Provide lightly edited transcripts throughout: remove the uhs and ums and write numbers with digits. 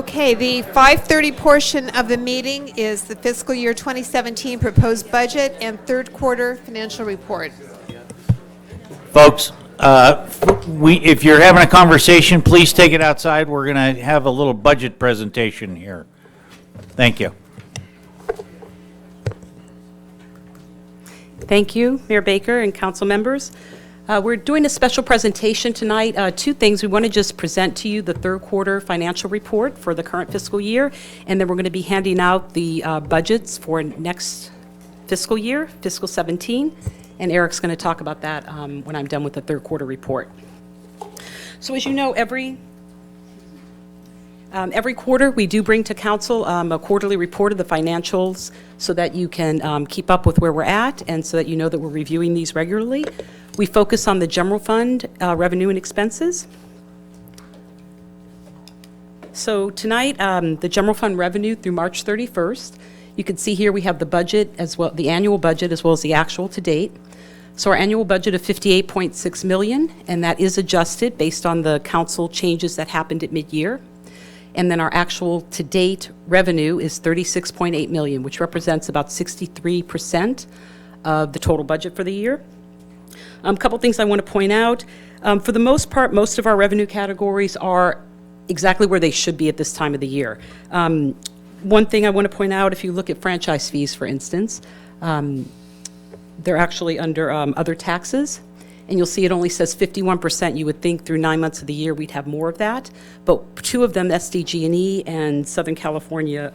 Okay, the 5:30 portion of the meeting is the fiscal year 2017 proposed budget and third quarter financial report. Folks, if you're having a conversation, please take it outside. We're going to have a little budget presentation here. Thank you. Thank you, Mayor Baker and council members. We're doing a special presentation tonight. Two things. We want to just present to you the third quarter financial report for the current fiscal year, and then we're going to be handing out the budgets for next fiscal year, fiscal 17, and Eric's going to talk about that when I'm done with the third quarter report. So as you know, every quarter, we do bring to council a quarterly report of the financials so that you can keep up with where we're at and so that you know that we're reviewing these regularly. We focus on the general fund revenue and expenses. So tonight, the general fund revenue through March 31st. You can see here we have the budget as well, the annual budget as well as the actual to date. So our annual budget of $58.6 million, and that is adjusted based on the council changes that happened at mid-year. And then our actual to-date revenue is $36.8 million, which represents about 63% of the total budget for the year. A couple things I want to point out. For the most part, most of our revenue categories are exactly where they should be at this time of the year. One thing I want to point out, if you look at franchise fees, for instance, they're actually under other taxes. And you'll see it only says 51%. You would think through 9 months of the year we'd have more of that. But two of them, SDG&E and Southern California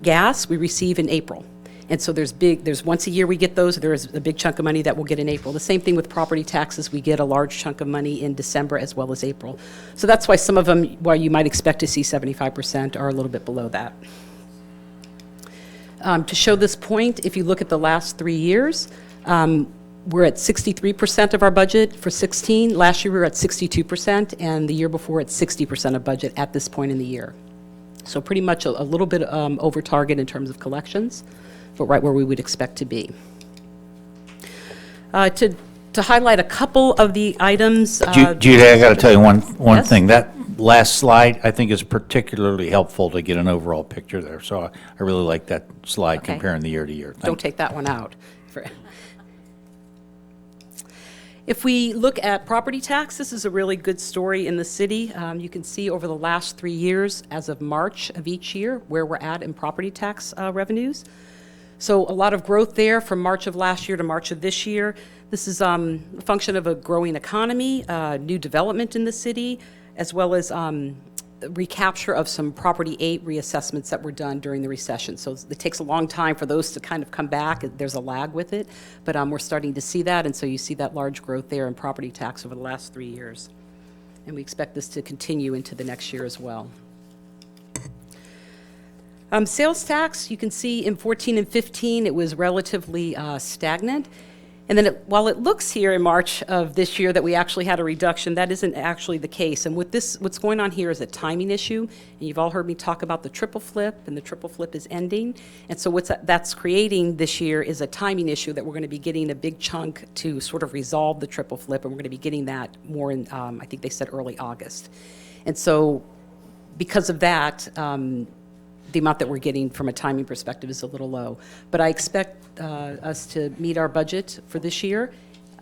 Gas, we receive in April. And so there's once a year we get those. There's a big chunk of money that we'll get in April. The same thing with property taxes. We get a large chunk of money in December as well as April. So that's why some of them, while you might expect to see 75%, are a little bit below that. To show this point, if you look at the last 3 years, we're at 63% of our budget for 16. Last year we were at 62%, and the year before at 60% of budget at this point in the year. So pretty much a little bit over target in terms of collections, but right where we would expect to be. To highlight a couple of the items. Judy, I got to tell you one Yes? thing. That last slide, I think, is particularly helpful to get an overall picture there. So I really like that slide Okay. comparing the year to year. Don't take that one out. If we look at property tax, this is a really good story in the city. You can see over the last 3 years, as of March of each year, where we're at in property tax revenues. So a lot of growth there from March of last year to March of this year. This is a function of a growing economy, new development in the city, as well as recapture of some Property 8 reassessments that were done during the recession. So it takes a long time for those to kind of come back. There's a lag with it, but we're starting to see that, and so you see that large growth there in property tax over the last 3 years. And we expect this to continue into the next year as well. Sales tax, you can see in 14 and 15, it was relatively stagnant. And then while it looks here in March of this year that we actually had a reduction, that isn't actually the case. And with this, what's going on here is a timing issue. And you've all heard me talk about the triple flip, and the triple flip is ending. And so that's creating this year is a timing issue that we're going to be getting a big chunk to sort of resolve the triple flip, and we're going to be getting that more in, I think they said early August. And so because of that, the amount that we're getting from a timing perspective is a little low. But I expect us to meet our budget for this year,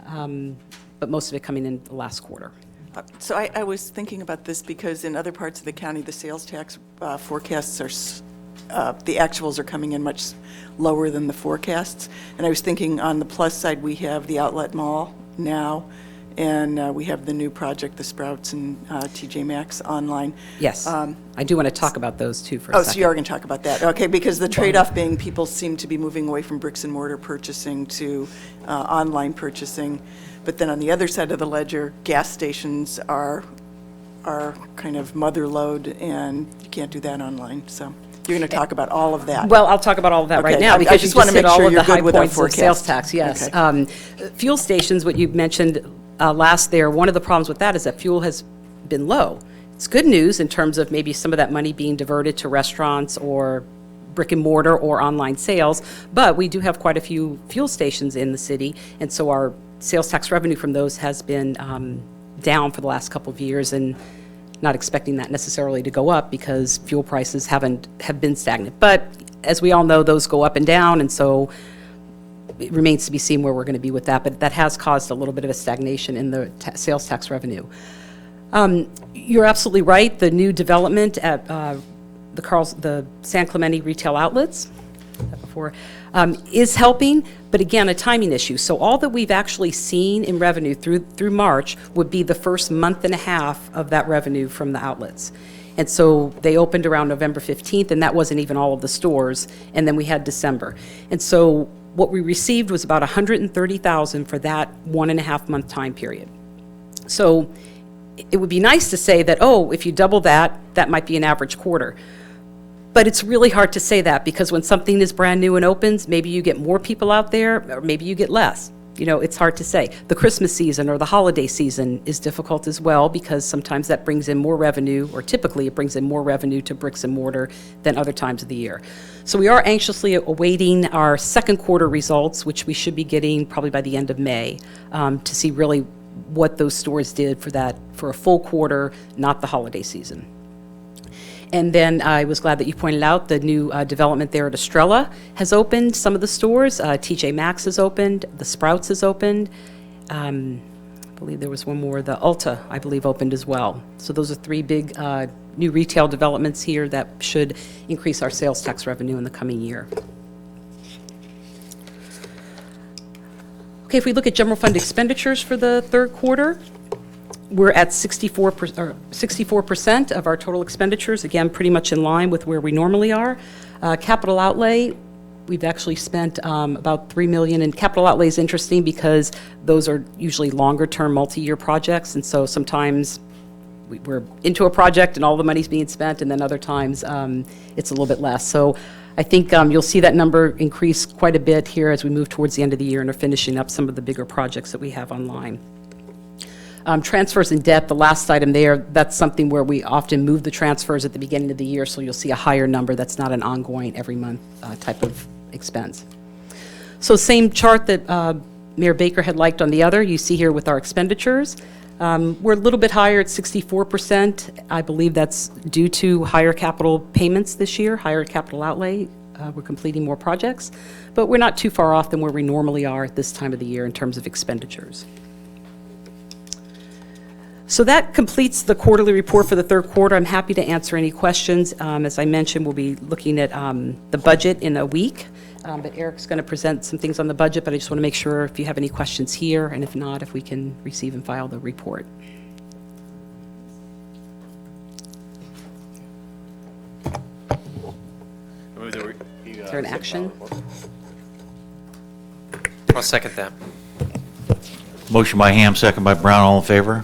but most of it coming in the last quarter. So I was thinking about this because in other parts of the county, the sales tax forecasts are, the actuals are coming in much lower than the forecasts. And I was thinking on the plus side, we have the outlet mall now, and we have the new project, the Sprouts and TJ Maxx online. Yes, I do want to talk about those too for a second. So you are going to talk about that. Okay, because the trade-off being people seem to be moving away from bricks and mortar purchasing to online purchasing. But then on the other side of the ledger, gas stations are kind of mother lode, and you can't do that online. So you're going to talk about all of that. Well, I'll talk about all of that right now, because you just hit all of the high points of sales tax. Yes. Okay. Fuel stations, what you mentioned last there, one of the problems with that is that fuel has been low. It's good news in terms of maybe some of that money being diverted to restaurants or brick and mortar or online sales, but we do have quite a few fuel stations in the city, and so our sales tax revenue from those has been down for the last couple of years, and not expecting that necessarily to go up because fuel prices have been stagnant. But as we all know, those go up and down, and so it remains to be seen where we're going to be with that. But that has caused a little bit of a stagnation in the sales tax revenue. You're absolutely right. The new development at the San Clemente retail outlets before is helping, but again, a timing issue. So all that we've actually seen in revenue through March would be the first month and a half of that revenue from the outlets. And so they opened around November 15th, and that wasn't even all of the stores, and then we had December. And so what we received was about $130,000 for that 1.5 month time period. So it would be nice to say that, oh, if you double that, that might be an average quarter. But it's really hard to say that because when something is brand new and opens, maybe you get more people out there, or maybe you get less. You know, it's hard to say. The Christmas season or the holiday season is difficult as well because sometimes that brings in more revenue, or typically it brings in more revenue to bricks and mortar than other times of the year. So we are anxiously awaiting our second quarter results, which we should be getting probably by the end of May, to see really what those stores did for a full quarter, not the holiday season. And then I was glad that you pointed out the new development there at Estrella has opened some of the stores. TJ Maxx has opened, the Sprouts has opened. I believe there was one more, the Ulta, I believe, opened as well. So those are 3 big new retail developments here that should increase our sales tax revenue in the coming year. Okay, if we look at general fund expenditures for the third quarter, we're at 64% of our total expenditures, again, pretty much in line with where we normally are. Capital outlay, we've actually spent about $3 million, and capital outlay is interesting because those are usually longer-term, multi-year projects, and so sometimes we're into a project and all the money's being spent, and then other times it's a little bit less. So I think you'll see that number increase quite a bit here as we move towards the end of the year and are finishing up some of the bigger projects that we have online. Transfers in debt, the last item there, that's something where we often move the transfers at the beginning of the year, so you'll see a higher number. That's not an ongoing every month type of expense. So same chart that Mayor Baker had liked on the other, you see here with our expenditures. We're a little bit higher at 64%. I believe that's due to higher capital payments this year, higher capital outlay. We're completing more projects, but we're not too far off than where we normally are at this time of the year in terms of expenditures. So that completes the quarterly report for the third quarter. I'm happy to answer any questions. As I mentioned, we'll be looking at the budget in a week, but Eric's going to present some things on the budget, but I just want to make sure if you have any questions here, and if not, if we can receive and file the report. Is there an action? I'll second that. Motion by Ham, second by Brown, all in favor?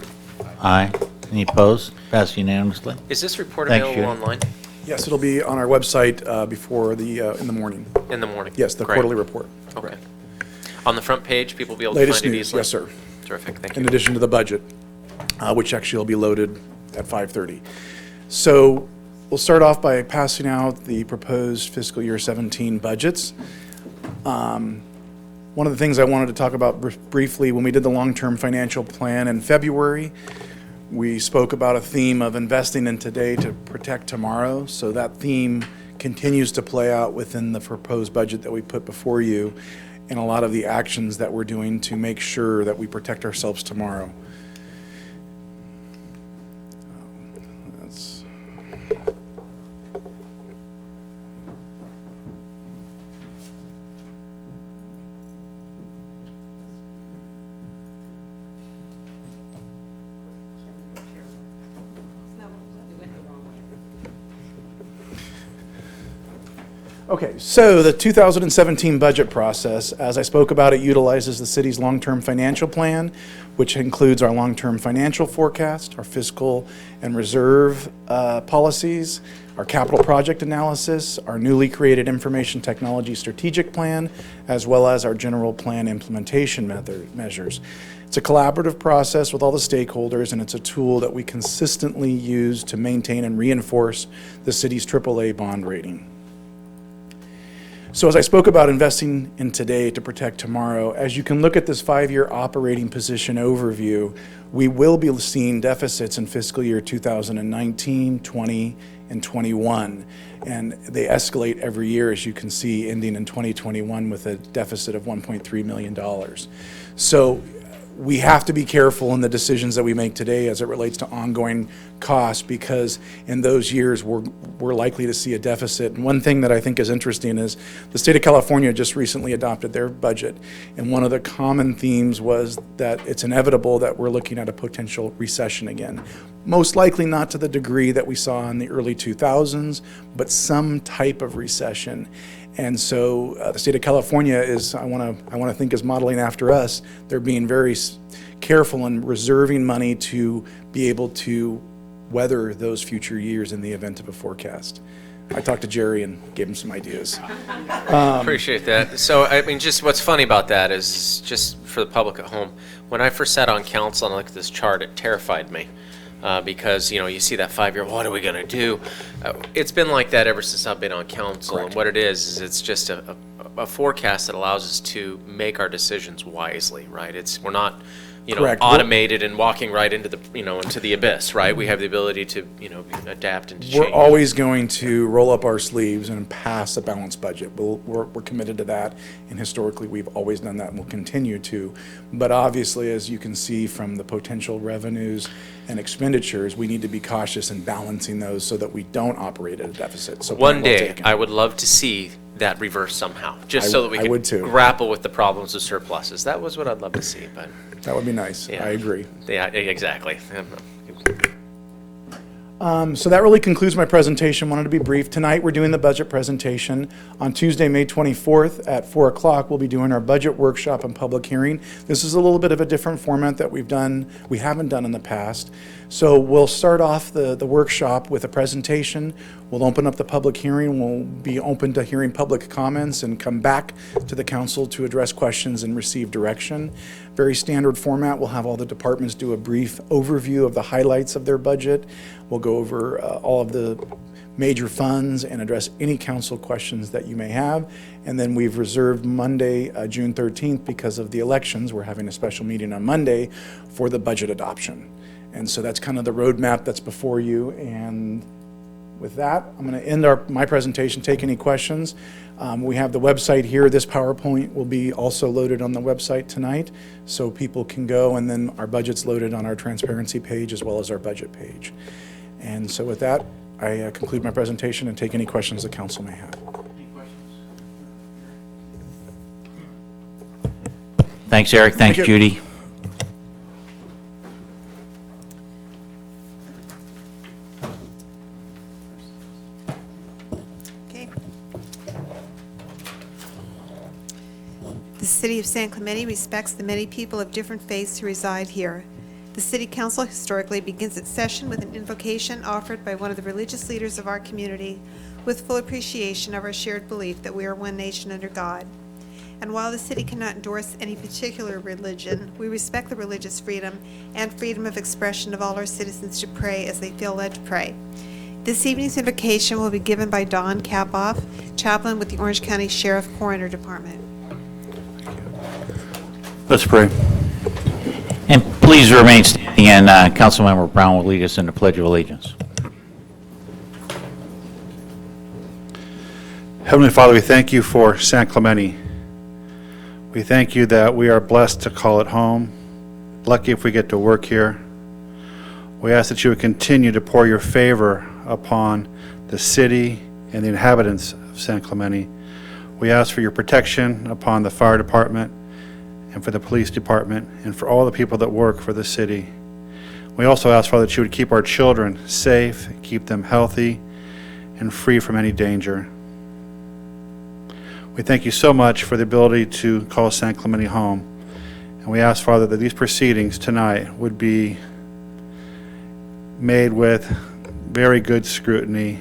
Aye. Any opposed? Passed unanimously. Is this report Thanks, available Judy. online Yes, it'll be on our website before in the morning. in the morning? Yes, the Great. quarterly report. Okay. On the front page, people will be able to Latest find it news, easily? yes, sir. Terrific, thank In you. addition to the budget, which actually will be loaded at 5:30. So we'll start off by passing out the proposed fiscal year 17 budgets. One of the things I wanted to talk about briefly, when we did the long-term financial plan in February, we spoke about a theme of investing in today to protect tomorrow. So that theme continues to play out within the proposed budget that we put before you, and a lot of the actions that we're doing to make sure that we protect ourselves tomorrow. That's Okay, so the 2017 budget process, as I spoke about, it utilizes the city's long-term financial plan, which includes our long-term financial forecast, our fiscal and reserve policies, our capital project analysis, our newly created information technology strategic plan, as well as our general plan implementation measures. It's a collaborative process with all the stakeholders, and it's a tool that we consistently use to maintain and reinforce the city's AAA bond rating. So as I spoke about investing in today to protect tomorrow, as you can look at this 5-year operating position overview, we will be seeing deficits in fiscal year 2019, 20, and 21. And they escalate every year, as you can see, ending in 2021 with a deficit of $1.3 million. So we have to be careful in the decisions that we make today as it relates to ongoing costs, because in those years we're likely to see a deficit. And one thing that I think is interesting is the state of California just recently adopted their budget, and one of the common themes was that it's inevitable that we're looking at a potential recession again. Most likely not to the degree that we saw in the early 2000s, but some type of recession. And so the state of California is, I want to think, is modeling after us. They're being very careful in reserving money to be able to weather those future years in the event of a forecast. I talked to Jerry and gave him some ideas. Appreciate that. So, I mean, just what's funny about that is, just for the public at home, when I first sat on council and I looked at this chart, it terrified me. Because, you see that 5-year, what are we going to do? It's been like that ever since I've been on council. Correct. And what it is it's just a forecast that allows us to make our decisions wisely, right? We're not, Correct. automated and walking right into the, into the abyss, right? We have the ability to, adapt and to change. We're always going to roll up our sleeves and pass a balanced budget. We're committed to that, and historically we've always done that and will continue to. But obviously, as you can see from the potential revenues and expenditures, we need to be cautious in balancing those so that we don't operate at a deficit. So One point well day, taken. I would love to see that reverse somehow, just so that we I would could too. grapple with the problems of surpluses. That was what I'd love to see, but That would be nice. yeah. I agree. Yeah, exactly. So that really concludes my presentation. Wanted to be brief. Tonight, we're doing the budget presentation. On Tuesday, May 24th at 4 o'clock, we'll be doing our budget workshop and public hearing. This is a little bit of a different format that we haven't done in the past. So we'll start off the workshop with a presentation. We'll open up the public hearing. We'll be open to hearing public comments and come back to the council to address questions and receive direction. Very standard format. We'll have all the departments do a brief overview of the highlights of their budget. We'll go over all of the major funds and address any council questions that you may have. And then we've reserved Monday, June 13th, because of the elections. We're having a special meeting on Monday for the budget adoption. And so that's kind of the roadmap that's before you. And with that, I'm going to end my presentation, take any questions. We have the website here. This PowerPoint will be also loaded on the website tonight, so people can go, and then our budget's loaded on our transparency page as well as our budget page. And so with that, I conclude my presentation and take any questions the council may have. Thanks, Eric. Thanks, you. Judy. Okay. The City of San Clemente respects the many people of different faiths who reside here. The City Council historically begins its session with an invocation offered by one of the religious leaders of our community, with full appreciation of our shared belief that we are one nation under God. And while the city cannot endorse any particular religion, we respect the religious freedom and freedom of expression of all our citizens to pray as they feel led to pray. This evening's invocation will be given by Don Kapoff, chaplain with the Orange County Sheriff Coroner Department. Let's pray. And please remain standing, and Councilmember Brown will lead us in the Pledge of Allegiance. Heavenly Father, we thank you for San Clemente. We thank you that we are blessed to call it home, lucky if we get to work here. We ask that you would continue to pour your favor upon the city and the inhabitants of San Clemente. We ask for your protection upon the fire department and for the police department and for all the people that work for the city. We also ask, Father, that you would keep our children safe, keep them healthy and free from any danger. We thank you so much for the ability to call San Clemente home. And we ask, Father, that these proceedings tonight would be made with very good scrutiny,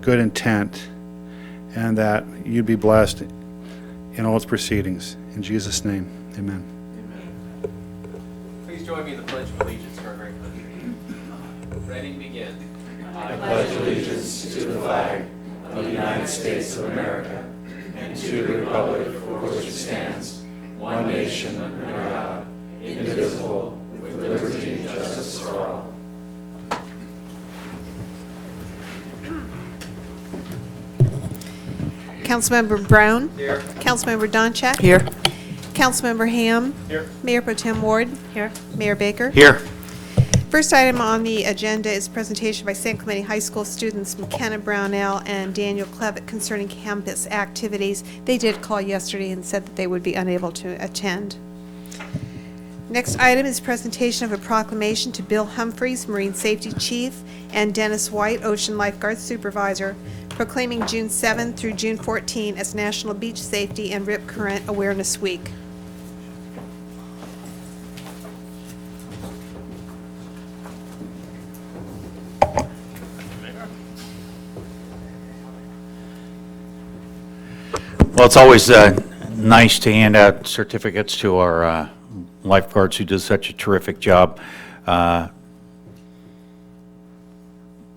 good intent, and that you'd be blessed in all its proceedings. In Jesus' name, amen. Please join me in the Pledge of Allegiance to our great country. Ready, begin. I pledge allegiance to the flag of the United States of America and to the republic for which it stands, one nation, under God, indivisible, with liberty and justice for all. Councilmember Brown? Here. Councilmember Doncheck? Here. Councilmember Ham? Here. Mayor Pro Tem Ward? Here. Mayor Baker? Here. First item on the agenda is presentation by San Clemente High School students McKenna Brownell and Daniel Clevitt concerning campus activities. They did call yesterday and said that they would be unable to attend. Next item is presentation of a proclamation to Bill Humphreys, Marine Safety Chief, and Dennis White, Ocean Lifeguard Supervisor, proclaiming June 7 through June 14 as National Beach Safety and Rip Current Awareness Week. Well, it's always nice to hand out certificates to our lifeguards who do such a terrific job. Bill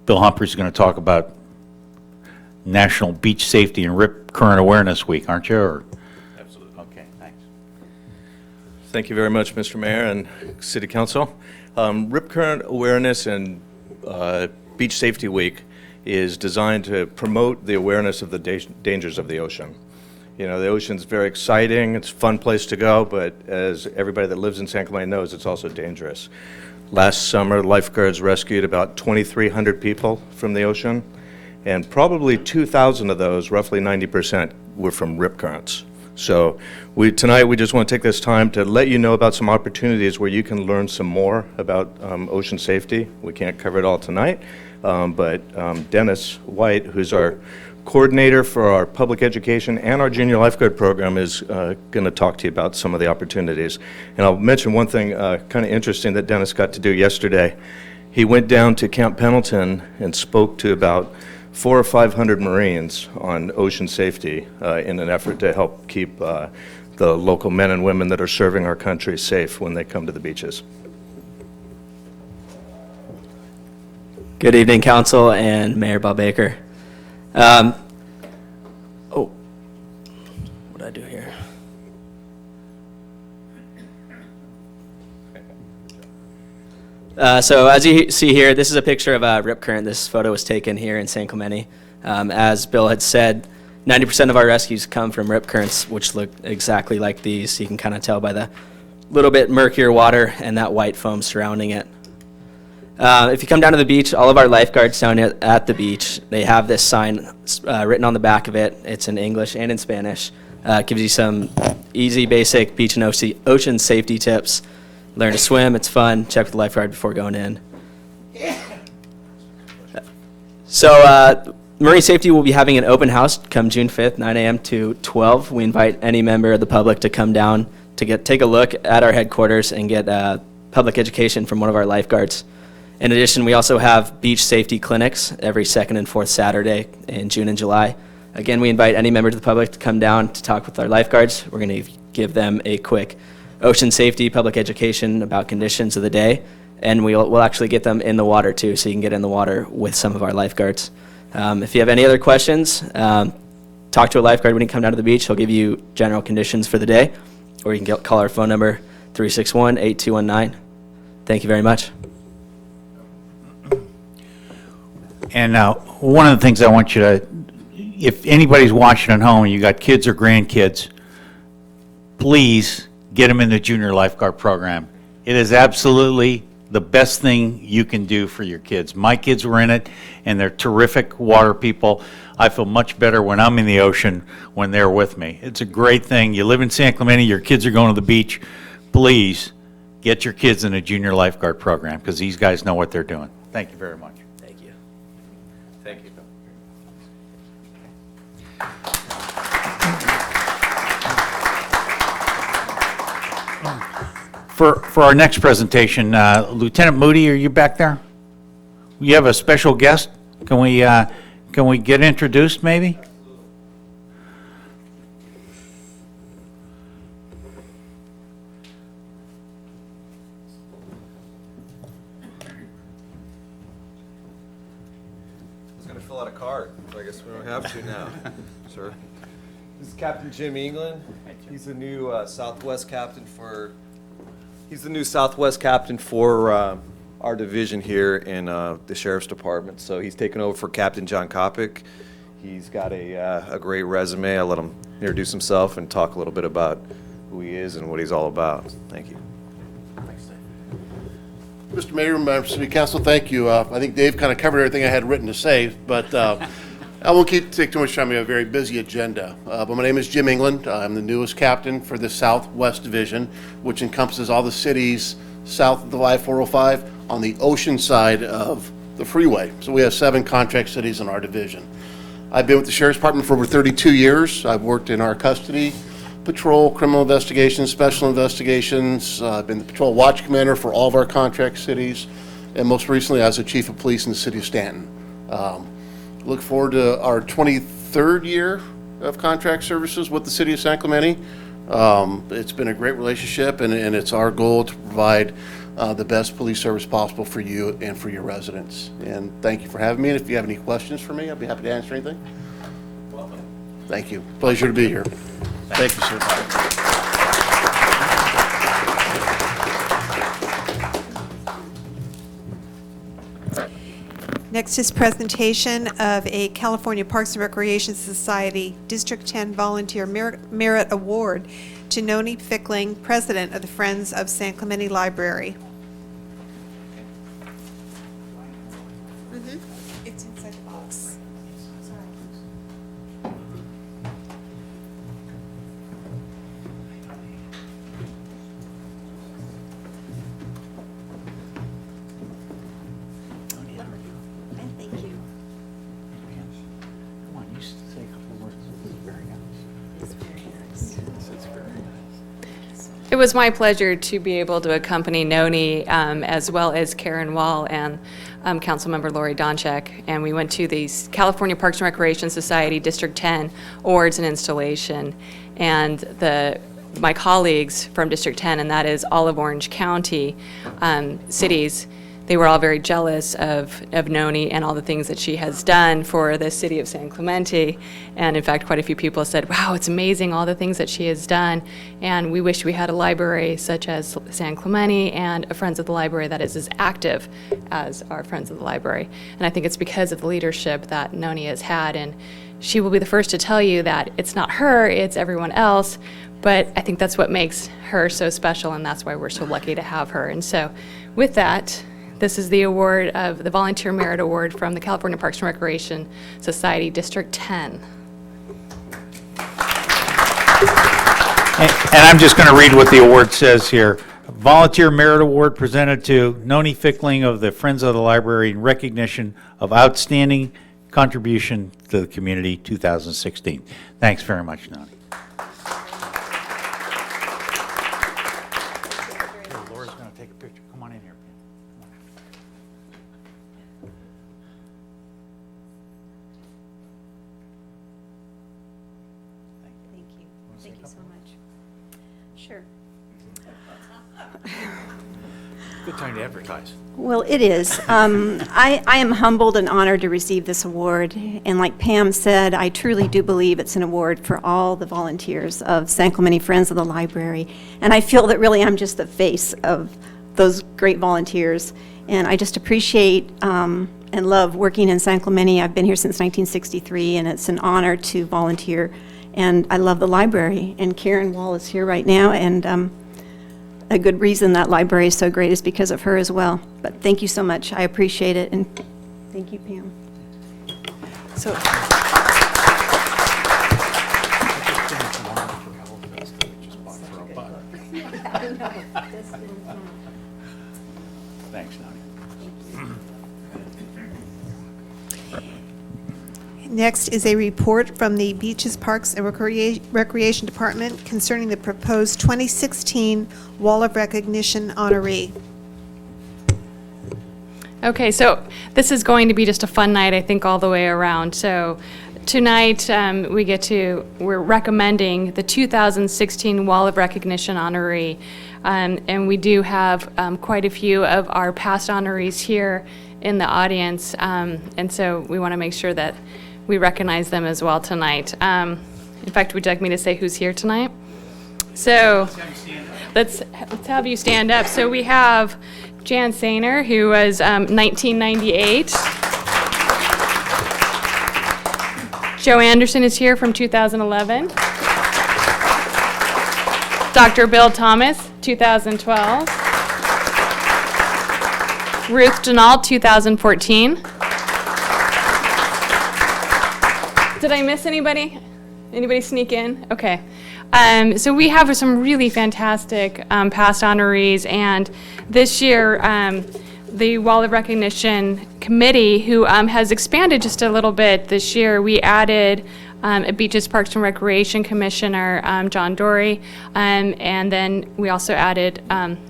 Humphrey's is going to talk about National Beach Safety and Rip Current Awareness Week, aren't you? Or? Absolutely. Okay, thanks. Thank you very much, Mr. Mayor and City Council. Rip Current Awareness and Beach Safety Week is designed to promote the awareness of the dangers of the ocean. You know, the ocean's very exciting, it's a fun place to go, but as everybody that lives in San Clemente knows, it's also dangerous. Last summer, lifeguards rescued about 2,300 people from the ocean, and probably 2,000 of those, roughly 90%, were from rip currents. So tonight we just want to take this time to let you know about some opportunities where you can learn some more about ocean safety. We can't cover it all tonight, but Dennis White, who's our coordinator for our public education and our junior lifeguard program, is going to talk to you about some of the opportunities. And I'll mention one thing kind of interesting that Dennis got to do yesterday. He went down to Camp Pendleton and spoke to about 400 or 500 Marines on ocean safety in an effort to help keep the local men and women that are serving our country safe when they come to the beaches. Good evening, Council and Mayor Bob Baker. What did I do here? So as you see here, this is a picture of Rip Current. This photo was taken here in San Clemente. As Bill had said, 90% of our rescues come from rip currents, which look exactly like these. You can kind of tell by the little bit murkier water and that white foam surrounding it. If you come down to the beach, all of our lifeguards down at the beach, they have this sign written on the back of it. It's in English and in Spanish. It gives you some easy, basic beach and ocean safety tips. Learn to swim, it's fun. Check with the lifeguard before going in. So Marine Safety will be having an open house come June 5th, 9 a.m. to 12. We invite any member of the public to come down to take a look at our headquarters and get public education from one of our lifeguards. In addition, we also have beach safety clinics every second and fourth Saturday in June and July. Again, we invite any member of the public to come down to talk with our lifeguards. We're going to give them a quick ocean safety, public education about conditions of the day, and we'll actually get them in the water too, so you can get in the water with some of our lifeguards. If you have any other questions, talk to a lifeguard when you come down to the beach. He'll give you general conditions for the day, or you can call our phone number, 361-8219. Thank you very much. And now, one of the things I want you to, if anybody's watching at home and you got kids or grandkids, please get them in the junior lifeguard program. It is absolutely the best thing you can do for your kids. My kids were in it, and they're terrific water people. I feel much better when I'm in the ocean when they're with me. It's a great thing. You live in San Clemente, your kids are going to the beach. Please get your kids in a junior lifeguard program, because these guys know what they're doing. Thank you very much. Thank you. Thank you. For our next presentation, Lieutenant Moody, are you back there? You have a special guest? Can we get introduced, maybe? I was going to fill out a card, but I guess we don't have to now, sir. This is Captain Jim England. He's the new Southwest captain for. He's the new Southwest captain for our division here in the Sheriff's Department. So he's taken over for Captain John Kopic. He's got a great resume. I'll let him introduce himself and talk a little bit about who he is and what he's all about. Thank you. Mr. Mayor, members of City Council, thank you. I think Dave kind of covered everything I had written to say, but I won't take too much time. We have a very busy agenda. But my name is Jim England. I'm the newest captain for the Southwest Division, which encompasses all the cities south of the I-405 on the ocean side of the freeway. So we have 7 contract cities in our division. I've been with the Sheriff's Department for over 32 years. I've worked in our custody, patrol, criminal investigations, special investigations. I've been the patrol watch commander for all of our contract cities, and most recently I was the chief of police in the city of Stanton. Look forward to our 23rd year of contract services with the city of San Clemente. It's been a great relationship, and it's our goal to provide the best police service possible for you and for your residents. And thank you for having me, and if you have any questions for me, I'll be happy to answer anything. Welcome. Thank you. Pleasure to be here. Thank you, sir. Next is presentation of a California Parks and Recreation Society District 10 Volunteer Merit Award to Noni Fickling, President of the Friends of San Clemente Library. It's inside the box. Thank you. Come on, you say a couple words. This is very nice. It's very nice. It's very nice. It was my pleasure to be able to accompany Noni as well as Karen Wall and Councilmember Lori Donchek, and we went to the California Parks and Recreation Society District 10 Awards and Installation, and my colleagues from District 10, and that is all of Orange County cities, they were all very jealous of Noni and all the things that she has done for the city of San Clemente. And in fact, quite a few people said, wow, it's amazing all the things that she has done. And we wish we had a library such as San Clemente and a Friends of the Library that is as active as our Friends of the Library. And I think it's because of the leadership that Noni has had. And she will be the first to tell you that it's not her, it's everyone else. But I think that's what makes her so special, and that's why we're so lucky to have her. And so with that, this is the award of the Volunteer Merit Award from the California Parks and Recreation Society, District 10. And I'm just going to read what the award says here. Volunteer Merit Award presented to Noni Fickling of the Friends of the Library in recognition of outstanding contribution to the community 2016. Thanks very much, Noni. Laura's going to take a picture. Come on in here. Thank you. Thank you so much. Sure. Good time to advertise. Well, it is. I am humbled and honored to receive this award. And like Pam said, I truly do believe it's an award for all the volunteers of San Clemente Friends of the Library. And I feel that really I'm just the face of those great volunteers. And I just appreciate and love working in San Clemente. I've been here since 1963, and it's an honor to volunteer. And I love the library. And Karen Wall is here right now, and a good reason that library is so great is because of her as well. But thank you so much. I appreciate it, and thank you, Pam. So, Thanks, Noni. Next is a report from the Beaches, Parks, and Recreation Department concerning the proposed 2016 Wall of Recognition honoree. Okay, so this is going to be just a fun night, I think, all the way around. So tonight, we're recommending the 2016 Wall of Recognition honoree. And we do have quite a few of our past honorees here in the audience. And so we want to make sure that we recognize them as well tonight. In fact, would you like me to say who's here tonight? So let's have you stand up. So we have Jan Sainer, who was 1998. Joe Anderson is here from 2011. Dr. Bill Thomas, 2012. Ruth Denald, 2014. Did I miss anybody? Anybody sneak in? Okay. So we have some really fantastic past honorees, and this year the Wall of Recognition Committee, who has expanded just a little bit this year, we added a Beaches, Parks, and Recreation Commissioner, John Dory, and then we also added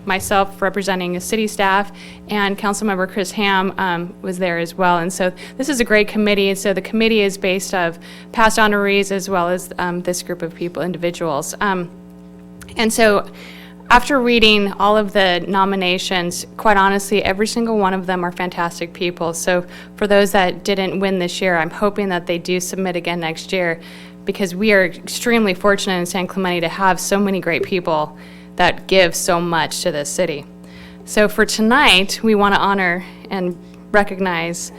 myself representing the city staff, and Councilmember Chris Ham was there as well. And so this is a great committee, and so the committee is based of past honorees as well as this group of people, individuals. And so after reading all of the nominations, quite honestly, every single one of them are fantastic people. So for those that didn't win this year, I'm hoping that they do submit again next year, because we are extremely fortunate in San Clemente to have so many great people that give so much to this city. So for tonight, we want to honor and recognize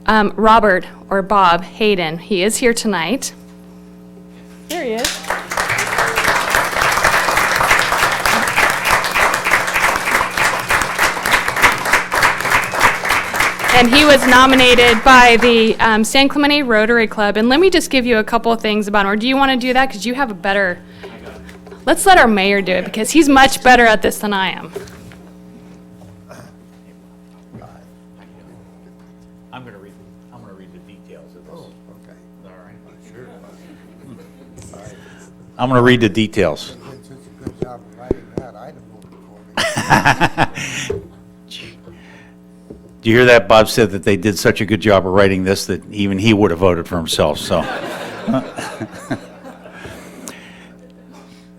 Robert, or Bob, Hayden. He is here tonight. There he is. And he was nominated by the San Clemente Rotary Club. And let me just give you a couple of things about him. Or do you want to do that? Because you have a better... Let's let our mayor do it, because he's much better at this than I am. I'm going to read the details of this. Oh, okay. All right. Sure. I'm going to read the details. You did such a good job of writing that. I'd have voted for me. Do you hear that? Bob said that they did such a good job of writing this that even he would have voted for himself, so.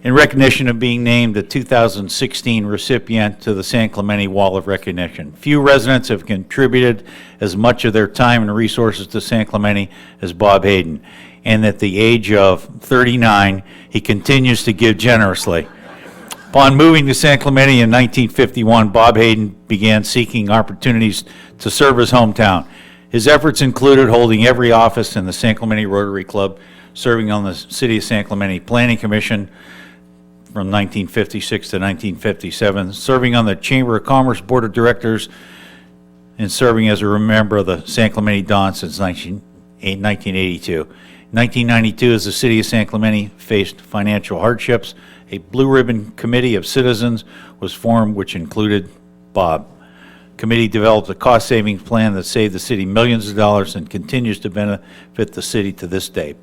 In recognition of being named the 2016 recipient to the San Clemente Wall of Recognition, few residents have contributed as much of their time and resources to San Clemente as Bob Hayden, and at the age of 39, he continues to give generously. Upon moving to San Clemente in 1951, Bob Hayden began seeking opportunities to serve his hometown. His efforts included holding every office in the San Clemente Rotary Club, serving on the City of San Clemente Planning Commission from 1956 to 1957, serving on the Chamber of Commerce Board of Directors, and serving as a member of the San Clemente Dawn since 1982. In 1992, as the City of San Clemente faced financial hardships, a Blue Ribbon Committee of Citizens was formed, which included Bob. The committee developed a cost savings plan that saved the city millions of dollars and continues to benefit the city to this day.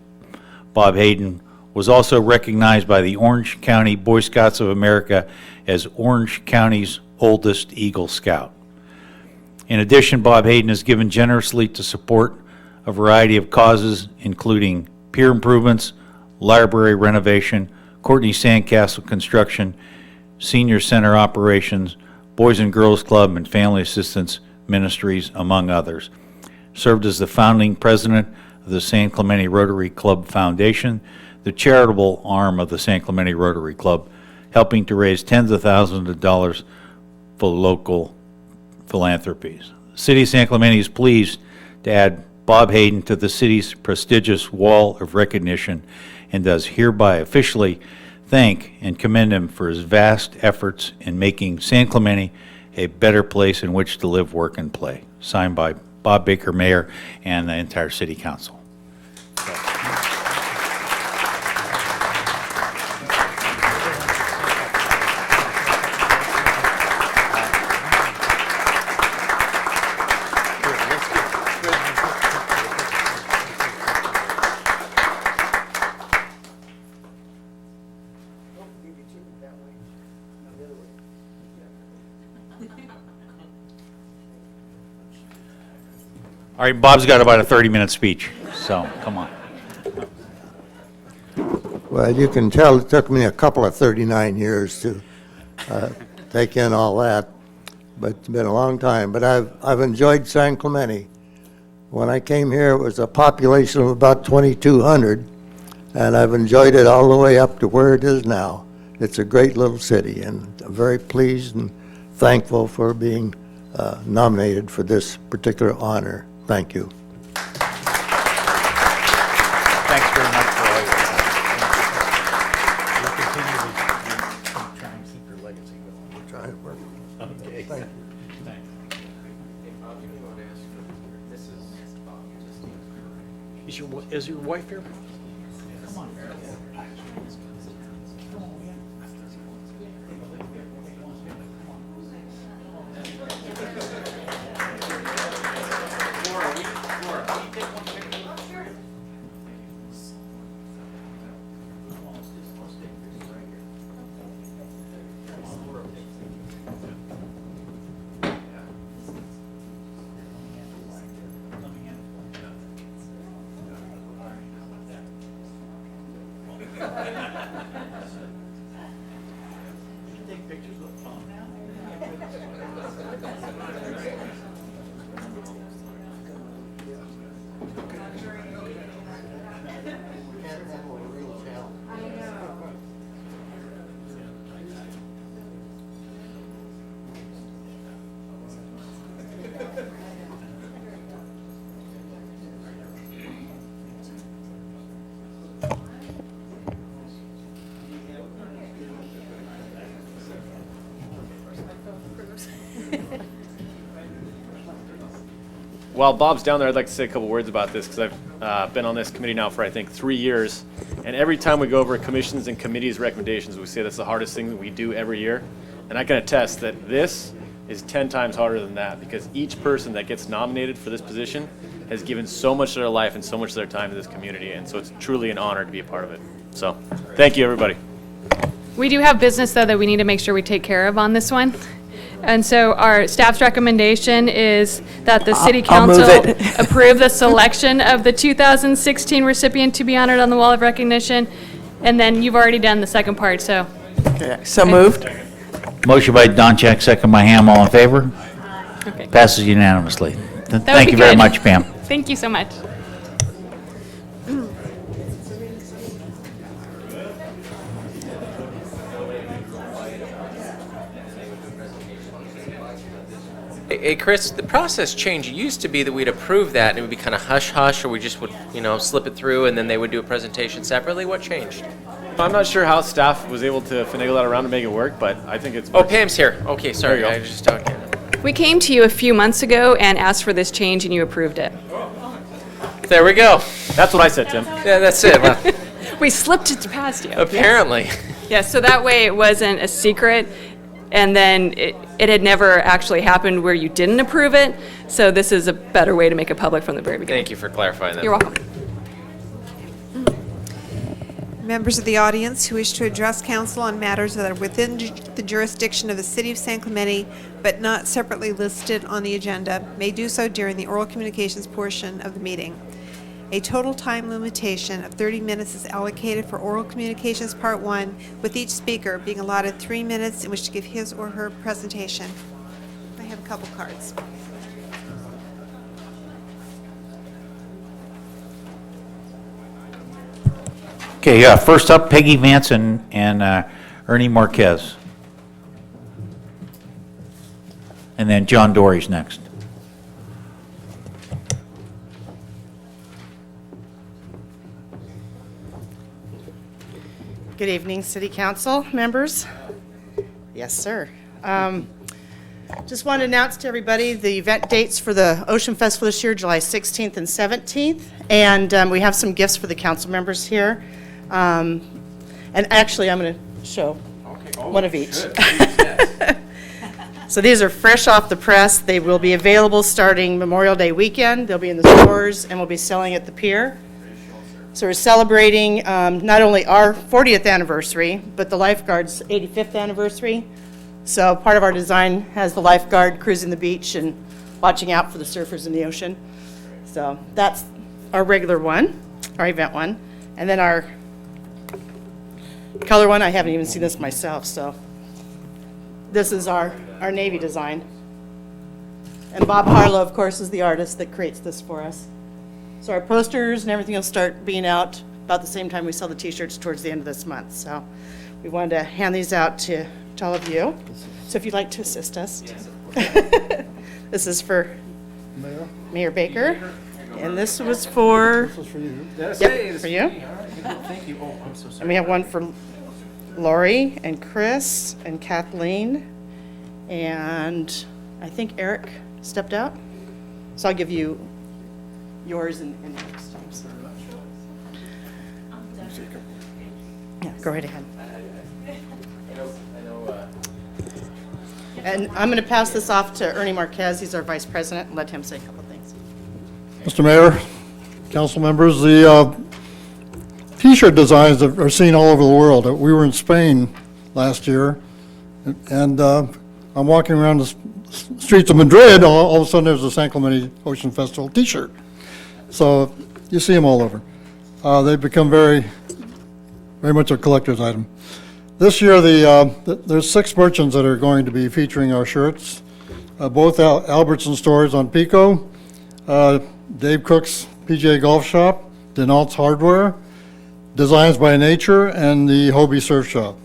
Bob Hayden was also recognized by the Orange County Boy Scouts of America as Orange County's oldest Eagle Scout. In addition, Bob Hayden has given generously to support a variety of causes, including pier improvements, library renovation, Courtney Sandcastle construction, senior center operations, Boys and Girls Club, and Family Assistance Ministries, among others. Served as the founding president of the San Clemente Rotary Club Foundation, the charitable arm of the San Clemente Rotary Club, helping to raise tens of thousands of dollars for local philanthropies. The City of San Clemente is pleased to add Bob Hayden to the city's prestigious Wall of Recognition, and does hereby officially thank and commend him for his vast efforts in making San Clemente a better place in which to live, work, and play. Signed by Bob Baker, Mayor, and the entire City Council. All right, Bob's got about a 30-minute speech, so come on. Well, you can tell it took me a couple of 39 years to take in all that, but it's been a long time. But I've enjoyed San Clemente. When I came here, it was a population of about 2,200. and I've enjoyed it all the way up to where it is now. It's a great little city, and I'm very pleased and thankful for being nominated for this particular honor. Thank you. Thanks very much for all your time. We'll continue to try and keep your legacy going. We're trying to work. Okay. Thank you. Thanks. Is your wife here? Come on. While Bob's down there, I'd like to say a couple words about this because I've been on this committee now for, I think, 3 years. And every time we go over commissions and committees' recommendations, we say that's the hardest thing that we do every year. And I can attest that this is 10 times harder than that because each person that gets nominated for this position has given so much of their life and so much of their time to this community. And so it's truly an honor to be a part of it. So thank you, everybody. We do have business, though, that we need to make sure we take care of on this one. And so our staff's recommendation is that the city I'll move council it. approve the selection of the 2016 recipient to be honored on the Wall of Recognition. And then you've already done the second part, so. Okay, so moved. Motion by Doncheck, second by Ham, all in favor? Okay. Passes unanimously. would Thank be you very good. much, Pam. Thank you so much. Hey, Chris, the process changed. It used to be that we'd approve that and it would be kind of hush-hush, or we just would, slip it through and then they would do a presentation separately. What changed? I'm not sure how staff was able to finagle that around to make it work, but I think it's... Oh, Pam's here. Okay, sorry. There you go. I was just talking. We came to you a few months ago and asked for this change, and you approved it. There we go. That's what I said, Tim. Yeah, that's it. Well, We slipped it past you. apparently. Yes, so that way it wasn't a secret, and then it had never actually happened where you didn't approve it, so this is a better way to make it public from the very beginning. Thank you for clarifying that. You're welcome. Members of the audience who wish to address council on matters that are within the jurisdiction of the City of San Clemente but not separately listed on the agenda may do so during the oral communications portion of the meeting. A total time limitation of 30 minutes is allocated for oral communications part 1, with each speaker being allotted 3 minutes in which to give his or her presentation. I have a couple cards. Okay, first up, Peggy Vance and Ernie Marquez. And then John Dory's next. Good evening, City Council members. Yes, sir. Just want to announce to everybody the event dates for the Ocean Festival this year, July 16th and 17th. And we have some gifts for the council members here. And actually, I'm going to show one of each. So these are fresh off the press. They will be available starting Memorial Day weekend. They'll be in the stores and we'll be selling at the pier. So we're celebrating not only our 40th anniversary, but the lifeguard's 85th anniversary. So part of our design has the lifeguard cruising the beach and watching out for the surfers in the ocean. So that's our regular one, our event one. And then our color one, I haven't even seen this myself, so this is our Navy design. And Bob Harlow, of course, is the artist that creates this for us. So our posters and everything will start being out about the same time we sell the T-shirts towards the end of this month. So we wanted to hand these out to all of you. So if you'd like to assist us. This is for Mayor Baker. And this was for... This was for you. Yep, for you. Thank you. Oh, I'm so sorry. And we have one for Lori and Chris and Kathleen. And I think Eric stepped out. So I'll give you yours and Eric's. Yeah, go right ahead. And I'm going to pass this off to Ernie Marquez. He's our vice president, and let him say a couple of things. Mr. Mayor, council members, the T-shirt designs are seen all over the world. We were in Spain last year, and I'm walking around the streets of Madrid. All of a sudden, there's a San Clemente Ocean Festival T-shirt. So you see them all over. They've become very much a collector's item. This year, there's 6 merchants that are going to be featuring our shirts. Both Albertson stores on Pico, Dave Cook's PGA Golf Shop, Denault's Hardware, Designs by Nature, and the Hobie Surf Shop.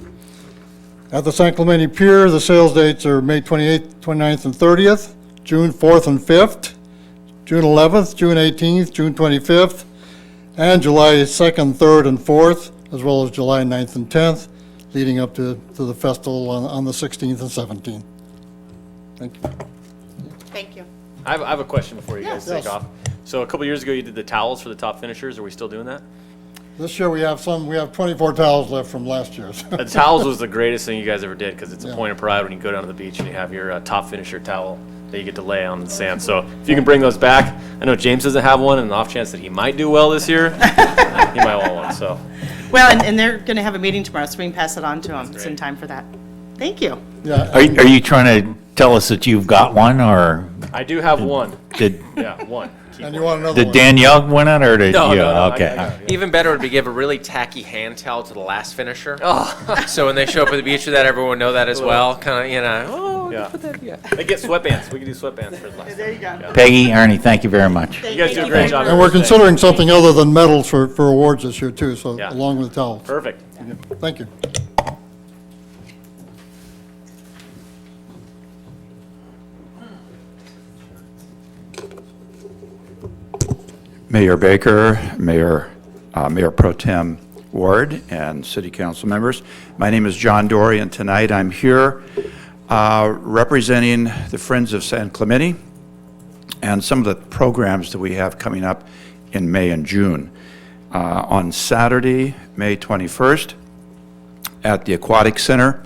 At the San Clemente Pier, the sales dates are May 28th, 29th, and 30th, June 4th and 5th, June 11th, June 18th, June 25th, and July 2nd, 3rd, and 4th, as well as July 9th and 10th, leading up to the festival on the 16th and 17th. Thank you. Thank you. I have a question before you guys take Yes. off. So a couple years ago, you did the towels for the top finishers. Are we still doing that? This year, we have 24 towels left from last year. The towels was the greatest thing you guys ever did because it's a Yeah. point of pride when you go down to the beach and you have your top finisher towel that you get to lay on the sand. So if you can bring those back, I know James doesn't have one, and the off chance that he might do well this year, he might want one. So Well, and they're going to have a meeting tomorrow, so we can pass it on to them. It's in time for that. Thank you. Yeah. Are you trying to tell us that you've got one, or I do have one. did Yeah, one. And you want another one? Danielle win it, or did No, you? no, no, Okay. I got it. Even better would be give a really tacky hand towel to the last finisher. Oh. So when they show up at the beach with that, everyone would know that as well. Kind of, you know, oh, Yeah. put that, yeah. They get sweatbands. We can do sweatbands for the last. There you go. Peggy, Ernie, thank you very much. You guys do a great job. And we're considering something other than medals for awards this year, too, so Yeah. along with towels. Perfect. Thank you. Mayor Baker, Mayor Pro Tem Ward, and City Council members. My name is John Dory, and tonight I'm here representing the Friends of San Clemente and some of the programs that we have coming up in May and June. On Saturday, May 21st, at the Aquatic Center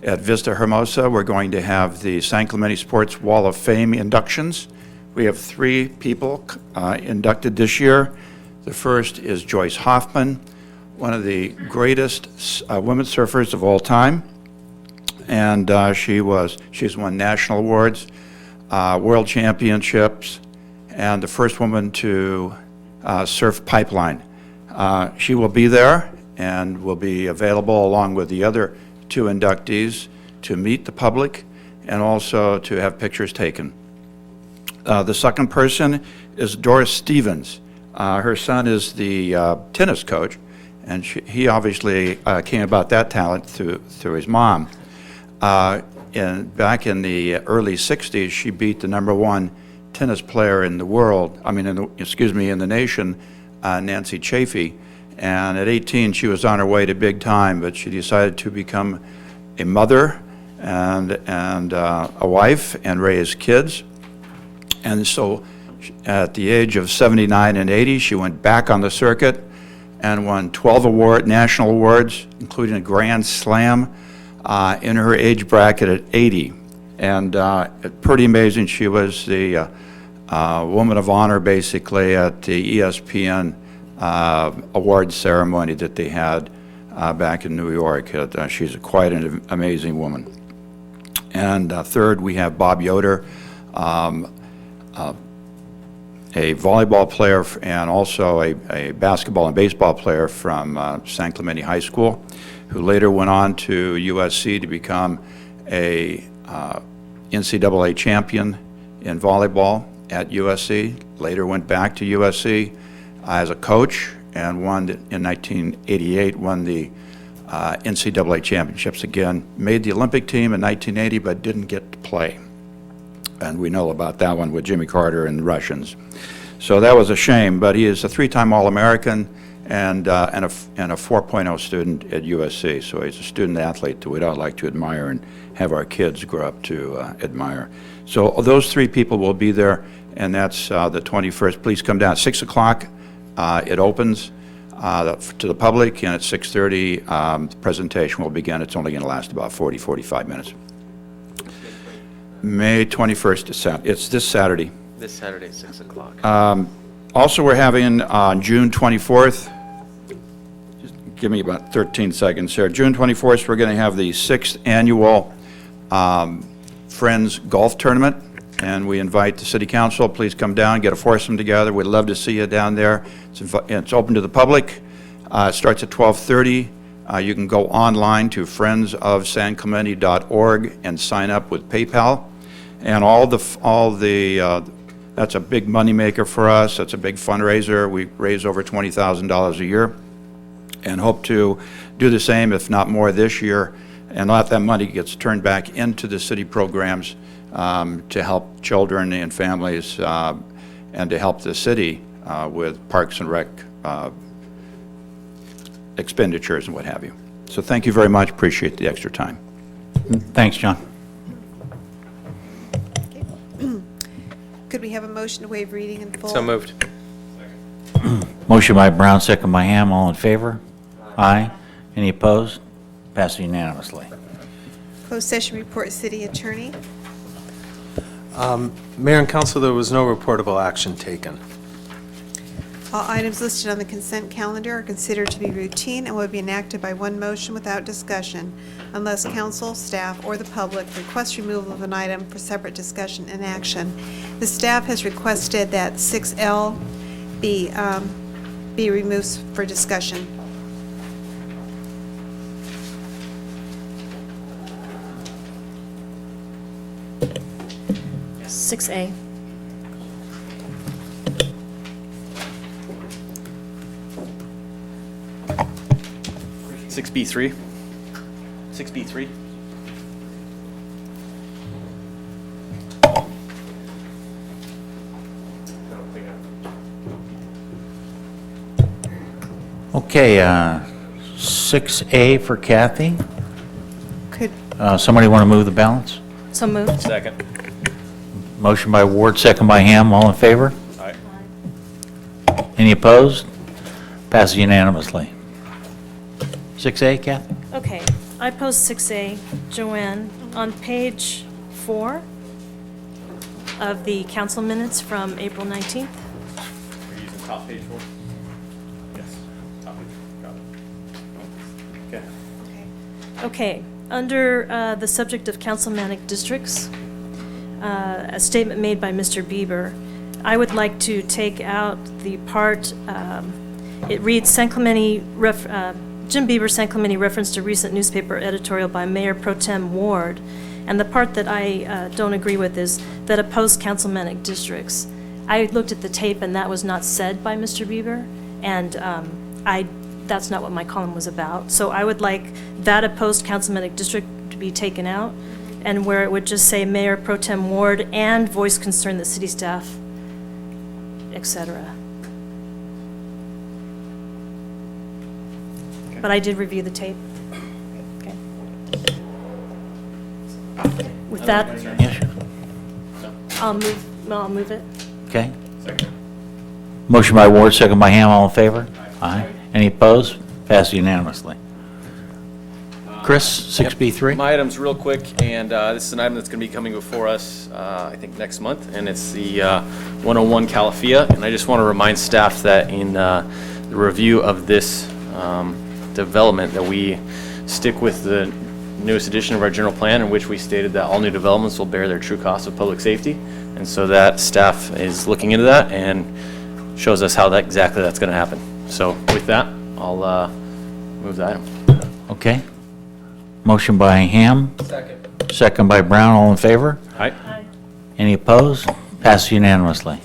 at Vista Hermosa, we're going to have the San Clemente Sports Wall of Fame inductions. We have 3 people inducted this year. The first is Joyce Hoffman, one of the greatest women surfers of all time. And she's won national awards, world championships, and the first woman to surf pipeline. She will be there and will be available along with the other 2 inductees to meet the public and also to have pictures taken. The second person is Doris Stevens. Her son is the tennis coach, and he obviously came about that talent through his mom. Back in the early 60s, she beat the #1 tennis player in the world, in the nation, Nancy Chaffee. And at 18, she was on her way to big time, but she decided to become a mother and a wife and raise kids. And so at the age of 79 and 80, she went back on the circuit and won 12 national awards, including a Grand Slam in her age bracket at 80. And pretty amazing. She was the Woman of Honor, basically, at the ESPN awards ceremony that they had back in New York. She's quite an amazing woman. And third, we have Bob Yoder, a volleyball player and also a basketball and baseball player from San Clemente High School, who later went on to USC to become a NCAA champion in volleyball at USC, later went back to USC as a coach and won in 1988, won the NCAA championships again, made the Olympic team in 1980, but didn't get to play. And we know about that one with Jimmy Carter and the Russians. So that was a shame, but he is a 3-time All-American and a 4.0 student at USC. So he's a student athlete that we'd all like to admire and have our kids grow up to admire. So those 3 people will be there, and that's the 21st. Please come down at 6 o'clock. It opens to the public, and at 6:30, the presentation will begin. It's only going to last about 45 minutes. May 21st, it's this Saturday. This Saturday, 6 o'clock. Also, we're having on June 24th, just give me about 13 seconds here. June 24th, we're going to have the 6th annual Friends Golf Tournament, and we invite the City Council. Please come down, get a foursome together. We'd love to see you down there. It's open to the public. It starts at 12:30. You can go online to friendsofsanclemente.org and sign up with PayPal. And that's a big moneymaker for us. That's a big fundraiser. We raise over $20,000 a year and hope to do the same, if not more, this year. And a lot of that money gets turned back into the city programs to help children and families and to help the city with Parks and Rec expenditures and what have you. So thank you very much. Appreciate the extra time. Thanks, John. Could we have a motion to waive reading in full? So moved. Motion by Brown, second by Ham. All in favor? Aye. Any opposed? Passed unanimously. Closed session report, City Attorney. Mayor and Council, there was no reportable action taken. All items listed on the consent calendar are considered to be routine and will be enacted by one motion without discussion unless council, staff, or the public requests removal of an item for separate discussion and action. The staff has requested that 6L be removed for discussion. Six A. Six B3. 6B3. Okay, 6A for Kathy. Could Somebody want to move the balance? So moved. Second. Motion by Ward, second by Ham. All in favor? Aye. Any opposed? Passes unanimously. 6A, Kathy? Okay, I post 6A, Joanne, on page 4 of the council minutes from April 19th. Are you using top page 4? Yes. Top page. Got it. Okay. Okay, under the subject of councilmanic districts, a statement made by Mr. Bieber, I would like to take out the part, it reads, Jim Bieber, San Clemente referenced a recent newspaper editorial by Mayor Pro Tem Ward, and the part that I don't agree with is that opposed councilmanic districts. I looked at the tape and that was not said by Mr. Bieber, and that's not what my column was about. So I would like that opposed councilmanic district to be taken out, and where it would just say Mayor Pro Tem Ward and voice concern that city staff, etc. But I did review the tape. Okay. With that, I'll move it. Okay. Motion by Ward, second by Ham. All in favor? Aye. Any opposed? Passes unanimously. Chris, 6B3? My item's real quick, and this is an item that's going to be coming before us, I think, next month, and it's the 101 Calafia. And I just want to remind staff that in the review of this development, that we stick with the newest edition of our general plan, in which we stated that all new developments will bear their true cost of public safety. And so that staff is looking into that and shows us how exactly that's going to happen. So with that, I'll move the item. Okay. Motion by Ham. Second. Second by Brown. All in favor? Aye. Any opposed? Passes unanimously.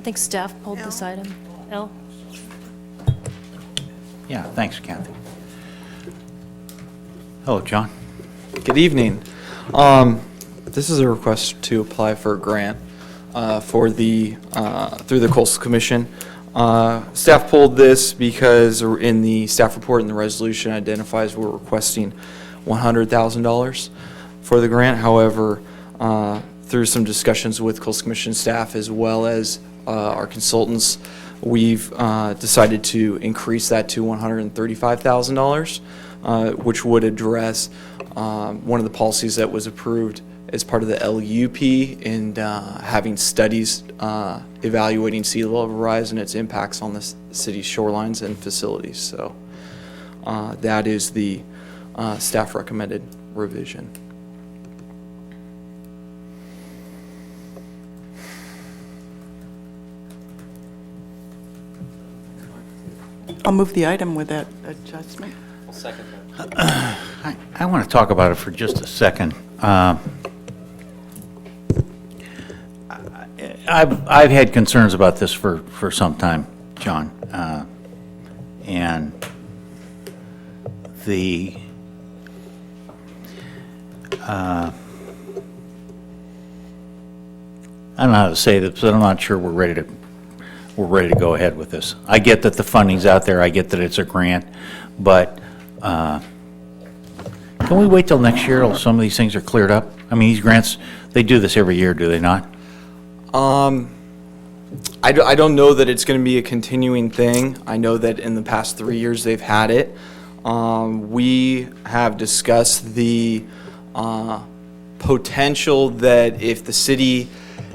think staff pulled this item. L? Yeah, thanks, Kathy. Hello, John. Good evening. This is a request to apply for a grant for the through the Coastal Commission. Staff pulled this because in the staff report and the resolution identifies we're requesting $100,000 for the grant. However, through some discussions with Coastal Commission staff as well as our consultants, we've decided to increase that to $135,000, which would address one of the policies that was approved as part of the LUP and having studies evaluating sea level rise and its impacts on the city's shorelines and facilities. So that is the staff recommended revision. I'll move the item with that adjustment. I'll second that. I want to talk about it for just a second. I've had concerns about this for some time, John. And the I don't know how to say this, but I'm not sure we're ready to go ahead with this. I get that the funding's out there. I get that it's a grant, but can we wait till next year till some of these things are cleared up? I mean, these grants, they do this every year, do they not? I don't know that it's going to be a continuing thing. I know that in the past 3 years they've had it. We have discussed the potential that if the city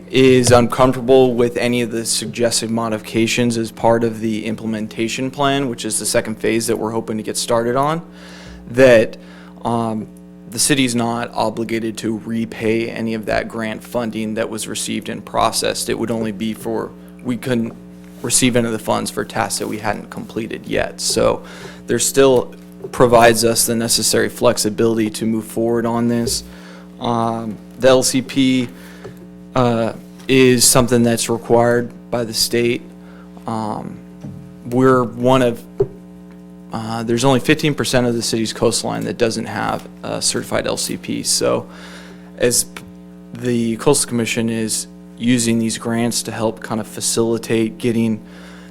is uncomfortable with any of the suggested modifications as part of the implementation plan, which is the second phase that we're hoping to get started on, that the city's not obligated to repay any of that grant funding that was received and processed. It would only be we couldn't receive any of the funds for tasks that we hadn't completed yet. So there still provides us the necessary flexibility to move forward on this. The LCP is something that's required by the state. We're one of, there's only 15% of the city's coastline that doesn't have a certified LCP. So as the Coastal Commission is using these grants to help kind of facilitate getting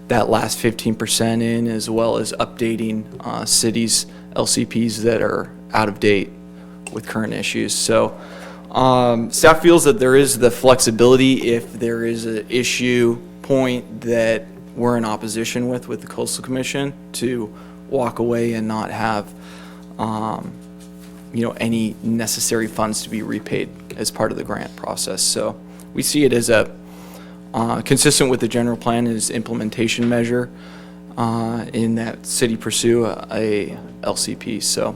that last 15% in, as well as updating cities' LCPs that are out of date with current issues. So staff feels that there is the flexibility if there is an issue point that we're in opposition with the Coastal Commission to walk away and not have any necessary funds to be repaid as part of the grant process. So we see it as a consistent with the general plan as implementation measure in that city pursue a LCP. So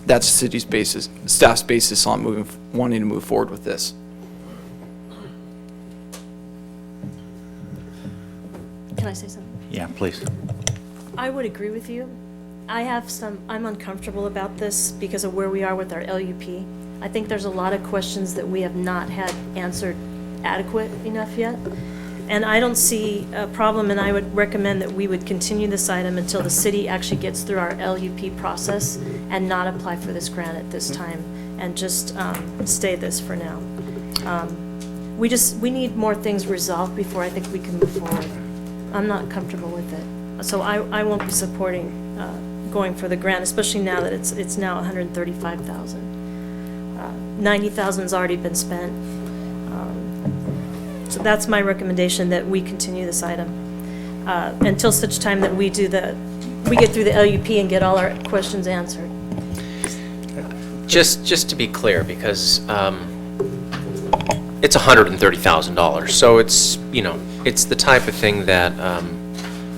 that's the city's basis, staff's basis on wanting to move forward with this. Can I say something? Yeah, please. I would agree with you. I'm uncomfortable about this because of where we are with our LUP. I think there's a lot of questions that we have not had answered adequate enough yet. And I don't see a problem, and I would recommend that we would continue this item until the city actually gets through our LUP process and not apply for this grant at this time, and just stay this for now. We need more things resolved before I think we can move forward. I'm not comfortable with it. So I won't be supporting going for the grant, especially now that it's now $135,000. $90,000's already been spent. So that's my recommendation, that we continue this item until such time that we get through the LUP and get all our questions answered. Just to be clear, because it's $130,000, so it's the type of thing that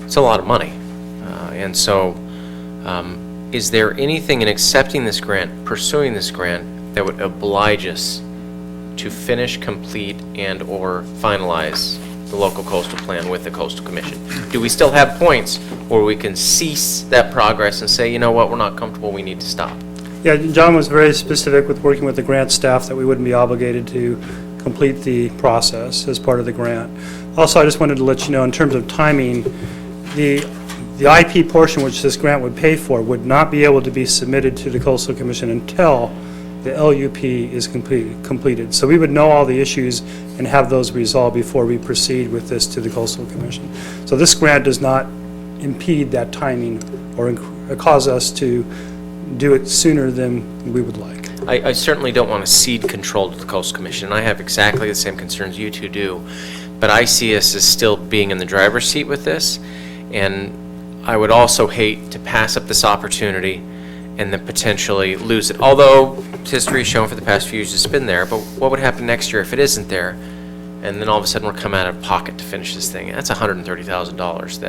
it's a lot of money, and so is there anything in accepting this grant, pursuing this grant, that would oblige us to finish, complete, and/or finalize the local coastal plan with the Coastal Commission? Do we still have points where we can cease that progress and say, you know what, we're not comfortable, we need to stop? Yeah, John was very specific with working with the grant staff that we wouldn't be obligated to complete the process as part of the grant. Also, I just wanted to let you know, in terms of timing, the IP portion which this grant would pay for would not be able to be submitted to the Coastal Commission until the LUP is completed. So we would know all the issues and have those resolved before we proceed with this to the Coastal Commission. So this grant does not impede that timing or cause us to do it sooner than we would like. I certainly don't want to cede control to the Coastal Commission. I have exactly the same concerns you two do, but I see us as still being in the driver's seat with this, and I would also hate to pass up this opportunity and then potentially lose it. Although history has shown for the past few years it's been there, but what would happen next year if it isn't there? And then all of a sudden we're coming out of pocket to finish this thing. That's $130,000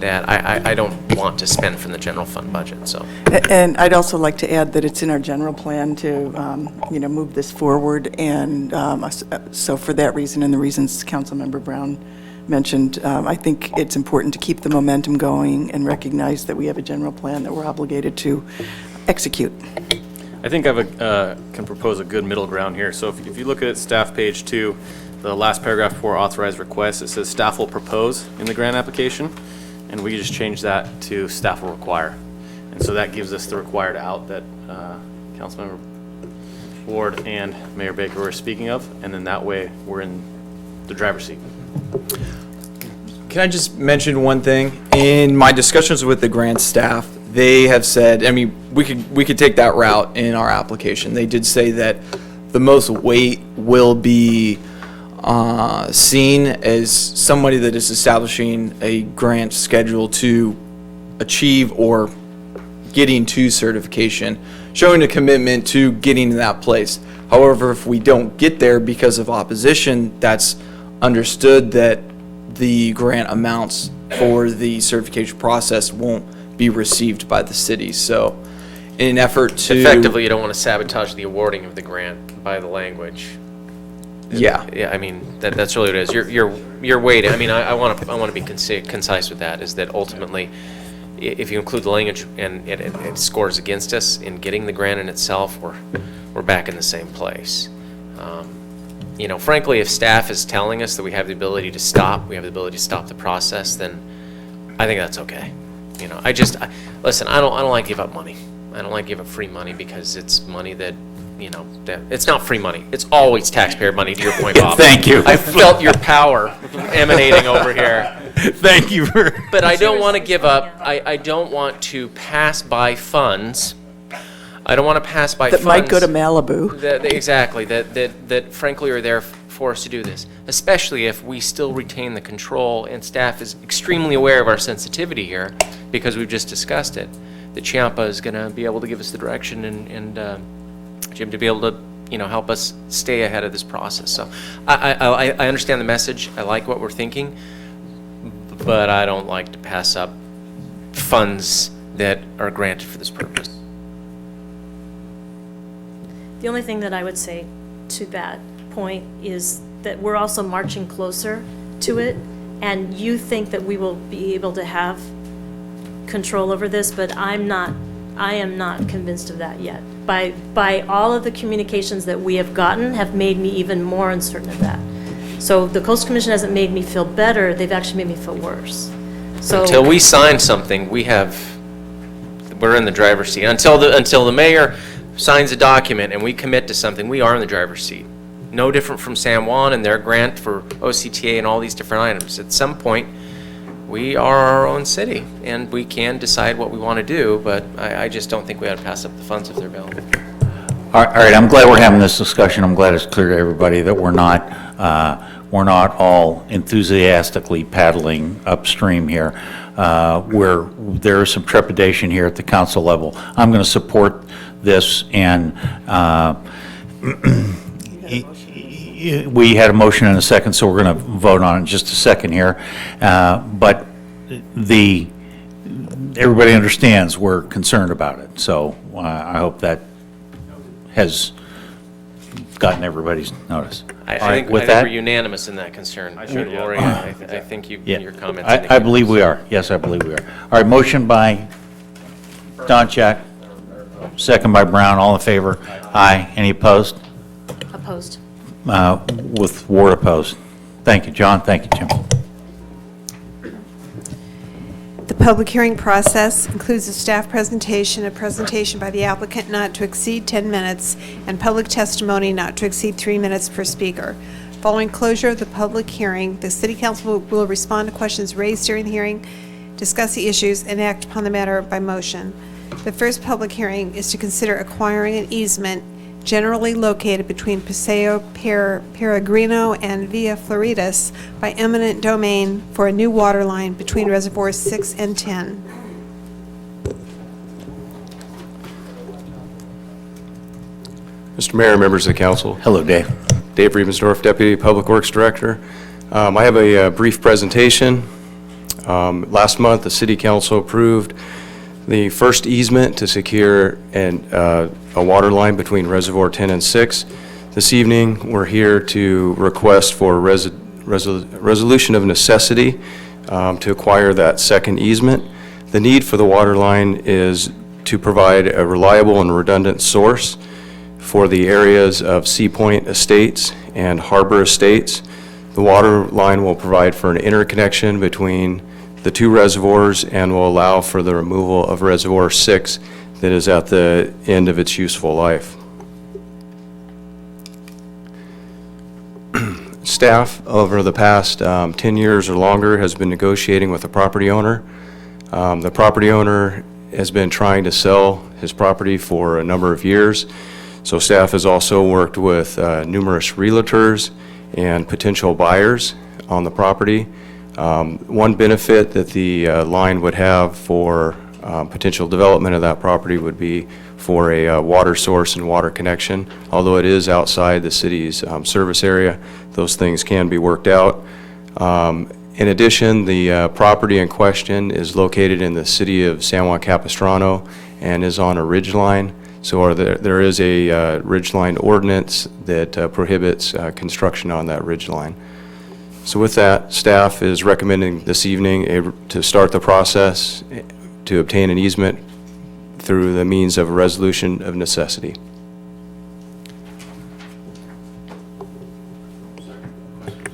that I don't want to spend from the general fund budget, so. And I'd also like to add that it's in our general plan to, move this forward. And so for that reason and the reasons Councilmember Brown mentioned, I think it's important to keep the momentum going and recognize that we have a general plan that we're obligated to execute. I think I can propose a good middle ground here. So if you look at staff page 2, the last paragraph before authorized requests, it says staff will propose in the grant application, and we just change that to staff will require. And so that gives us the required out that Councilmember Ward and Mayor Baker were speaking of, and then that way we're in the driver's seat. Can I just mention one thing? In my discussions with the grant staff, they have said, I mean, we could take that route in our application. They did say that the most weight will be seen as somebody that is establishing a grant schedule to achieve or getting to certification, showing a commitment to getting to that place. However, if we don't get there because of opposition, that's understood that the grant amounts for the certification process won't be received by the city. So in an effort to... Effectively, you don't want to sabotage the awarding of the grant by the language. Yeah. Yeah, I mean, that's really what it is. You're waiting. I mean, I want to be concise with that, is that ultimately, if you include the language and it scores against us in getting the grant in itself, we're back in the same place. Frankly, if staff is telling us that we have the ability to stop the process, then I think that's okay. Listen, I don't like to give up money. I don't like to give up free money because it's money that, that it's not free money. It's always taxpayer money, to your point, Bob. Thank you. I felt your power emanating over here. Thank you. But I don't want to give up, I don't want to pass by funds. I don't want to pass by funds. That might go to Malibu. Exactly, that frankly are there for us to do this, especially if we still retain the control, and staff is extremely aware of our sensitivity here, because we've just discussed it. The Chiampa is going to be able to give us the direction and Jim to be able to, help us stay ahead of this process. So I understand the message. I like what we're thinking, but I don't like to pass up funds that are granted for this purpose. The only thing that I would say to that point is that we're also marching closer to it, and you think that we will be able to have control over this, but I am not convinced of that yet. By all of the communications that we have gotten have made me even more uncertain of that. So the Coastal Commission hasn't made me feel better, they've actually made me feel worse. So until we sign something, we're in the driver's seat. Until the mayor signs a document and we commit to something, we are in the driver's seat. No different from San Juan and their grant for OCTA and all these different items. At some point, we are our own city, and we can decide what we want to do, but I just don't think we ought to pass up the funds if they're available. All right, I'm glad we're having this discussion. I'm glad it's clear to everybody that we're not all enthusiastically paddling upstream here. Where there is some trepidation here at the council level. I'm going to support this, and we had a motion and a second, so we're going to vote on it in just a second here. But everybody understands we're concerned about it, so I hope that has gotten everybody's notice. I think we're unanimous in that concern. Lori, I think your comments. I believe we are. Yes, I believe we are. All right, motion by Donchak, second by Brown. All in favor? Aye. Any opposed? opposed. With Ward opposed. Thank you, John. Thank you, Jim. The public hearing process includes a staff presentation, a presentation by the applicant not to exceed 10 minutes, and public testimony not to exceed 3 minutes per speaker. Following closure of the public hearing, the City Council will respond to questions raised during the hearing, discuss the issues, and act upon the matter by motion. The first public hearing is to consider acquiring an easement generally located between Paseo Peregrino and Via Floridas by eminent domain for a new water line between Reservoirs 6 and 10. Mr. Mayor, members of the council. Hello, Dave. Dave Riebensdorf, Deputy Public Works Director. I have a brief presentation. Last month, the City Council approved the first easement to secure a water line between Reservoir 10 and 6. This evening, we're here to request for resolution of necessity to acquire that second easement. The need for the water line is to provide a reliable and redundant source for the areas of Sea Point Estates and Harbor Estates. The water line will provide for an interconnection between the two reservoirs and will allow for the removal of Reservoir 6 that is at the end of its useful life. Staff, over the past 10 years or longer, has been negotiating with the property owner. The property owner has been trying to sell his property for a number of years, so staff has also worked with numerous realtors and potential buyers on the property. One benefit that the line would have for potential development of that property would be for a water source and water connection. Although it is outside the city's service area, those things can be worked out. In addition, the property in question is located in the city of San Juan Capistrano and is on a ridge line. So there is a ridgeline ordinance that prohibits construction on that ridge line. So with that, staff is recommending this evening to start the process to obtain an easement through the means of a resolution of necessity.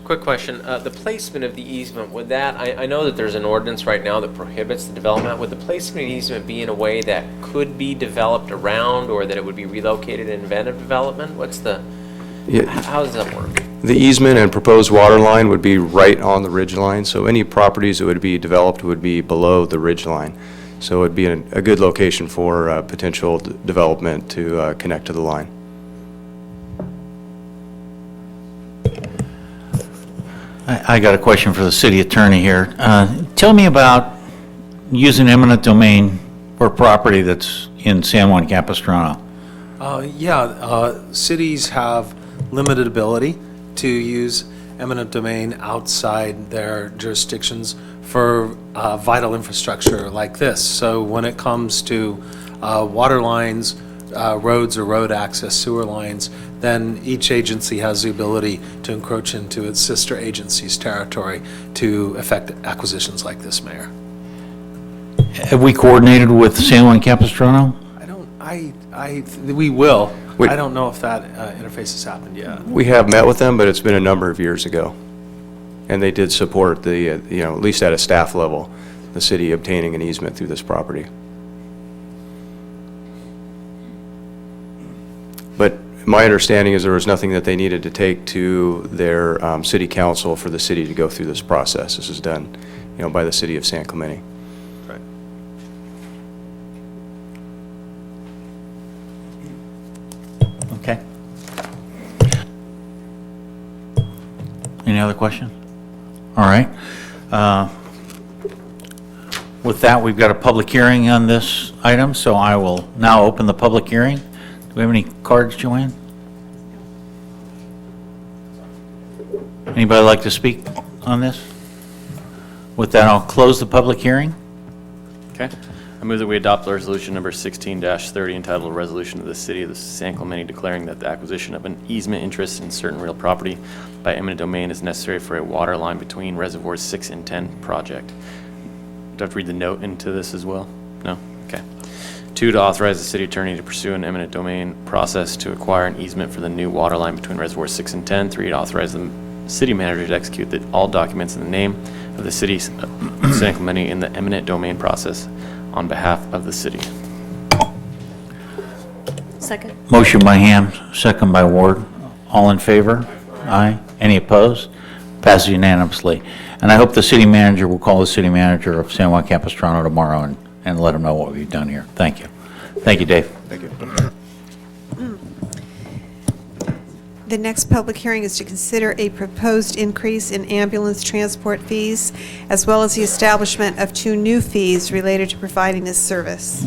Quick question, the placement of the easement, would that, I know that there's an ordinance right now that prohibits the development, would the placement of the easement be in a way that could be developed around, or that it would be relocated in event of development? What's the, how does that work? The easement and proposed water line would be right on the ridge line, so any properties that would be developed would be below the ridge line. So it would be a good location for potential development to connect to the line. I got a question for the city attorney here. Tell me about using eminent domain for property that's in San Juan Capistrano. Cities have limited ability to use eminent domain outside their jurisdictions for vital infrastructure like this. So when it comes to water lines, roads or road access, sewer lines, then each agency has the ability to encroach into its sister agency's territory to effect acquisitions like this, Mayor. Have we coordinated with San Juan Capistrano? We will. I don't know if that interface has happened yet. We have met with them, but it's been a number of years ago. And they did support the, at least at a staff level, the city obtaining an easement through this property. But my understanding is there was nothing that they needed to take to their city council for the city to go through this process. This is done, by the city of San Clemente. Right. Okay. Any other questions? All right. With that, we've got a public hearing on this item, so I will now open the public hearing. Do we have any cards, Joanne? Anybody like to speak on this? With that, I'll close the public hearing. Okay. I move that we adopt the resolution number 16-30 entitled Resolution of the City of San Clemente declaring that the acquisition of an easement interest in certain real property by eminent domain is necessary for a water line between Reservoirs 6 and 10 project. Do I have to read the note into this as well? No? Okay. 2, to authorize the city attorney to pursue an eminent domain process to acquire an easement for the new water line between Reservoirs 6 and 10. 3, to authorize the city manager to execute all documents in the name of the city of San Clemente in the eminent domain process on behalf of the city. Second. Motion by Ham, second by Ward. All in favor? Aye. Any opposed? Passes unanimously. And I hope the city manager will call the city manager of San Juan Capistrano tomorrow and let him know what we've done here. Thank you. Thank you, Dave. Thank you. The next public hearing is to consider a proposed increase in ambulance transport fees, as well as the establishment of 2 new fees related to providing this service.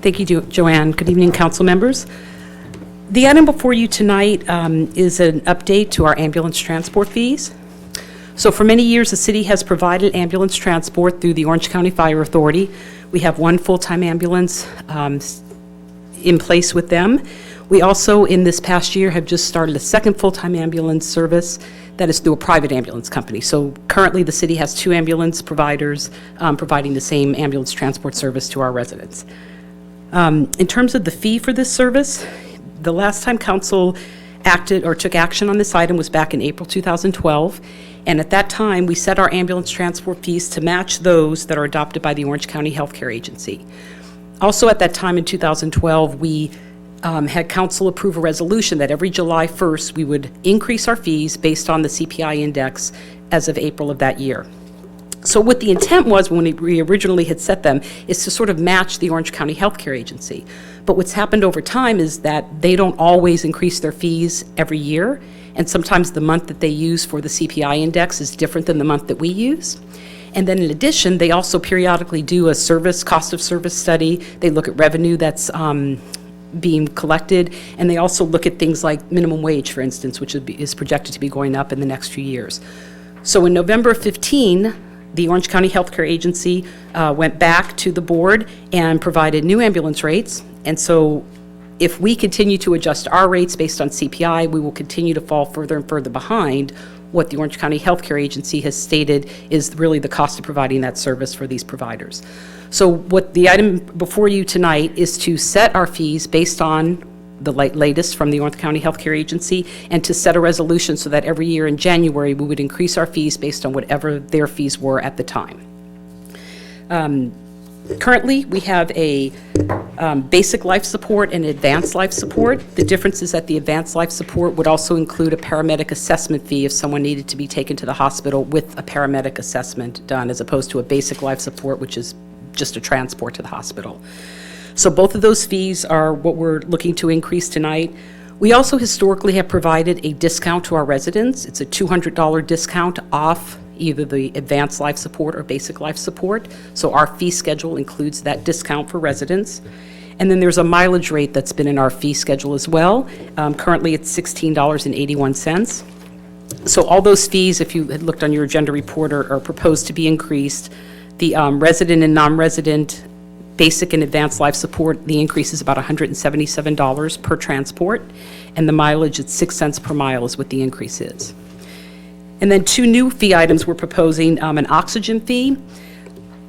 Thank you, Joanne. Good evening, council members. The item before you tonight is an update to our ambulance transport fees. So for many years, the city has provided ambulance transport through the Orange County Fire Authority. We have 1 full-time ambulance in place with them. We also, in this past year, have just started a 2nd full-time ambulance service that is through a private ambulance company. So currently, the city has 2 ambulance providers providing the same ambulance transport service to our residents. In terms of the fee for this service, the last time council acted or took action on this item was back in April 2012. And at that time, we set our ambulance transport fees to match those that are adopted by the Orange County Healthcare Agency. Also at that time in 2012, we had council approve a resolution that every July 1st, we would increase our fees based on the CPI index as of April of that year. So what the intent was when we originally had set them is to sort of match the Orange County Healthcare Agency. But what's happened over time is that they don't always increase their fees every year, and sometimes the month that they use for the CPI index is different than the month that we use. And then in addition, they also periodically do a cost of service study. They look at revenue that's being collected, and they also look at things like minimum wage, for instance, which is projected to be going up in the next few years. So in November of 15, the Orange County Healthcare Agency went back to the board and provided new ambulance rates. And so if we continue to adjust our rates based on CPI, we will continue to fall further and further behind what the Orange County Healthcare Agency has stated is really the cost of providing that service for these providers. So what the item before you tonight is to set our fees based on the latest from the Orange County Healthcare Agency, and to set a resolution so that every year in January, we would increase our fees based on whatever their fees were at the time. Currently, we have a basic life support and advanced life support. The difference is that the advanced life support would also include a paramedic assessment fee if someone needed to be taken to the hospital with a paramedic assessment done, as opposed to a basic life support, which is just a transport to the hospital. So both of those fees are what we're looking to increase tonight. We also historically have provided a discount to our residents. It's a $200 discount off either the advanced life support or basic life support. So our fee schedule includes that discount for residents. And then there's a mileage rate that's been in our fee schedule as well. Currently, it's $16.81. So all those fees, if you had looked on your agenda report, are proposed to be increased. The resident and non-resident basic and advanced life support, the increase is about $177 per transport, and the mileage at 6 cents per mile is what the increase is. And then 2 new fee items we're proposing, an oxygen fee.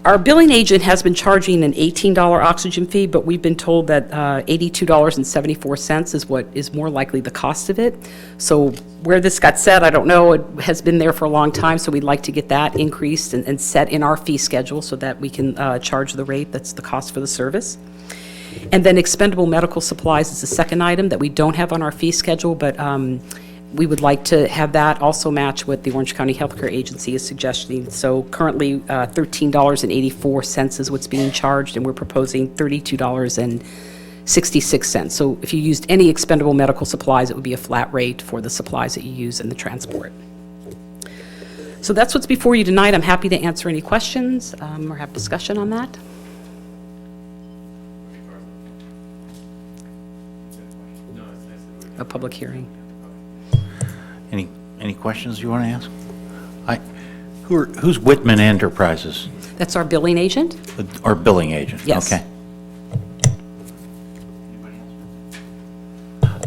Our billing agent has been charging an $18 oxygen fee, but we've been told that $82.74 is what is more likely the cost of it. So where this got set, I don't know. It has been there for a long time, so we'd like to get that increased and set in our fee schedule so that we can charge the rate that's the cost for the service. And then expendable medical supplies is the second item that we don't have on our fee schedule, but we would like to have that also match what the Orange County Healthcare Agency is suggesting. So currently, $13.84 is what's being charged, and we're proposing $32.66. So if you used any expendable medical supplies, it would be a flat rate for the supplies that you use in the transport. So that's what's before you tonight. I'm happy to answer any questions or have discussion on that. A public hearing. Any questions you want to ask? Who's Whitman Enterprises? That's our billing agent? Our billing agent? Yes. Okay.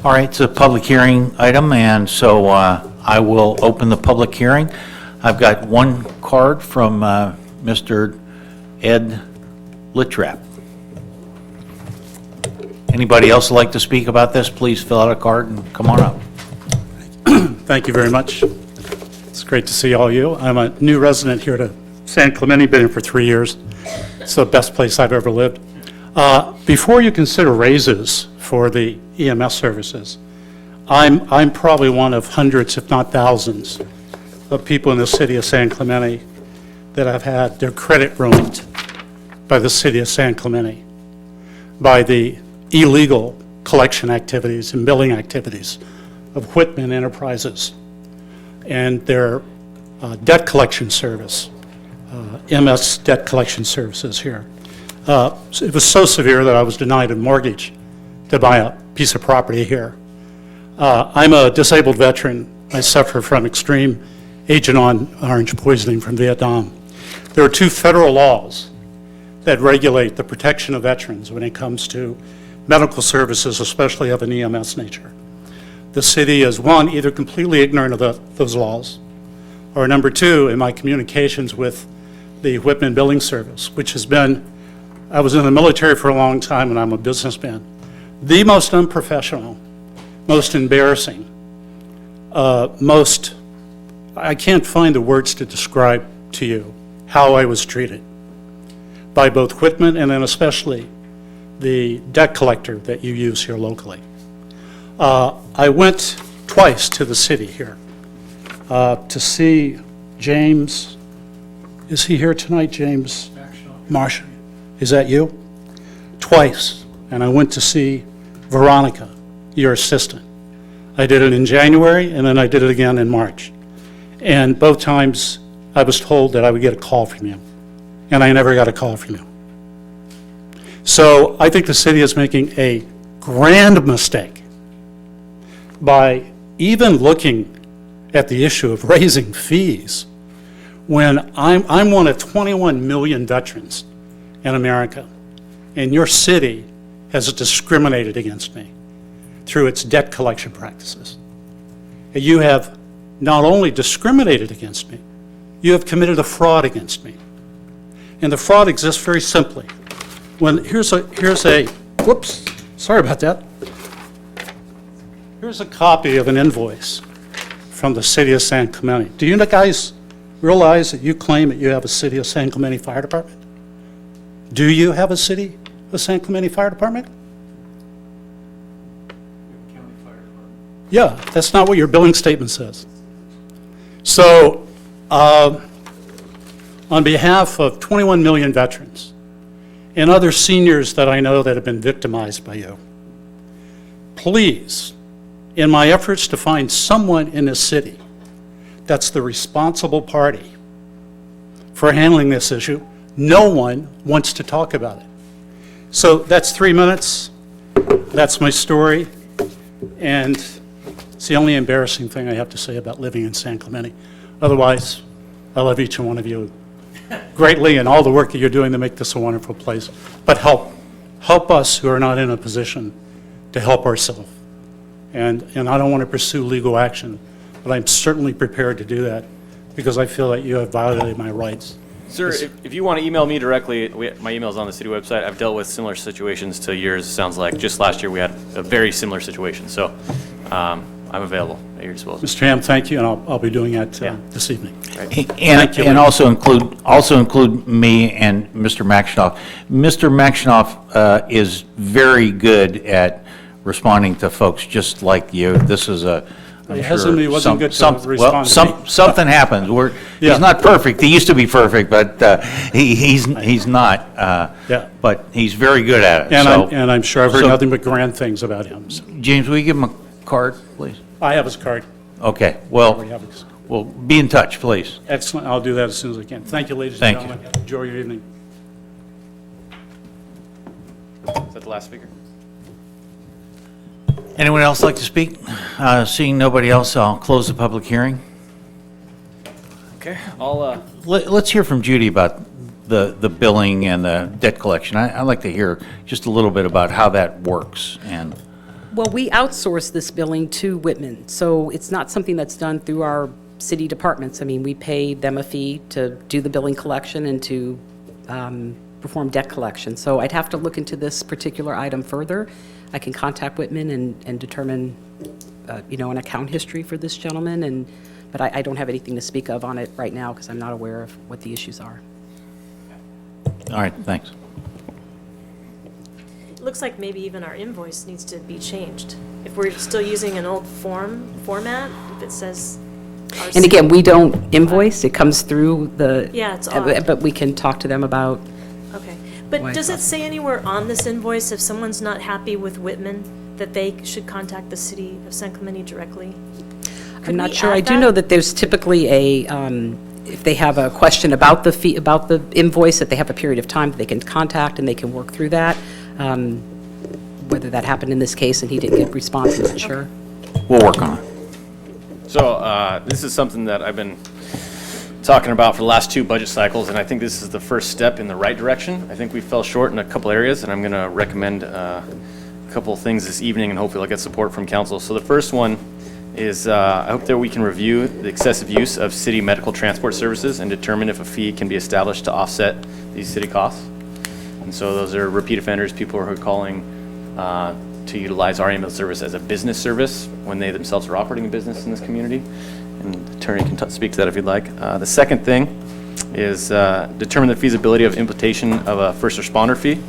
All right, it's a public hearing item, and so I will open the public hearing. I've got one card from Mr. Ed Littrap. Anybody else like to speak about this, please fill out a card and come on up. Thank you very much. It's great to see all you. I'm a new resident here to San Clemente, been here for 3 years. It's the best place I've ever lived. Before you consider raises for the EMS services, I'm probably one of hundreds, if not thousands, of people in the city of San Clemente that have had their credit ruined by the city of San Clemente, by the illegal collection activities and billing activities of Whitman Enterprises and their debt collection service, MS Debt Collection Services here. It was so severe that I was denied a mortgage to buy a piece of property here. I'm a disabled veteran. I suffer from extreme Agent Orange poisoning from Vietnam. There are 2 federal laws that regulate the protection of veterans when it comes to medical services, especially of an EMS nature. The city is, 1, either completely ignorant of those laws, or number 2, in my communications with the Whitman Billing Service, which has been, I was in the military for a long time and I'm a businessman, the most unprofessional, most embarrassing, I can't find the words to describe to you how I was treated by both Whitman and then especially the debt collector that you use here locally. I went twice to the city here to see James. Is he here tonight, James? Marshall. Is that you? Twice. And I went to see Veronica, your assistant. I did it in January, and then I did it again in March. And both times, I was told that I would get a call from you, and I never got a call from you. So I think the city is making a grand mistake by even looking at the issue of raising fees when I'm one of 21 million veterans in America, and your city has discriminated against me through its debt collection practices. And you have not only discriminated against me, you have committed a fraud against me. And the fraud exists very simply. Here's a, whoops, sorry about that. Here's a copy of an invoice from the city of San Clemente. Do you guys realize that you claim that you have a city of San Clemente Fire Department? Do you have a city of San Clemente Fire Department? Yeah, that's not what your billing statement says. So, on behalf of 21 million veterans and other seniors that I know that have been victimized by you, please, in my efforts to find someone in this city that's the responsible party for handling this issue, no one wants to talk about it. So that's 3 minutes. That's my story. And it's the only embarrassing thing I have to say about living in San Clemente. Otherwise, I love each and one of you greatly and all the work that you're doing to make this a wonderful place. But help us who are not in a position to help ourselves. And I don't want to pursue legal action, but I'm certainly prepared to do that because I feel that you have violated my rights. Sir, if you want to email me directly, my email is on the city website. I've dealt with similar situations to yours, sounds like. Just last year, we had a very similar situation. So I'm available at your disposal. Mr. Ham, thank you, and I'll be doing that this evening. And also include me and Mr. Maxnoff. Mr. Maxnoff is very good at responding to folks just like you. This is I'm sure he wasn't good to respond to me. Something happens. He's not perfect. He used to be perfect, but he's not. But he's very good at it. And I'm sure I've heard nothing but grand things about him. So. James, will you give him a card, please? I have his card. Okay. Well, be in touch, please. Excellent. I'll do that as soon as I can. Thank you, ladies and gentlemen. Enjoy your evening. Is that the last speaker? Anyone else like to speak? Seeing nobody else, I'll close the public hearing. Okay. Let's hear from Judy about the billing and the debt collection. I'd like to hear just a little bit about how that works. Well, we outsource this billing to Whitman, so it's not something that's done through our city departments. I mean, we pay them a fee to do the billing collection and to perform debt collection. So I'd have to look into this particular item further. I can contact Whitman and determine, an account history for this gentleman, but I don't have anything to speak of on it right now because I'm not aware of what the issues are. All right, thanks. It looks like maybe even our invoice needs to be changed. If we're still using an old format, if it says. And again, we don't invoice, it comes through the. Yeah, it's odd. But we can talk to them about. Okay, but Why does it not? say anywhere on this invoice if someone's not happy with Whitman, that they should contact the city of San Clemente directly? Could I'm not we sure. add I do that? know that there's typically if they have a question about the fee, about the invoice, that they have a period of time that they can contact and they can work through that. Whether that happened in this case and he didn't get a response, I'm not sure. We'll work on it. So this is something that I've been talking about for the last 2 budget cycles, and I think this is the first step in the right direction. I think we fell short in a couple areas, and I'm going to recommend a couple of things this evening, and hopefully I'll get support from council. So the first one is I hope that we can review the excessive use of city medical transport services and determine if a fee can be established to offset these city costs. And so those are repeat offenders, people who are calling to utilize our ambulance service as a business service when they themselves are operating a business in this community. And the attorney can speak to that if you'd like. The second thing is determine the feasibility of implementation of a first responder fee.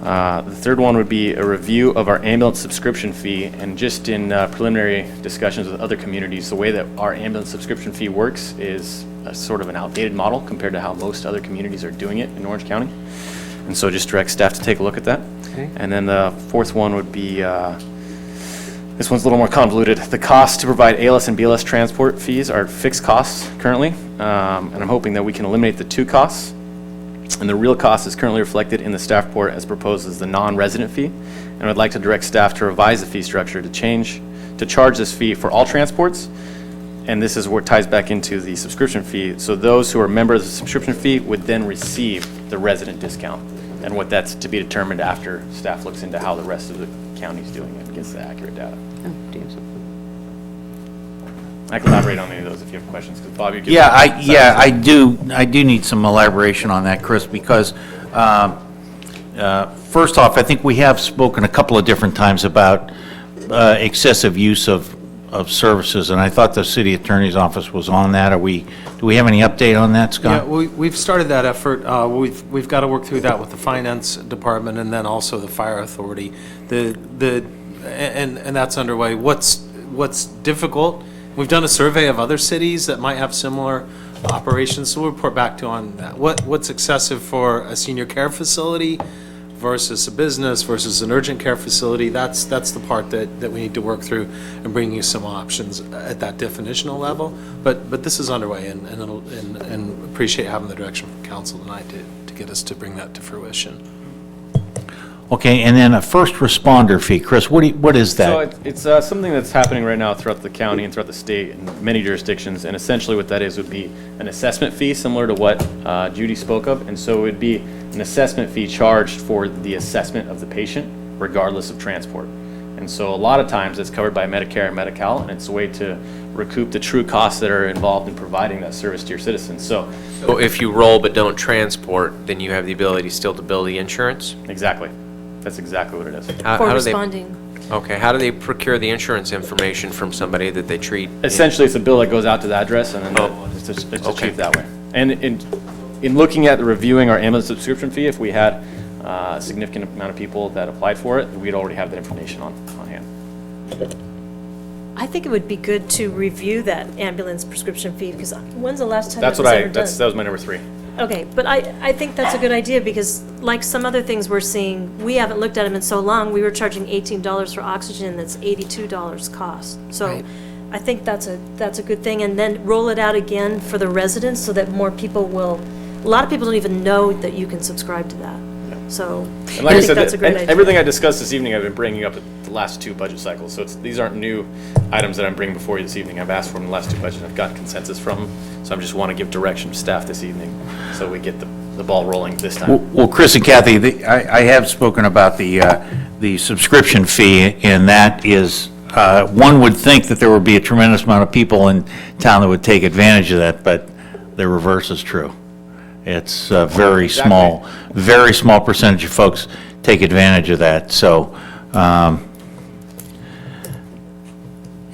The third one would be a review of our ambulance subscription fee, and just in preliminary discussions with other communities, the way that our ambulance subscription fee works is a sort of an outdated model compared to how most other communities are doing it in Orange County. And so just direct staff to take a look at that. Okay. And then the fourth one would be, this one's a little more convoluted. The cost to provide ALS and BLS transport fees are fixed costs currently, and I'm hoping that we can eliminate the 2 costs. And the real cost is currently reflected in the staff report as proposed as the non-resident fee. And I'd like to direct staff to revise the fee structure to charge this fee for all transports. And this is where it ties back into the subscription fee. So those who are members of the subscription fee would then receive the resident discount. And what that's to be determined after staff looks into how the rest of the county's doing it and gets the accurate data. I can elaborate on any of those if you have questions, because Bob, you give. I do need some elaboration on that, Chris, because first off, I think we have spoken a couple of different times about excessive use of services, and I thought the city attorney's office was on that. Do we have any update on that, Scott? Yeah, we've started that effort. We've got to work through that with the finance department and then also the fire authority. And that's underway. What's difficult? We've done a survey of other cities that might have similar operations, so we'll report back to on that. What's excessive for a senior care facility versus a business versus an urgent care facility? That's the part that we need to work through and bring you some options at that definitional level. But this is underway, and appreciate having the direction from council tonight to get us to bring that to fruition. Okay, and then a first responder fee. Chris, what is that? So it's something that's happening right now throughout the county and throughout the state in many jurisdictions, and essentially what that is would be an assessment fee similar to what Judy spoke of, and so it would be an assessment fee charged for the assessment of the patient regardless of transport. And so a lot of times it's covered by Medicare and Medi-Cal, and it's a way to recoup the true costs that are involved in providing that service to your citizens. So if you roll but don't transport, then you have the ability still to bill the insurance? Exactly. That's exactly what it is. For responding. Okay, how do they procure the insurance information from somebody that they treat? Essentially, it's a bill that goes out to the address, and then it's achieved that way. And in looking at reviewing our ambulance subscription fee, if we had a significant amount of people that applied for it, we'd already have that information on hand. I think it would be good to review that ambulance prescription fee, because when's the last time That's that what was ever done? that was my number 3. Okay, but I think that's a good idea, because like some other things we're seeing, we haven't looked at them in so long. We were charging $18 for oxygen, that's $82 cost. So Right. I think that's a good thing, and then roll it out again for the residents so that more people will, a lot of people don't even know that you can subscribe to that. So And like I I think said, that's a great idea. everything I discussed this evening I've been bringing up at the last 2 budget cycles. So these aren't new items that I'm bringing before you this evening. I've asked for them in the last 2 budgets. I've got consensus from them. So I just want to give direction to staff this evening so we get the ball rolling this time. Well, Chris and Kathy, I have spoken about the subscription fee, and that is, one would think that there would be a tremendous amount of people in town that would take advantage of that, but the reverse is true. It's a very small percentage of folks take advantage of that. So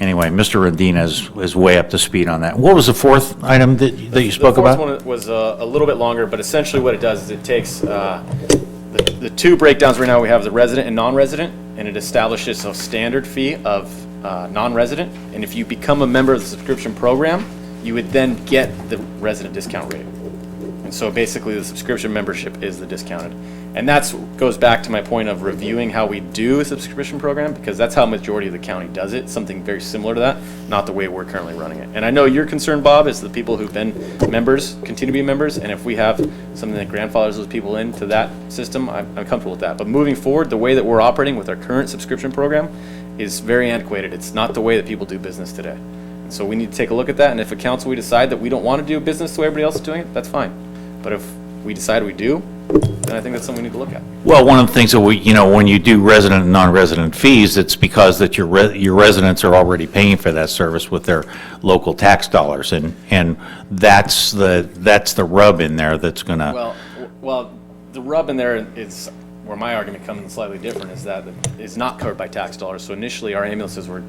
Anyway, Mr. Rendina is way up to speed on that. What was the fourth item that you spoke about? The fourth one was a little bit longer, but essentially what it does is it takes the two breakdowns right now. We have the resident and non-resident, and it establishes a standard fee of non-resident. And if you become a member of the subscription program, you would then get the resident discount rate. And so basically the subscription membership is the discounted. And that goes back to my point of reviewing how we do a subscription program, because that's how majority of the county does it, something very similar to that, not the way we're currently running it. And I know your concern, Bob, is the people who've been members continue to be members, and if we have something that grandfathers those people into that system, I'm comfortable with that. But moving forward, the way that we're operating with our current subscription program is very antiquated. It's not the way that people do business today. So we need to take a look at that, and if a council, we decide that we don't want to do business the way everybody else is doing it, that's fine. But if we decide we do, then I think that's something we need to look at. Well, one of the things that when you do resident and non-resident fees, it's because that your residents are already paying for that service with their local tax dollars, and that's the rub in there that's gonna. Well, the rub in there is where my argument comes in slightly different, is that it's not covered by tax dollars. So initially, our ambulances were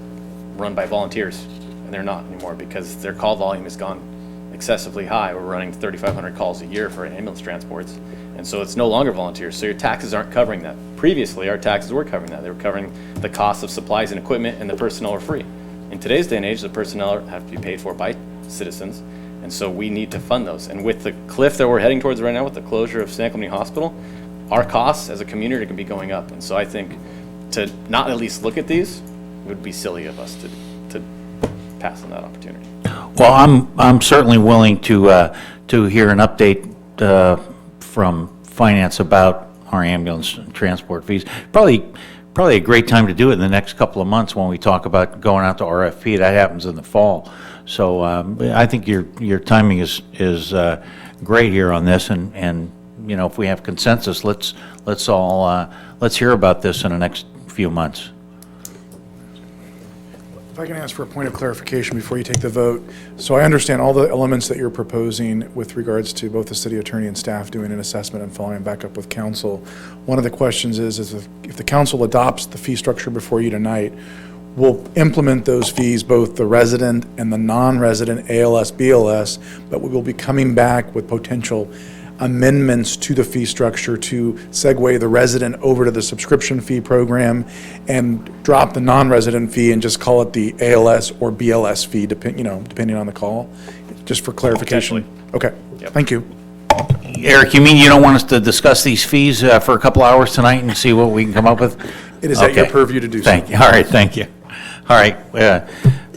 run by volunteers, and they're not anymore because their call volume has gone excessively high. We're running 3,500 calls a year for ambulance transports, and so it's no longer volunteers. So your taxes aren't covering that. Previously, our taxes were covering that. They were covering the cost of supplies and equipment, and the personnel are free. In today's day and age, the personnel have to be paid for by citizens, and so we need to fund those. And with the cliff that we're heading towards right now, with the closure of San Clemente Hospital, our costs as a community can be going up. And so I think to not at least look at these would be silly of us to pass on that opportunity. Well, I'm certainly willing to hear an update from finance about our ambulance transport fees. Probably a great time to do it in the next couple of months when we talk about going out to RFP. That happens in the fall. So I think your timing is great here on this, and if we have consensus, let's hear about this in the next few months. If I can ask for a point of clarification before you take the vote. So I understand all the elements that you're proposing with regards to both the city attorney and staff doing an assessment and following back up with council. One of the questions is if the council adopts the fee structure before you tonight, we'll implement those fees, both the resident and the non-resident ALS, BLS, but we will be coming back with potential amendments to the fee structure to segue the resident over to the subscription fee program and drop the non-resident fee and just call it the ALS or BLS fee, depending on the call, just for clarification. Okay, thank you. Eric, you mean you don't want us to discuss these fees for a couple hours tonight and see what we can come up with? It is at your purview to do so. Thank you. All right, thank you. All right,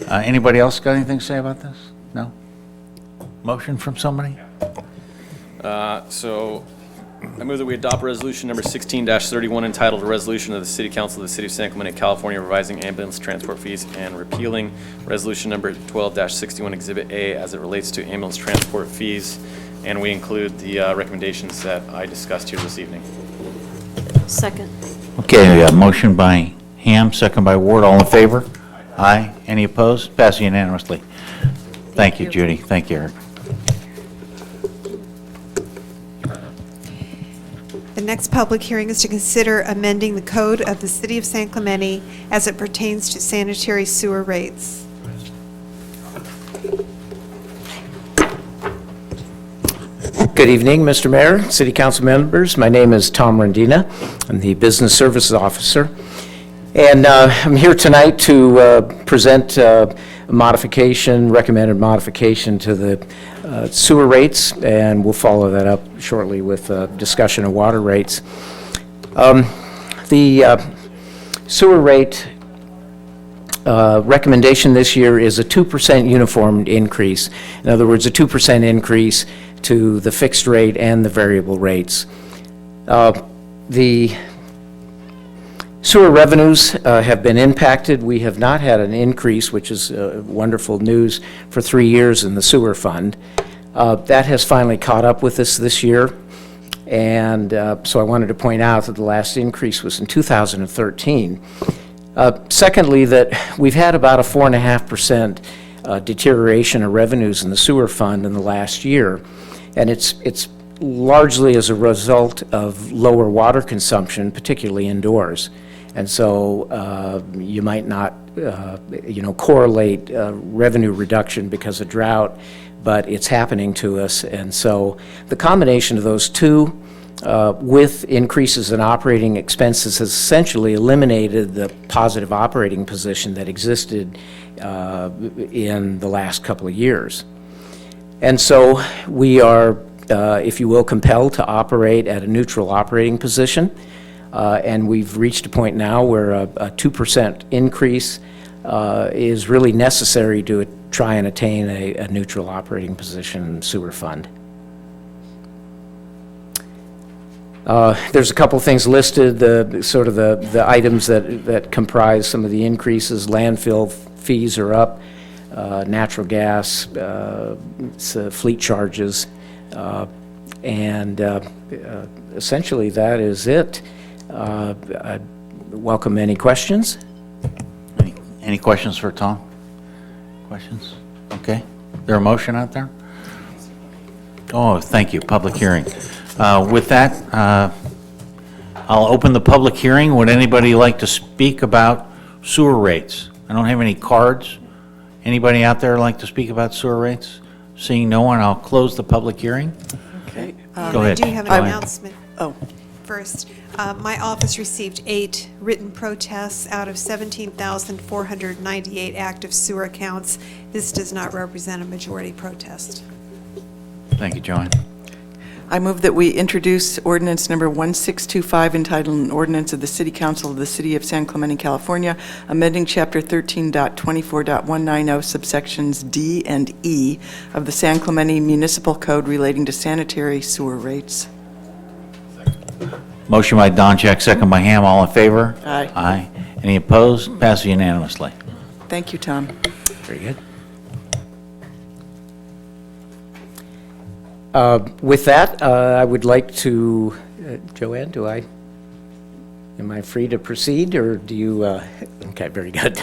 anybody else got anything to say about this? No? Motion from somebody? So I move that we adopt resolution number 16-31 entitled "A Resolution of the City Council of the City of San Clemente, California, revising ambulance transport fees and repealing resolution number 12-61 Exhibit A as it relates to ambulance transport fees." And we include the recommendations that I discussed here this evening. Second. Okay, motion by Ham, second by Ward. All in favor? Aye. Any opposed? Passed unanimously. Thank you, Judy. Thank you, Eric. The next public hearing is to consider amending the code of the City of San Clemente as it pertains to sanitary sewer rates. Good evening, Mr. Mayor, City Council members. My name is Tom Rendina. I'm the Business Services Officer. And I'm here tonight to present a recommended modification to the sewer rates, and we'll follow that up shortly with a discussion of water rates. The sewer rate recommendation this year is a 2% uniform increase. In other words, a 2% increase to the fixed rate and the variable rates. The sewer revenues have been impacted. We have not had an increase, which is wonderful news, for 3 years in the sewer fund. That has finally caught up with us this year. And so I wanted to point out that the last increase was in 2013. Secondly, that we've had about a 4.5% deterioration of revenues in the sewer fund in the last year. And it's largely as a result of lower water consumption, particularly indoors. And so you might not, correlate revenue reduction because of drought, but it's happening to us. And so the combination of those two with increases in operating expenses has essentially eliminated the positive operating position that existed in the last couple of years. And so we are, if you will, compelled to operate at a neutral operating position. And we've reached a point now where a 2% increase is really necessary to try and attain a neutral operating position sewer fund. There's a couple things listed, the items that comprise some of the increases. Landfill fees are up, natural gas, fleet charges, and essentially that is it. I welcome any questions. Any questions for Tom? Questions? Okay. There a motion out there? Oh, thank you. Public hearing. With that, I'll open the public hearing. Would anybody like to speak about sewer rates? I don't have any cards. Anybody out there like to speak about sewer rates? Seeing no one, I'll close the public hearing. Okay. Go ahead. I do have an Go ahead. announcement. First, my office received 8 written protests out of 17,498 active sewer accounts. This does not represent a majority protest. Thank you, Joanne. I move that we introduce ordinance number 1625 entitled an ordinance of the City Council of the City of San Clemente, California, amending Chapter 13.24.190 subsections D and E of the San Clemente Municipal Code relating to sanitary sewer rates. Motion by Doncheck, second by Ham. All in favor? Aye. Aye. Any opposed? Passes unanimously. Thank you, Tom. Very good. With that, I would like to, Joanne, am I free to proceed, or do you, okay, very good.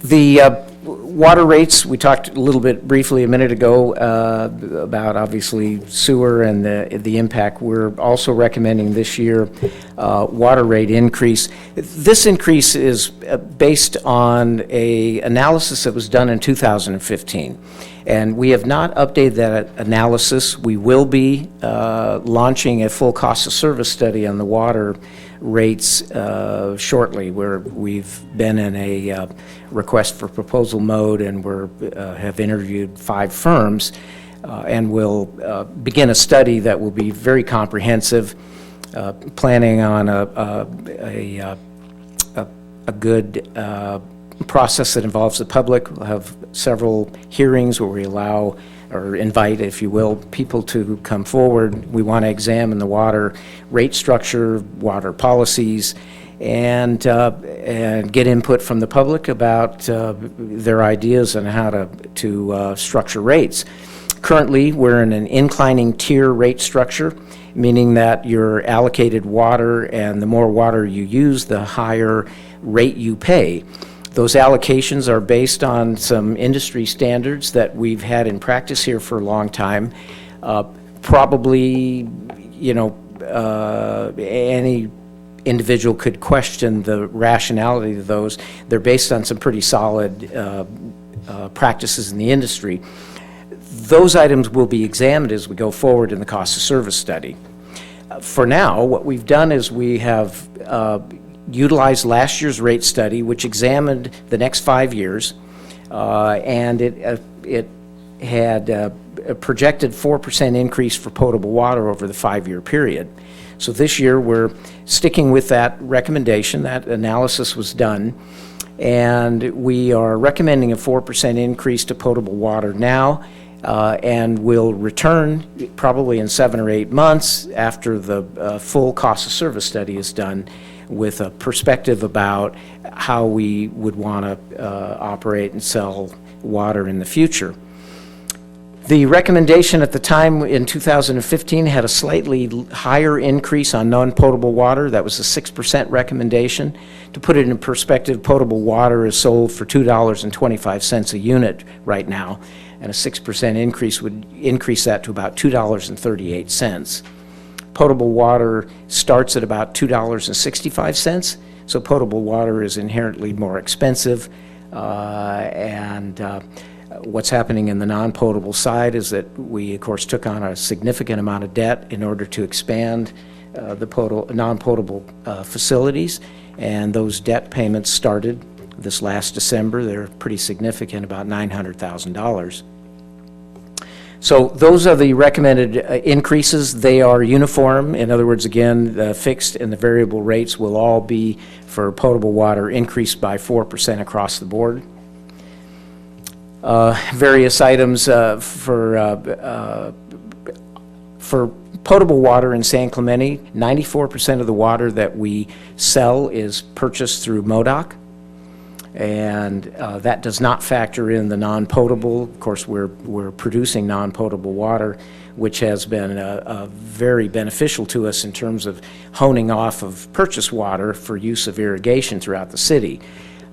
The water rates, we talked a little bit briefly a minute ago about obviously sewer and the impact. We're also recommending this year water rate increase. This increase is based on an analysis that was done in 2015. And we have not updated that analysis. We will be launching a full cost of service study on the water rates shortly, where we've been in a request for proposal mode, and we have interviewed 5 firms, and we'll begin a study that will be very comprehensive, planning on a good process that involves the public. We'll have several hearings where we allow or invite, if you will, people to come forward. We want to examine the water rate structure, water policies, and get input from the public about their ideas on how to structure rates. Currently, we're in an inclining tier rate structure, meaning that you're allocated water, and the more water you use, the higher rate you pay. Those allocations are based on some industry standards that we've had in practice here for a long time. Probably, any individual could question the rationality of those. They're based on some pretty solid practices in the industry. Those items will be examined as we go forward in the cost of service study. For now, what we've done is we have utilized last year's rate study, which examined the next 5 years, and it had a projected 4% increase for potable water over the 5-year period. So this year, we're sticking with that recommendation. That analysis was done, and we are recommending a 4% increase to potable water now, and will return probably in 7 or 8 months after the full cost of service study is done, with a perspective about how we would want to operate and sell water in the future. The recommendation at the time in 2015 had a slightly higher increase on non-potable water. That was a 6% recommendation. To put it in perspective, potable water is sold for $2.25 a unit right now, and a 6% increase would increase that to about $2.38. Potable water starts at about $2.65, so potable water is inherently more expensive. What's happening in the non-potable side is that we, of course, took on a significant amount of debt in order to expand the non-potable facilities, and those debt payments started this last December. They're pretty significant, about $900,000. So those are the recommended increases. They are uniform. In other words, again, the fixed and the variable rates will all be for potable water increased by 4% across the board. Various items for potable water in San Clemente, 94% of the water that we sell is purchased through MODOC, and that does not factor in the non-potable. Of course, we're producing non-potable water, which has been very beneficial to us in terms of honing off of purchased water for use of irrigation throughout the city.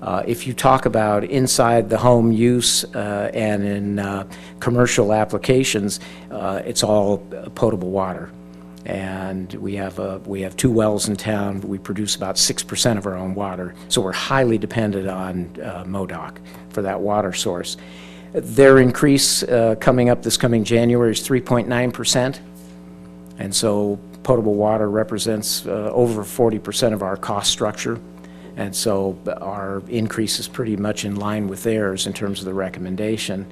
If you talk about inside the home use and in commercial applications, it's all potable water. And we have 2 wells in town. We produce about 6% of our own water, so we're highly dependent on MODOC for that water source. Their increase coming up this coming January is 3.9%, and so potable water represents over 40% of our cost structure. And so our increase is pretty much in line with theirs in terms of the recommendation.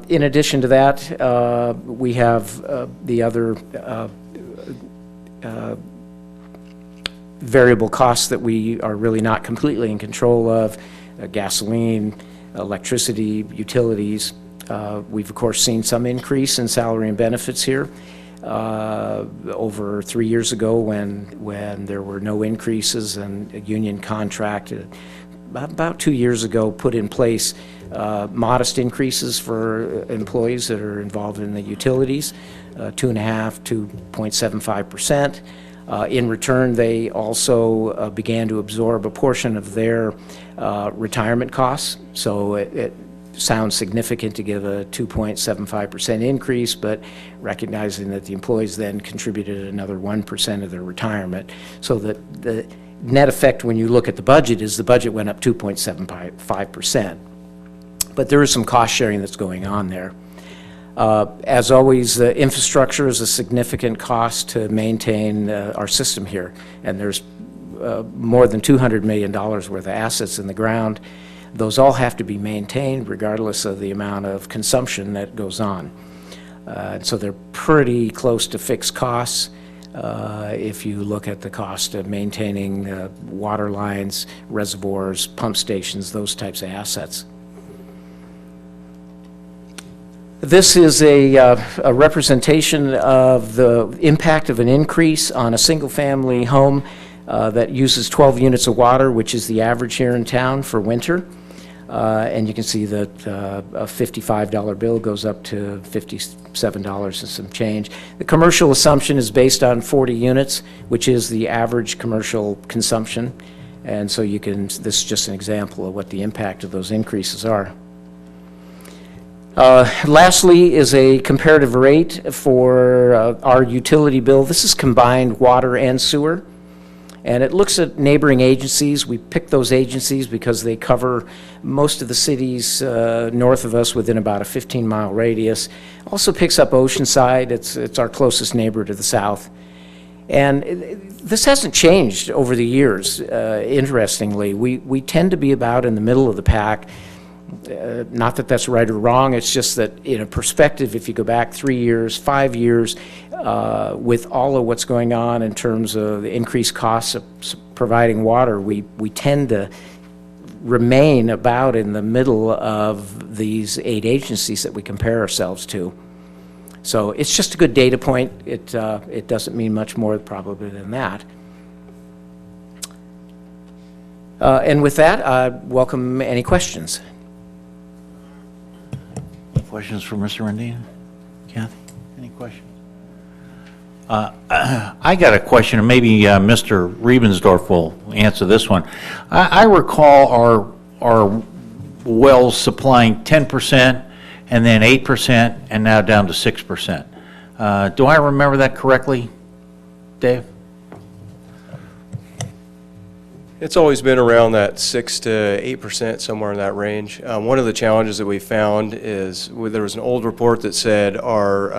In addition to that, we have the other variable costs that we are really not completely in control of, gasoline, electricity, utilities. We've, of course, seen some increase in salary and benefits here. Over 3 years ago when there were no increases and a union contract about 2 years ago put in place modest increases for employees that are involved in the utilities, 2.75%. In return, they also began to absorb a portion of their retirement costs, so it sounds significant to give a 2.75% increase, but recognizing that the employees then contributed another 1% of their retirement. So that the net effect when you look at the budget is the budget went up 2.75%. But there is some cost sharing that's going on there. As always, infrastructure is a significant cost to maintain our system here, and there's more than $200 million worth of assets in the ground. Those all have to be maintained regardless of the amount of consumption that goes on. So they're pretty close to fixed costs if you look at the cost of maintaining water lines, reservoirs, pump stations, those types of assets. This is a representation of the impact of an increase on a single-family home that uses 12 units of water, which is the average here in town for winter. And you can see that a $55 bill goes up to $57 and some change. The commercial assumption is based on 40 units, which is the average commercial consumption. And so you can, this is just an example of what the impact of those increases are. Lastly is a comparative rate for our utility bill. This is combined water and sewer. And it looks at neighboring agencies. We picked those agencies because they cover most of the cities north of us within about a 15-mile radius. Also picks up Oceanside. It's our closest neighbor to the south. And this hasn't changed over the years, interestingly. We tend to be about in the middle of the pack. Not that that's right or wrong, it's just that in a perspective, if you go back 3 years, 5 years, with all of what's going on in terms of the increased costs of providing water, we tend to remain about in the middle of these 8 agencies that we compare ourselves to. So it's just a good data point. It doesn't mean much more probably than that. And with that, I welcome any questions. Questions for Mr. Rendine? Kathy, any questions? I got a question, and maybe Mr. Riebensdorf will answer this one. I recall our wells supplying 10% and then 8% and now down to 6%. Do I remember that correctly? Dave? It's always been around that 6 to 8%, somewhere in that range. One of the challenges that we found is there was an old report that said our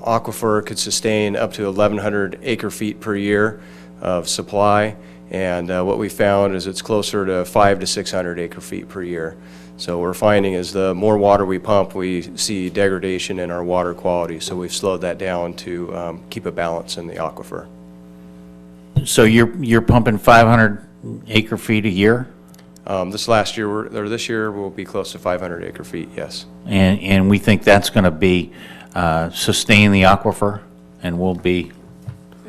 aquifer could sustain up to 1,100 acre-feet per year of supply, and what we found is it's closer to 500 to 600 acre-feet per year. So what we're finding is the more water we pump, we see degradation in our water quality, so we've slowed that down to keep a balance in the aquifer. So you're pumping 500 acre-feet a year? This year will be close to 500 acre-feet, yes. And we think that's going to be, sustain the aquifer, and will be?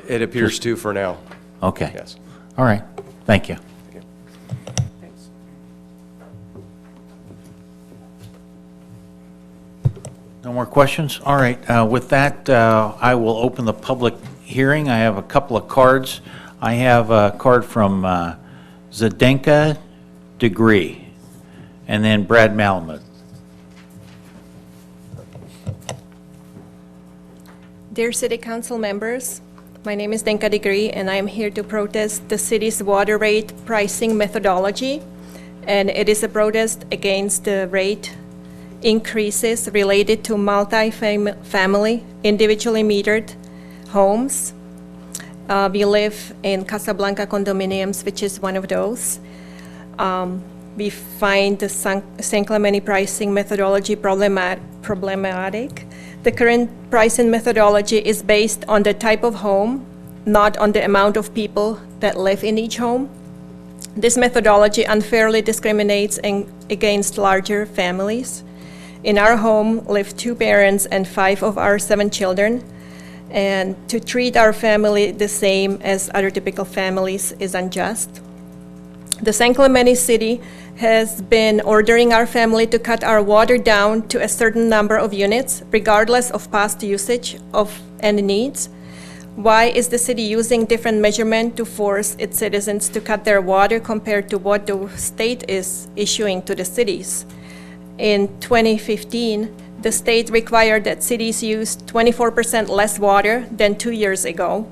It appears to for now. Okay. Yes. All right. Thank you. No more questions? All right. With that, I will open the public hearing. I have a couple of cards. I have a card from Zdenka Degree, and then Brad Malamuth. Dear City Council members, my name is Zdenka Degree, and I am here to protest the city's water rate pricing methodology. And it is a protest against the rate increases related to multi-family, individually metered homes. We live in Casablanca condominiums, which is one of those. We find the San Clemente pricing methodology problematic. The current pricing methodology is based on the type of home, not on the amount of people that live in each home. This methodology unfairly discriminates against larger families. In our home live 2 parents and 5 of our 7 children. And to treat our family the same as other typical families is unjust. The San Clemente City has been ordering our family to cut our water down to a certain number of units, regardless of past usage and needs. Why is the city using different measurement to force its citizens to cut their water compared to what the state is issuing to the cities? In 2015, the state required that cities use 24% less water than 2 years ago.